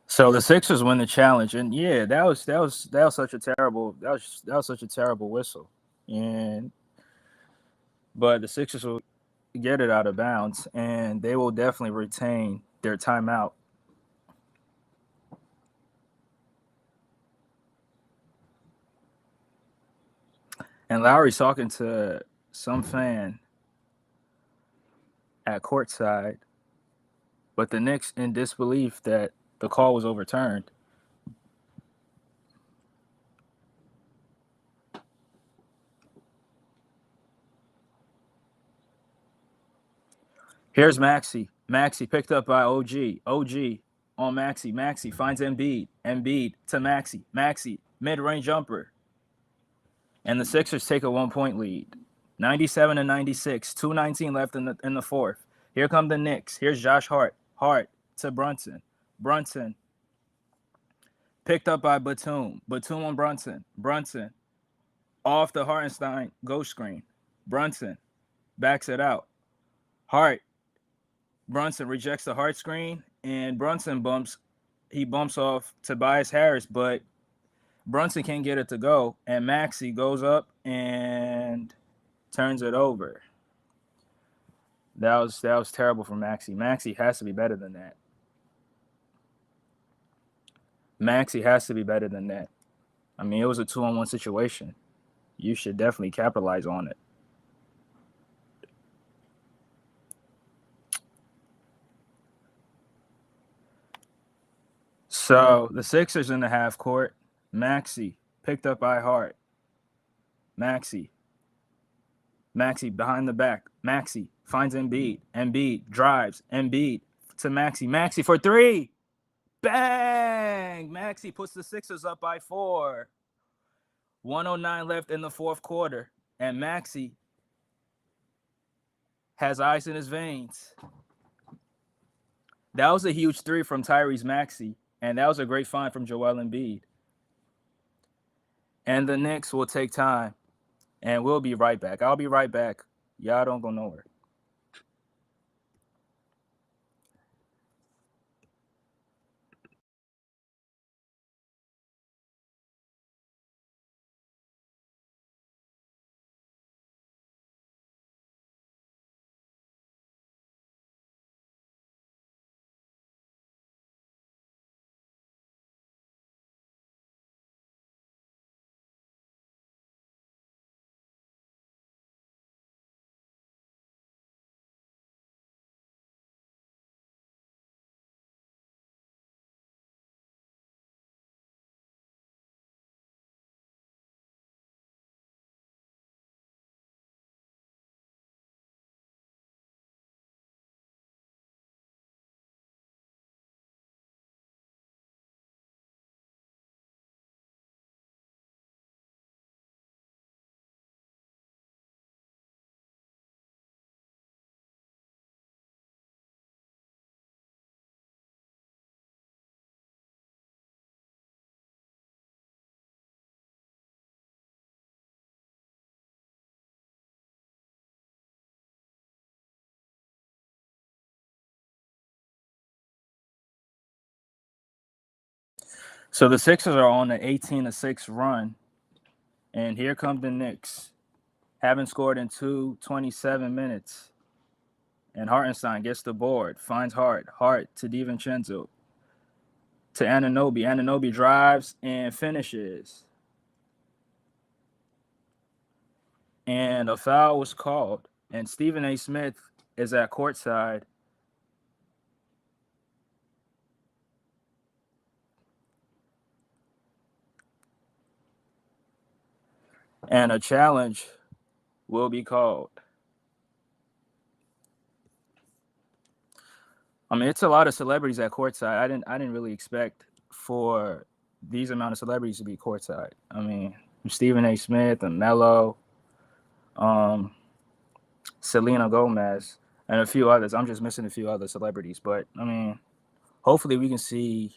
So the Sixers win the challenge, and yeah, that was such a terrible whistle, and but the Sixers will get it out of bounds, and they will definitely retain their timeout. And Lowry's talking to some fan at courtside, but the Knicks in disbelief that the call was overturned. Here's Maxey. Maxey picked up by OG. OG on Maxey. Maxey finds Embiid. Embiid to Maxey. Maxey mid-range jumper. And the Sixers take a 1-point lead. 97-96. 2:19 left in the fourth. Here come the Knicks. Here's Josh Hart. Hart to Brunson. Brunson picked up by Batum. Batum on Brunson. Brunson off the Hartenstein ghost screen. Brunson backs it out. Hart. Brunson rejects the Hart screen, and Brunson bumps off Tobias Harris, but Brunson can't get it to go, and Maxey goes up and turns it over. That was terrible for Maxey. Maxey has to be better than that. Maxey has to be better than that. I mean, it was a 2-on-1 situation. You should definitely capitalize on it. So the Sixers in the half court. Maxey picked up by Hart. Maxey behind the back. Maxey finds Embiid. Embiid drives. Embiid to Maxey. Maxey for three. Bang! Maxey puts the Sixers up by 4. 109 left in the fourth quarter. And Maxey has ice in his veins. That was a huge 3 from Tyrese Maxey. And that was a great find from Joel Embiid. And the Knicks will take time. And we'll be right back. I'll be right back. Y'all don't go nowhere. So the Sixers are on an 18-6 run. And here come the Knicks. haven't scored in 27 minutes. And Hartenstein gets the board, finds Hart to DiVincenzo, to Anunoby. Anunoby drives and finishes. And a foul was called. And Stephen A. Smith is at courtside. And a challenge will be called. I mean, it's a lot of celebrities at courtside. I didn't really expect for these amount of celebrities to be courtside. I mean, Stephen A. Smith and Melo, Selena Gomez, and a few others. I'm just missing a few other celebrities, but I mean, hopefully we can see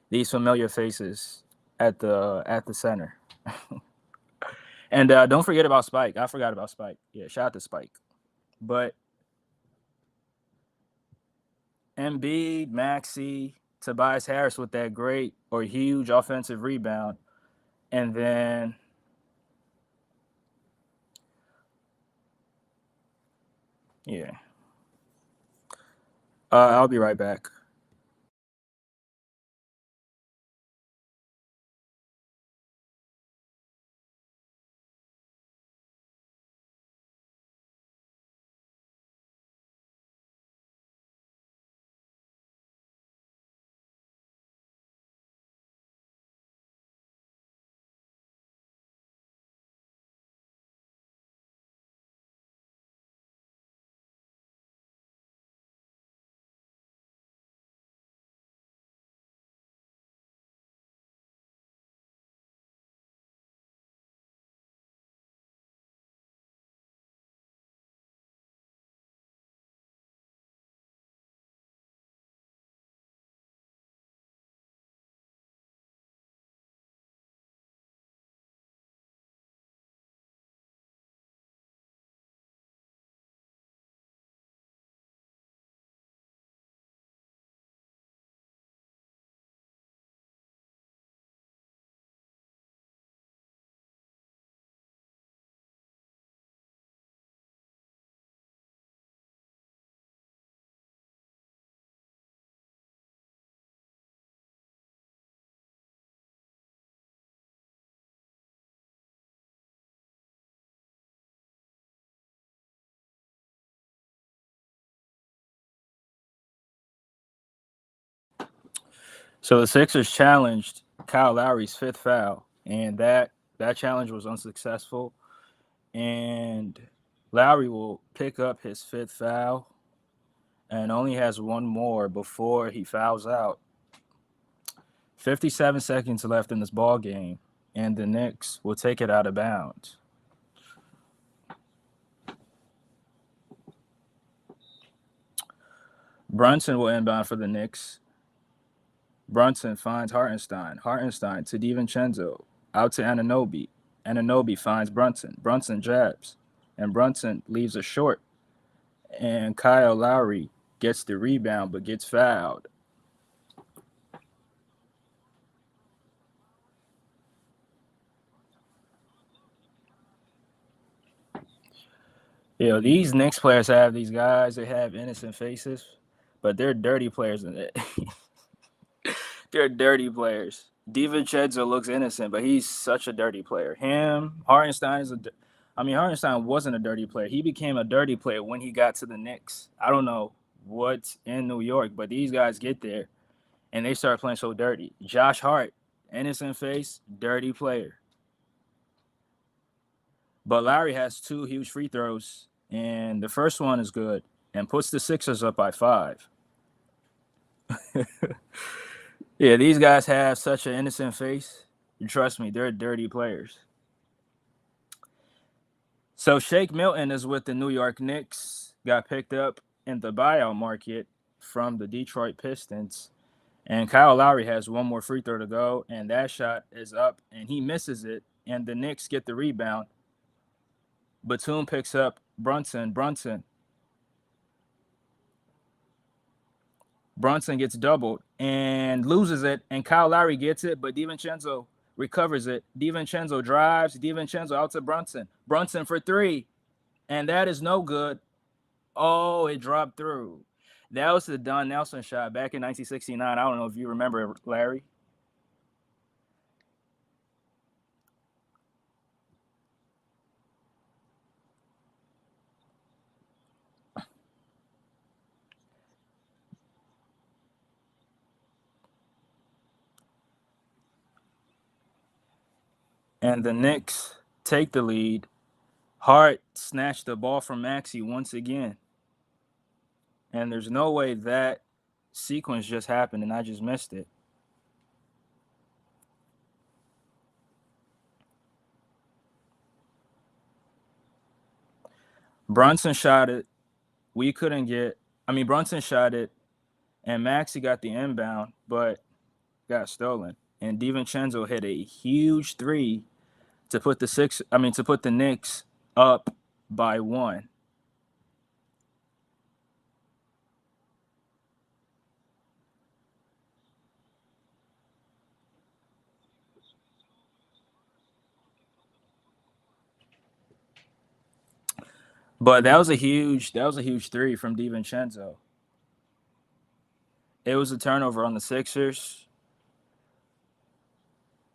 these familiar faces at the center. And don't forget about Spike. I forgot about Spike. Yeah, shout out to Spike. But embiid, maxey, Tobias Harris with that great or huge offensive rebound. And then yeah. I'll be right back. So the Sixers challenged Kyle Lowry's fifth foul, and that challenge was unsuccessful. And Lowry will pick up his fifth foul and only has one more before he fouls out. 57 seconds left in this ball game, and the Knicks will take it out of bounds. Brunson will inbound for the Knicks. Brunson finds Hartenstein. Hartenstein to DiVincenzo. Out to Anunoby. Anunoby finds Brunson. Brunson jabs. And Brunson leaves a short. And Kyle Lowry gets the rebound but gets fouled. You know, these Knicks players have these guys, they have innocent faces, but they're dirty players in it. They're dirty players. DiVincenzo looks innocent, but he's such a dirty player. Hartenstein Hartenstein wasn't a dirty player. He became a dirty player when he got to the Knicks. I don't know what's in New York, but these guys get there and they start playing so dirty. Josh Hart, innocent face, dirty player. But Lowry has two huge free throws, and the first one is good and puts the Sixers up by 5. Yeah, these guys have such an innocent face. Trust me, they're dirty players. So Shake Milton is with the New York Knicks. Got picked up in the buyout market from the Detroit Pistons. And Kyle Lowry has one more free throw to go, and that shot is up, and he misses it, and the Knicks get the rebound. Batum picks up Brunson. Brunson gets doubled and loses it, and Kyle Lowry gets it, but DiVincenzo recovers it. DiVincenzo drives. DiVincenzo out to Brunson. Brunson for three. And that is no good. Oh, it dropped through. That was the Don Nelson shot back in 1969. I don't know if you remember, Larry. And the Knicks take the lead. Hart snatched the ball from Maxey once again. And there's no way that sequence just happened and I just missed it. Brunson shot it. We couldn't get. Brunson shot it, and Maxey got the inbound, but got stolen. And DiVincenzo hit a huge three to put the Knicks up by one. But that was a huge three from DiVincenzo. It was a turnover on the Sixers.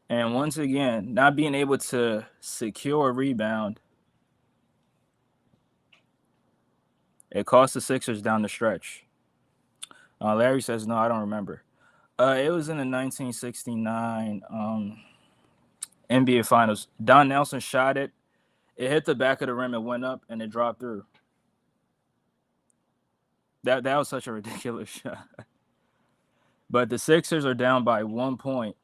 And once again, not being able to secure a rebound, it cost the Sixers down the stretch. Larry says, no, I don't remember. It was in the 1969 NBA Finals. Don Nelson shot it. It hit the back of the rim, it went up, and it dropped through. That was such a ridiculous shot. But the Sixers are down by 1 point.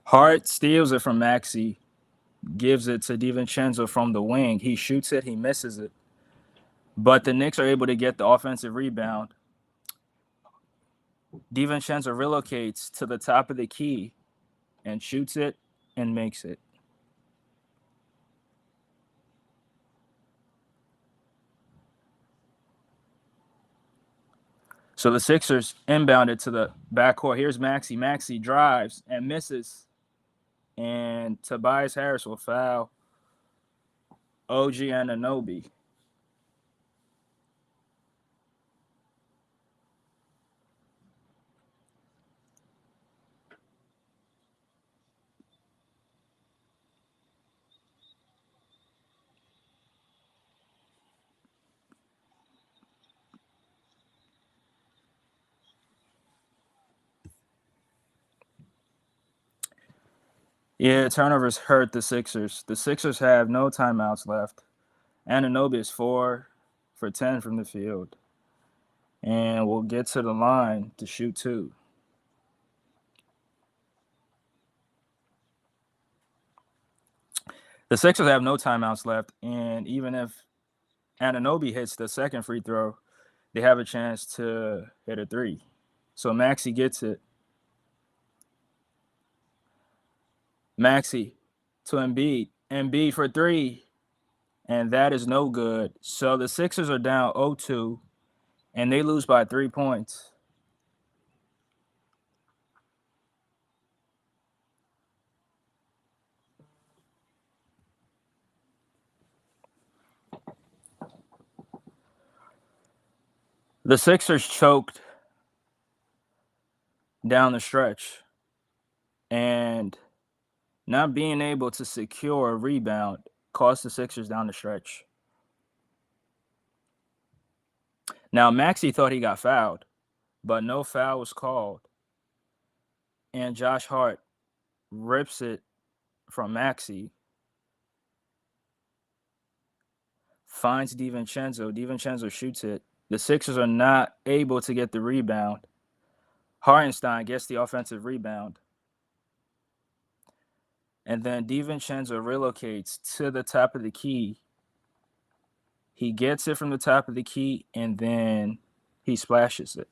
Hart steals it from Maxey, gives it to DiVincenzo from the wing. He shoots it, he misses it. But the Knicks are able to get the offensive rebound. DiVincenzo relocates to the top of the key and shoots it and makes it. So the Sixers inbounded to the backcourt. Here's Maxey. Maxey drives and misses. And Tobias Harris will foul OG Anunoby. Yeah, turnovers hurt the Sixers. The Sixers have no timeouts left. Anunoby is 4 for 10 from the field. And we'll get to the line to shoot two. The Sixers have no timeouts left. And even if Anunoby hits the second free throw, they have a chance to hit a three. So Maxey gets it. Maxey to Embiid. Embiid for three. And that is no good. So the Sixers are down 0-2, and they lose by 3 points. The Sixers choked down the stretch, and not being able to secure a rebound cost the Sixers down the stretch. Now, Maxey thought he got fouled, but no foul was called. And Josh Hart rips it from Maxey, finds DiVincenzo. DiVincenzo shoots it. The Sixers are not able to get the rebound. Hartenstein gets the offensive rebound. And then DiVincenzo relocates to the top of the key. He gets it from the top of the key, and then he splashes it.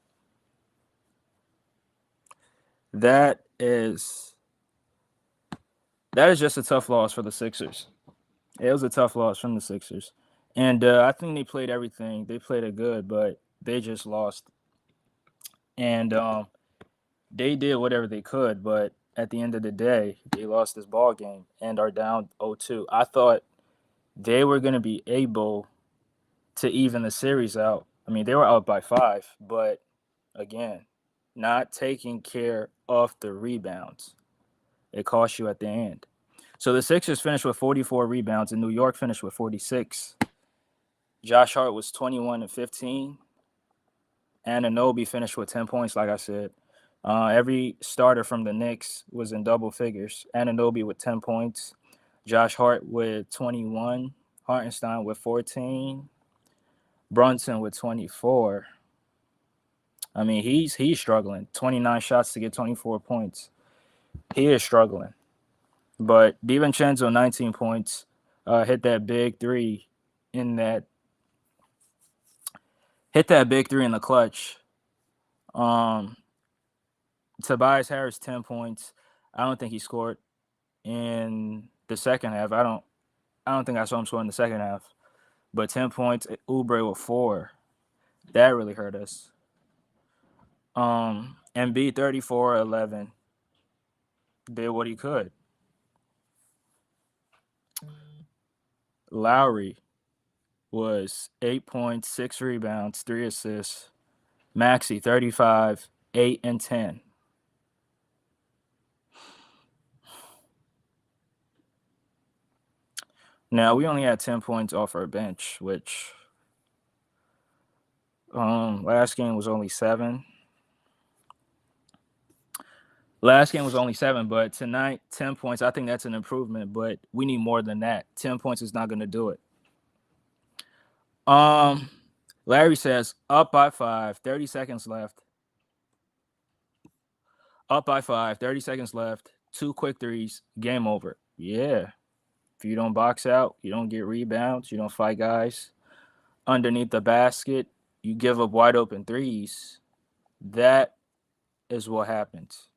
That is That is just a tough loss for the Sixers. It was a tough loss from the Sixers, and I think they played everything. They played it good, but they just lost. And they did whatever they could, but at the end of the day, they lost this ball game and are down 0-2. I thought they were going to be able to even the series out. I mean, they were out by 5, but again, not taking care of the rebounds. It cost you at the end. So the Sixers finished with 44 rebounds, and New York finished with 46. Josh Hart was 21 and 15. Anunoby finished with 10 points, like I said. Every starter from the Knicks was in double figures. Anunoby with 10 points. Josh Hart with 21. Hartenstein with 14. Brunson with 24. I mean, he's struggling. 29 shots to get 24 points. He is struggling. But DiVincenzo, 19 points, hit that big three in that in the clutch. Tobias Harris, 10 points. I don't think he scored in the second half. I don't think I saw him score in the second half. But 10 points, Oubre with 4. That really hurt us. Embiid 34-11. Did what he could. Lowry was 8 points, 6 rebounds, 3 assists. Maxey 35, 8 and 10. Now we only had 10 points off our bench, which last game was only 7. But tonight, 10 points. I think that's an improvement, but we need more than that. 10 points is not going to do it. Larry says, up by 5, 30 seconds left. Up by 5, 30 seconds left. 2 quick threes, game over. Yeah. If you don't box out, you don't get rebounds, you don't fight guys underneath the basket, you give up wide open threes. That is what happens.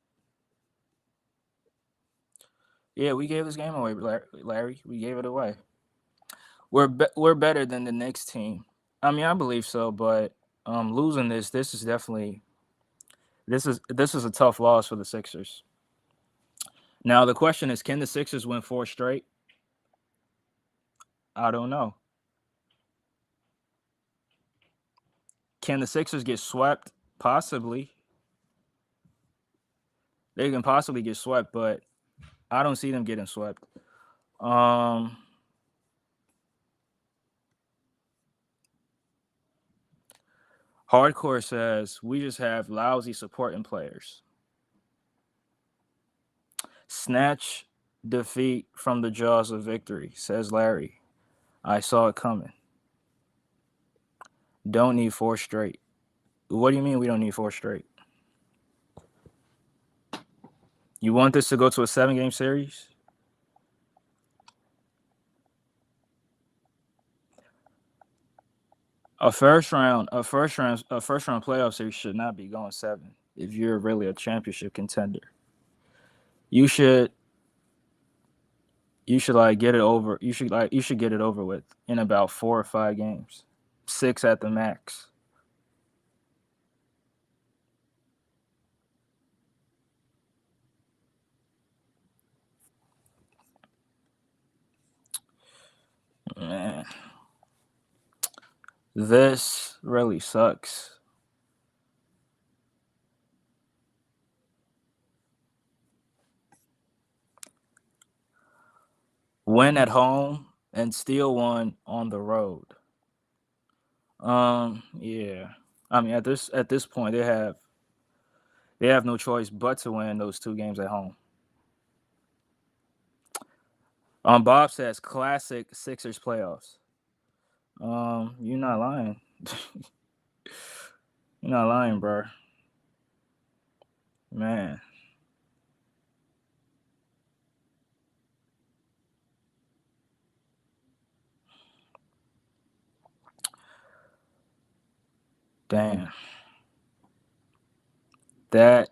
Yeah, we gave this game away, Larry. We gave it away. We're better than the Knicks team. I mean, I believe so, but losing this is definitely this is a tough loss for the Sixers. Now the question is, can the Sixers win 4 straight? I don't know. Can the Sixers get swept? Possibly. They can possibly get swept, but I don't see them getting swept. Hardcore says we just have lousy supporting players. Snatch defeat from the jaws of victory, says Larry. I saw it coming. Don't need 4 straight. What do you mean we don't need 4 straight? You want this to go to a 7-game series? A first round playoff series should not be going 7 if you're really a championship contender. You should like get it over. You should get it over with in about 4 or 5 games. 6 at the max. Man. This really sucks. Win at home and still won on the road. Yeah. I mean, at this point, they have no choice but to win those 2 games at home. Bob says classic Sixers playoffs. You're not lying. You're not lying, bro. Man. Damn. That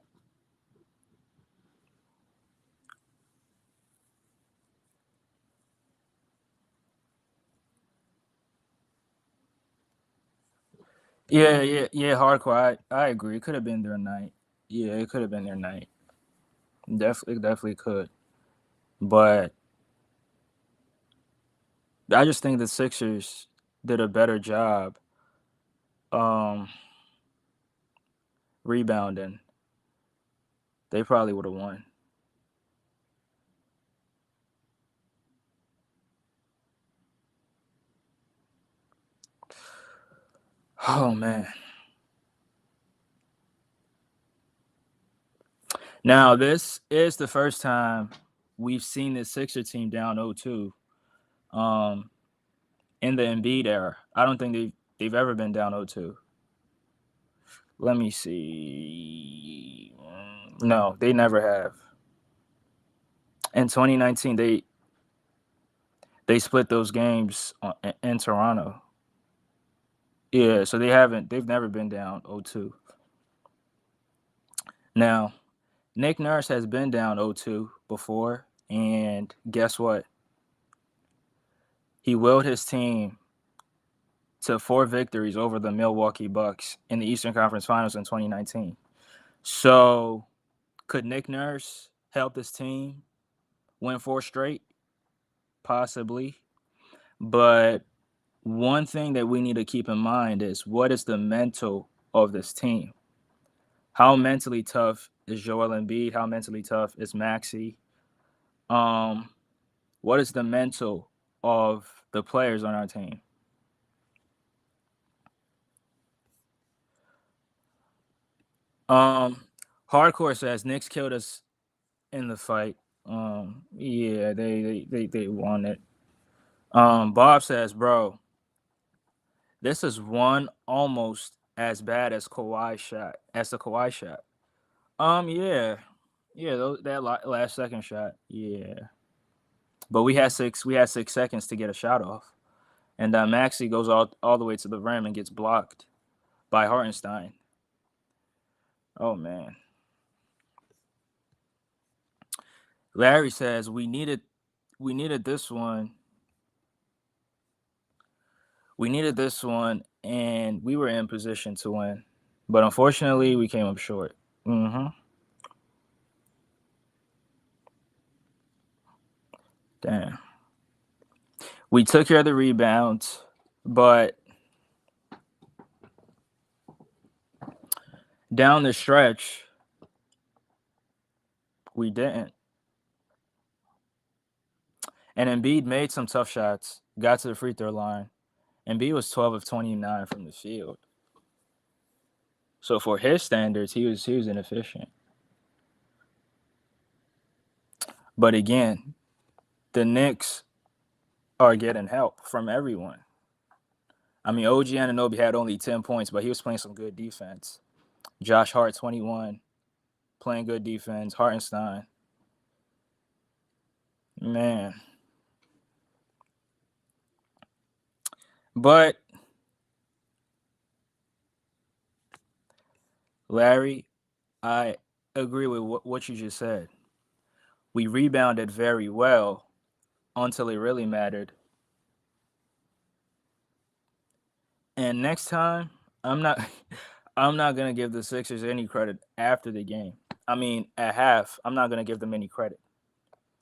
Yeah. Hardcore. I agree. It could have been their night. Yeah, it could have been their night. Definitely could. But I just think the Sixers did a better job um rebounding. They probably would have won. Oh man. Now this is the first time we've seen this Sixer team down 0-2 um in the Embiid era. I don't think they've ever been down 0-2. Let me see. No, they never have. In 2019, they split those games in Toronto. Yeah, so they haven't. They've never been down 0-2. Now, Nick Nurse has been down 0-2 before, and guess what? He willed his team to 4 victories over the Milwaukee Bucks in the Eastern Conference Finals in 2019. So, could Nick Nurse help his team win 4 straight? Possibly. But one thing that we need to keep in mind is what is the mental of this team? How mentally tough is Joel Embiid? How mentally tough is Maxey? Um, what is the mental of the players on our team? Um, Hardcore says Knicks killed us in the fight. Yeah, they won it. Bob says, bro, this is one almost as bad as Kawhi shot as the Kawhi shot. Yeah, yeah, that last second shot, yeah. But we had 6 seconds to get a shot off, and Maxey goes all the way to the rim and gets blocked by Hartenstein. Oh man, Larry says we needed this one. We needed this one, and we were in position to win, but unfortunately, we came up short. Mm-hmm. Damn. We took care of the rebounds, but down the stretch, we didn't. And Embiid made some tough shots, got to the free throw line. Embiid was 12 of 29 from the field. So for his standards, he was inefficient. But again, the Knicks are getting help from everyone. I mean, OG Anunoby had only 10 points, but he was playing some good defense. Josh Hart, 21, playing good defense. Hartenstein, man. But Larry, I agree with what you just said. We rebounded very well until it really mattered. And next time, I'm not I'm not gonna give the Sixers any credit after the game. I mean, at half, I'm not gonna give them any credit.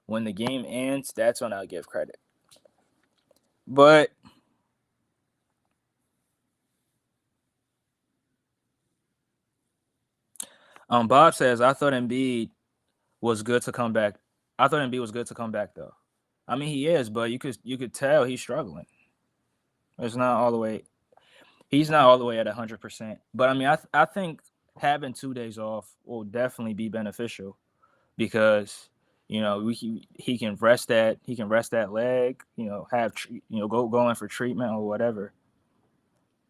When the game ends, that's when I'll give credit. But Bob says I thought Embiid was good to come back. I thought Embiid was good to come back though. I mean, he is, but you could tell he's struggling. It's not all the way. He's not all the way at 100%. But I mean, I think having 2 days off will definitely be beneficial because he can rest that leg. Go in for treatment or whatever.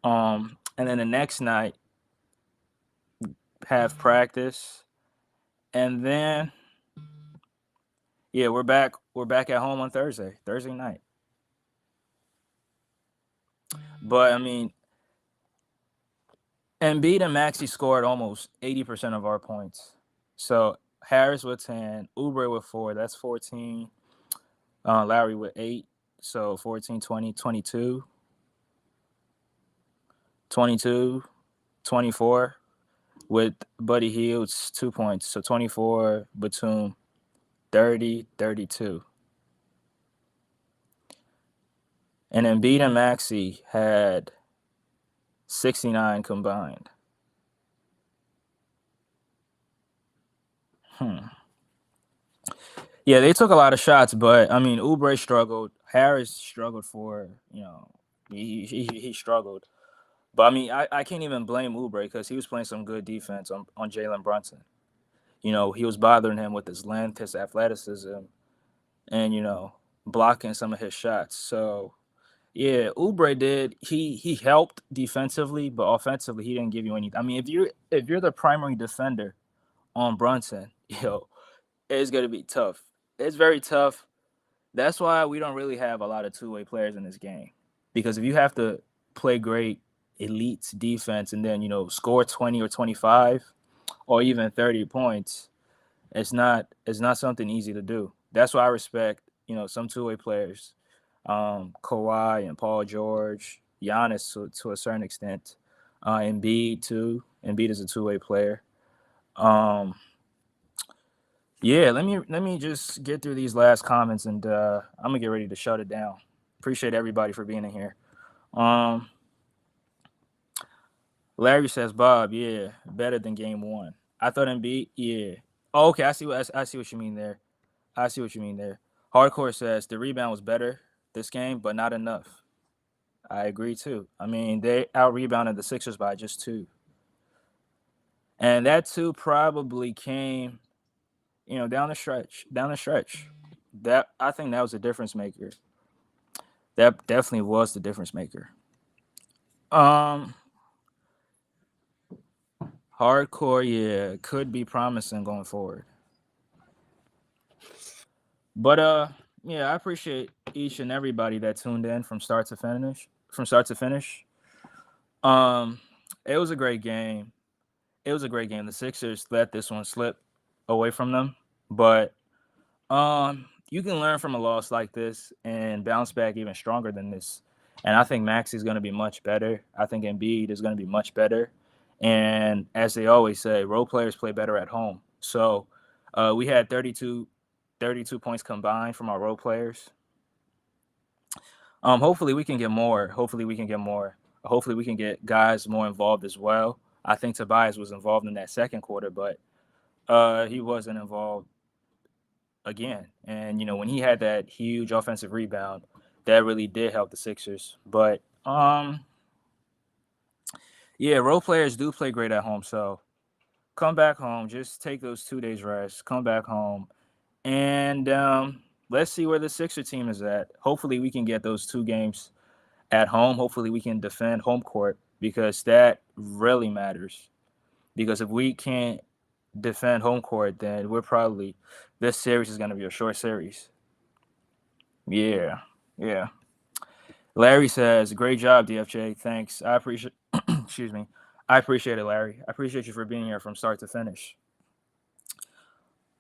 And then the next night have practice, and then yeah, we're back at home on Thursday night. But I mean, Embiid and Maxey scored almost 80% of our points. So Harris with 10, Oubre with 4, that's 14. Lowry with 8, so 14, 20, 22. 22, 24 with Buddy Hield's 2 points. So 24, Batum 30, 32. And Embiid and Maxey had 69 combined. Yeah, they took a lot of shots, but I mean, Oubre struggled. Harris struggled he struggled. But I mean, I can't even blame Oubre because he was playing some good defense on Jalen Brunson. He was bothering him with his length, his athleticism, and blocking some of his shots. So yeah, Oubre did. He helped defensively, but offensively he didn't give you anything. I mean, if you're the primary defender on Brunson, it's gonna be tough. It's very tough. That's why we don't really have a lot of two-way players in this game. Because if you have to play great elite defense and then, score 20 or 25 or even 30 points, it's not something easy to do. That's why I respect, some two-way players. Kawhi and Paul George, Giannis to a certain extent. Embiid too. Embiid is a two-way player. Um, Yeah, let me just get through these last comments and I'm gonna get ready to shut it down. Appreciate everybody for being in here. Um, Larry says, Bob, yeah, better than game one. I thought Embiid, yeah. Oh, okay, I see what you mean there. I see what you mean there. Hardcore says the rebound was better this game, but not enough. I agree too. I mean, they out rebounded the Sixers by just two, and that two probably came, down the stretch. Down the stretch, that I think that was a difference maker. That definitely was the difference maker. Um, Hardcore, yeah, could be promising going forward. But yeah, I appreciate each and everybody that tuned in from start to finish. From start to finish. Um, it was a great game. It was a great game. The Sixers let this one slip away from them, but you can learn from a loss like this and bounce back even stronger than this. And I think Max is going to be much better. I think Embiid is going to be much better. And as they always say, role players play better at home. So we had 32 points combined from our role players. Hopefully we can get more. Hopefully we can get more. Hopefully we can get guys more involved as well. I think Tobias was involved in that second quarter, but he wasn't involved again. And when he had that huge offensive rebound, that really did help the Sixers. But yeah, role players do play great at home. So come back home, just take those 2 days rest, come back home, and let's see where the Sixer team is at. Hopefully we can get those 2 games at home. Hopefully we can defend home court because that really matters. Because if we can't defend home court, then this series is going to be a short series. Yeah, yeah. Larry says, "Great job, DFJ. Thanks. I appreciate. Excuse me. I appreciate it, Larry. I appreciate you for being here from start to finish."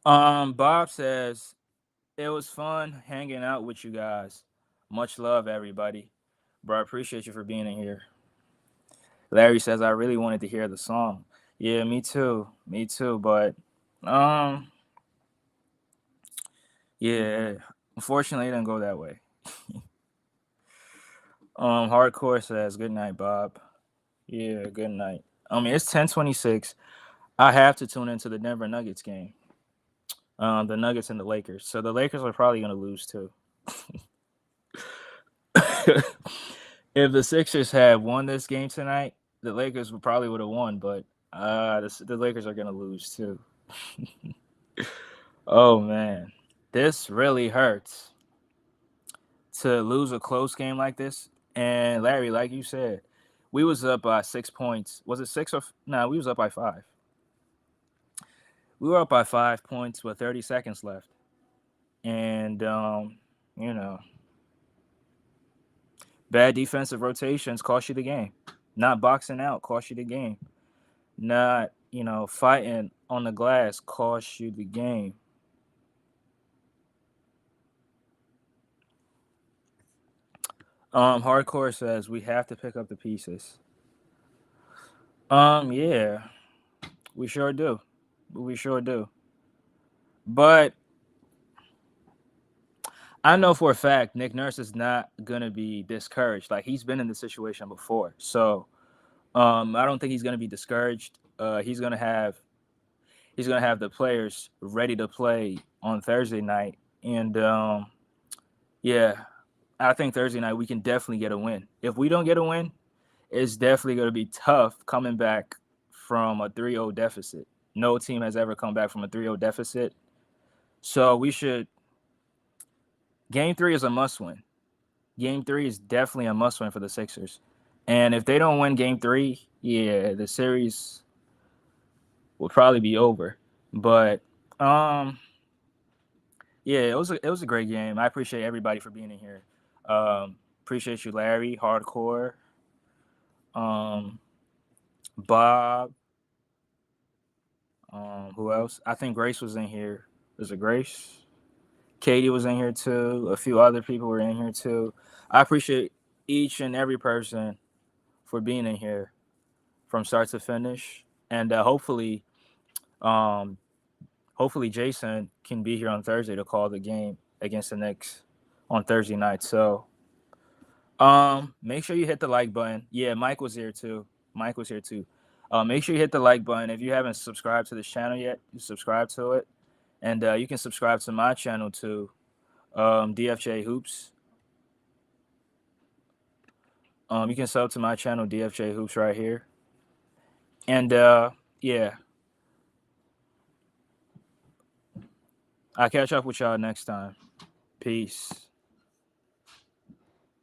Bob says, "It was fun hanging out with you guys. Much love, everybody. Bro, I appreciate you for being in here." Larry says, "I really wanted to hear the song." Yeah, me too. Me too. But um, yeah. Unfortunately, it didn't go that way. Hardcore says, "Good night, Bob." Yeah, good night. I mean, it's 10:26. I have to tune into the Denver Nuggets game. The Nuggets and the Lakers. So the Lakers are probably going to lose too. If the Sixers had won this game tonight, the Lakers would have won. But the Lakers are going to lose too. Oh man, this really hurts to lose a close game like this. And Larry, like you said, we was up by 6 points. Was it six or no? We was up by 5. We were up by 5 points with 30 seconds left, and you know, bad defensive rotations cost you the game. Not boxing out cost you the game. Not fighting on the glass cost you the game. Hardcore says we have to pick up the pieces. Yeah, we sure do. We sure do. But I know for a fact Nick Nurse is not gonna be discouraged. Like he's been in this situation before, so I don't think he's gonna be discouraged. He's gonna have the players ready to play on Thursday night, and yeah, I think Thursday night we can definitely get a win. If we don't get a win, it's definitely gonna be tough coming back from a 3-0 deficit. No team has ever come back from a 3-0 deficit, so we should. Game three is a must win. Game three is definitely a must win for the Sixers. And if they don't win game three, yeah, the series will probably be over. But yeah, it was a great game. I appreciate everybody for being in here. Appreciate you, Larry, Hardcore, um, Bob. Who else? I think Grace was in here. Was it Grace? Katie was in here too. A few other people were in here too. I appreciate each and every person for being in here from start to finish, and um, hopefully Jason can be here on Thursday to call the game against the Knicks on Thursday night. So make sure you hit the like button. Yeah, Mike was here too. Mike was here too. Make sure you hit the like button. If you haven't subscribed to this channel yet, you subscribe to it, and you can subscribe to my channel too, DFJ Hoops. You can sub to my channel DFJ Hoops right here, and yeah, I'll catch up with y'all next time. Peace.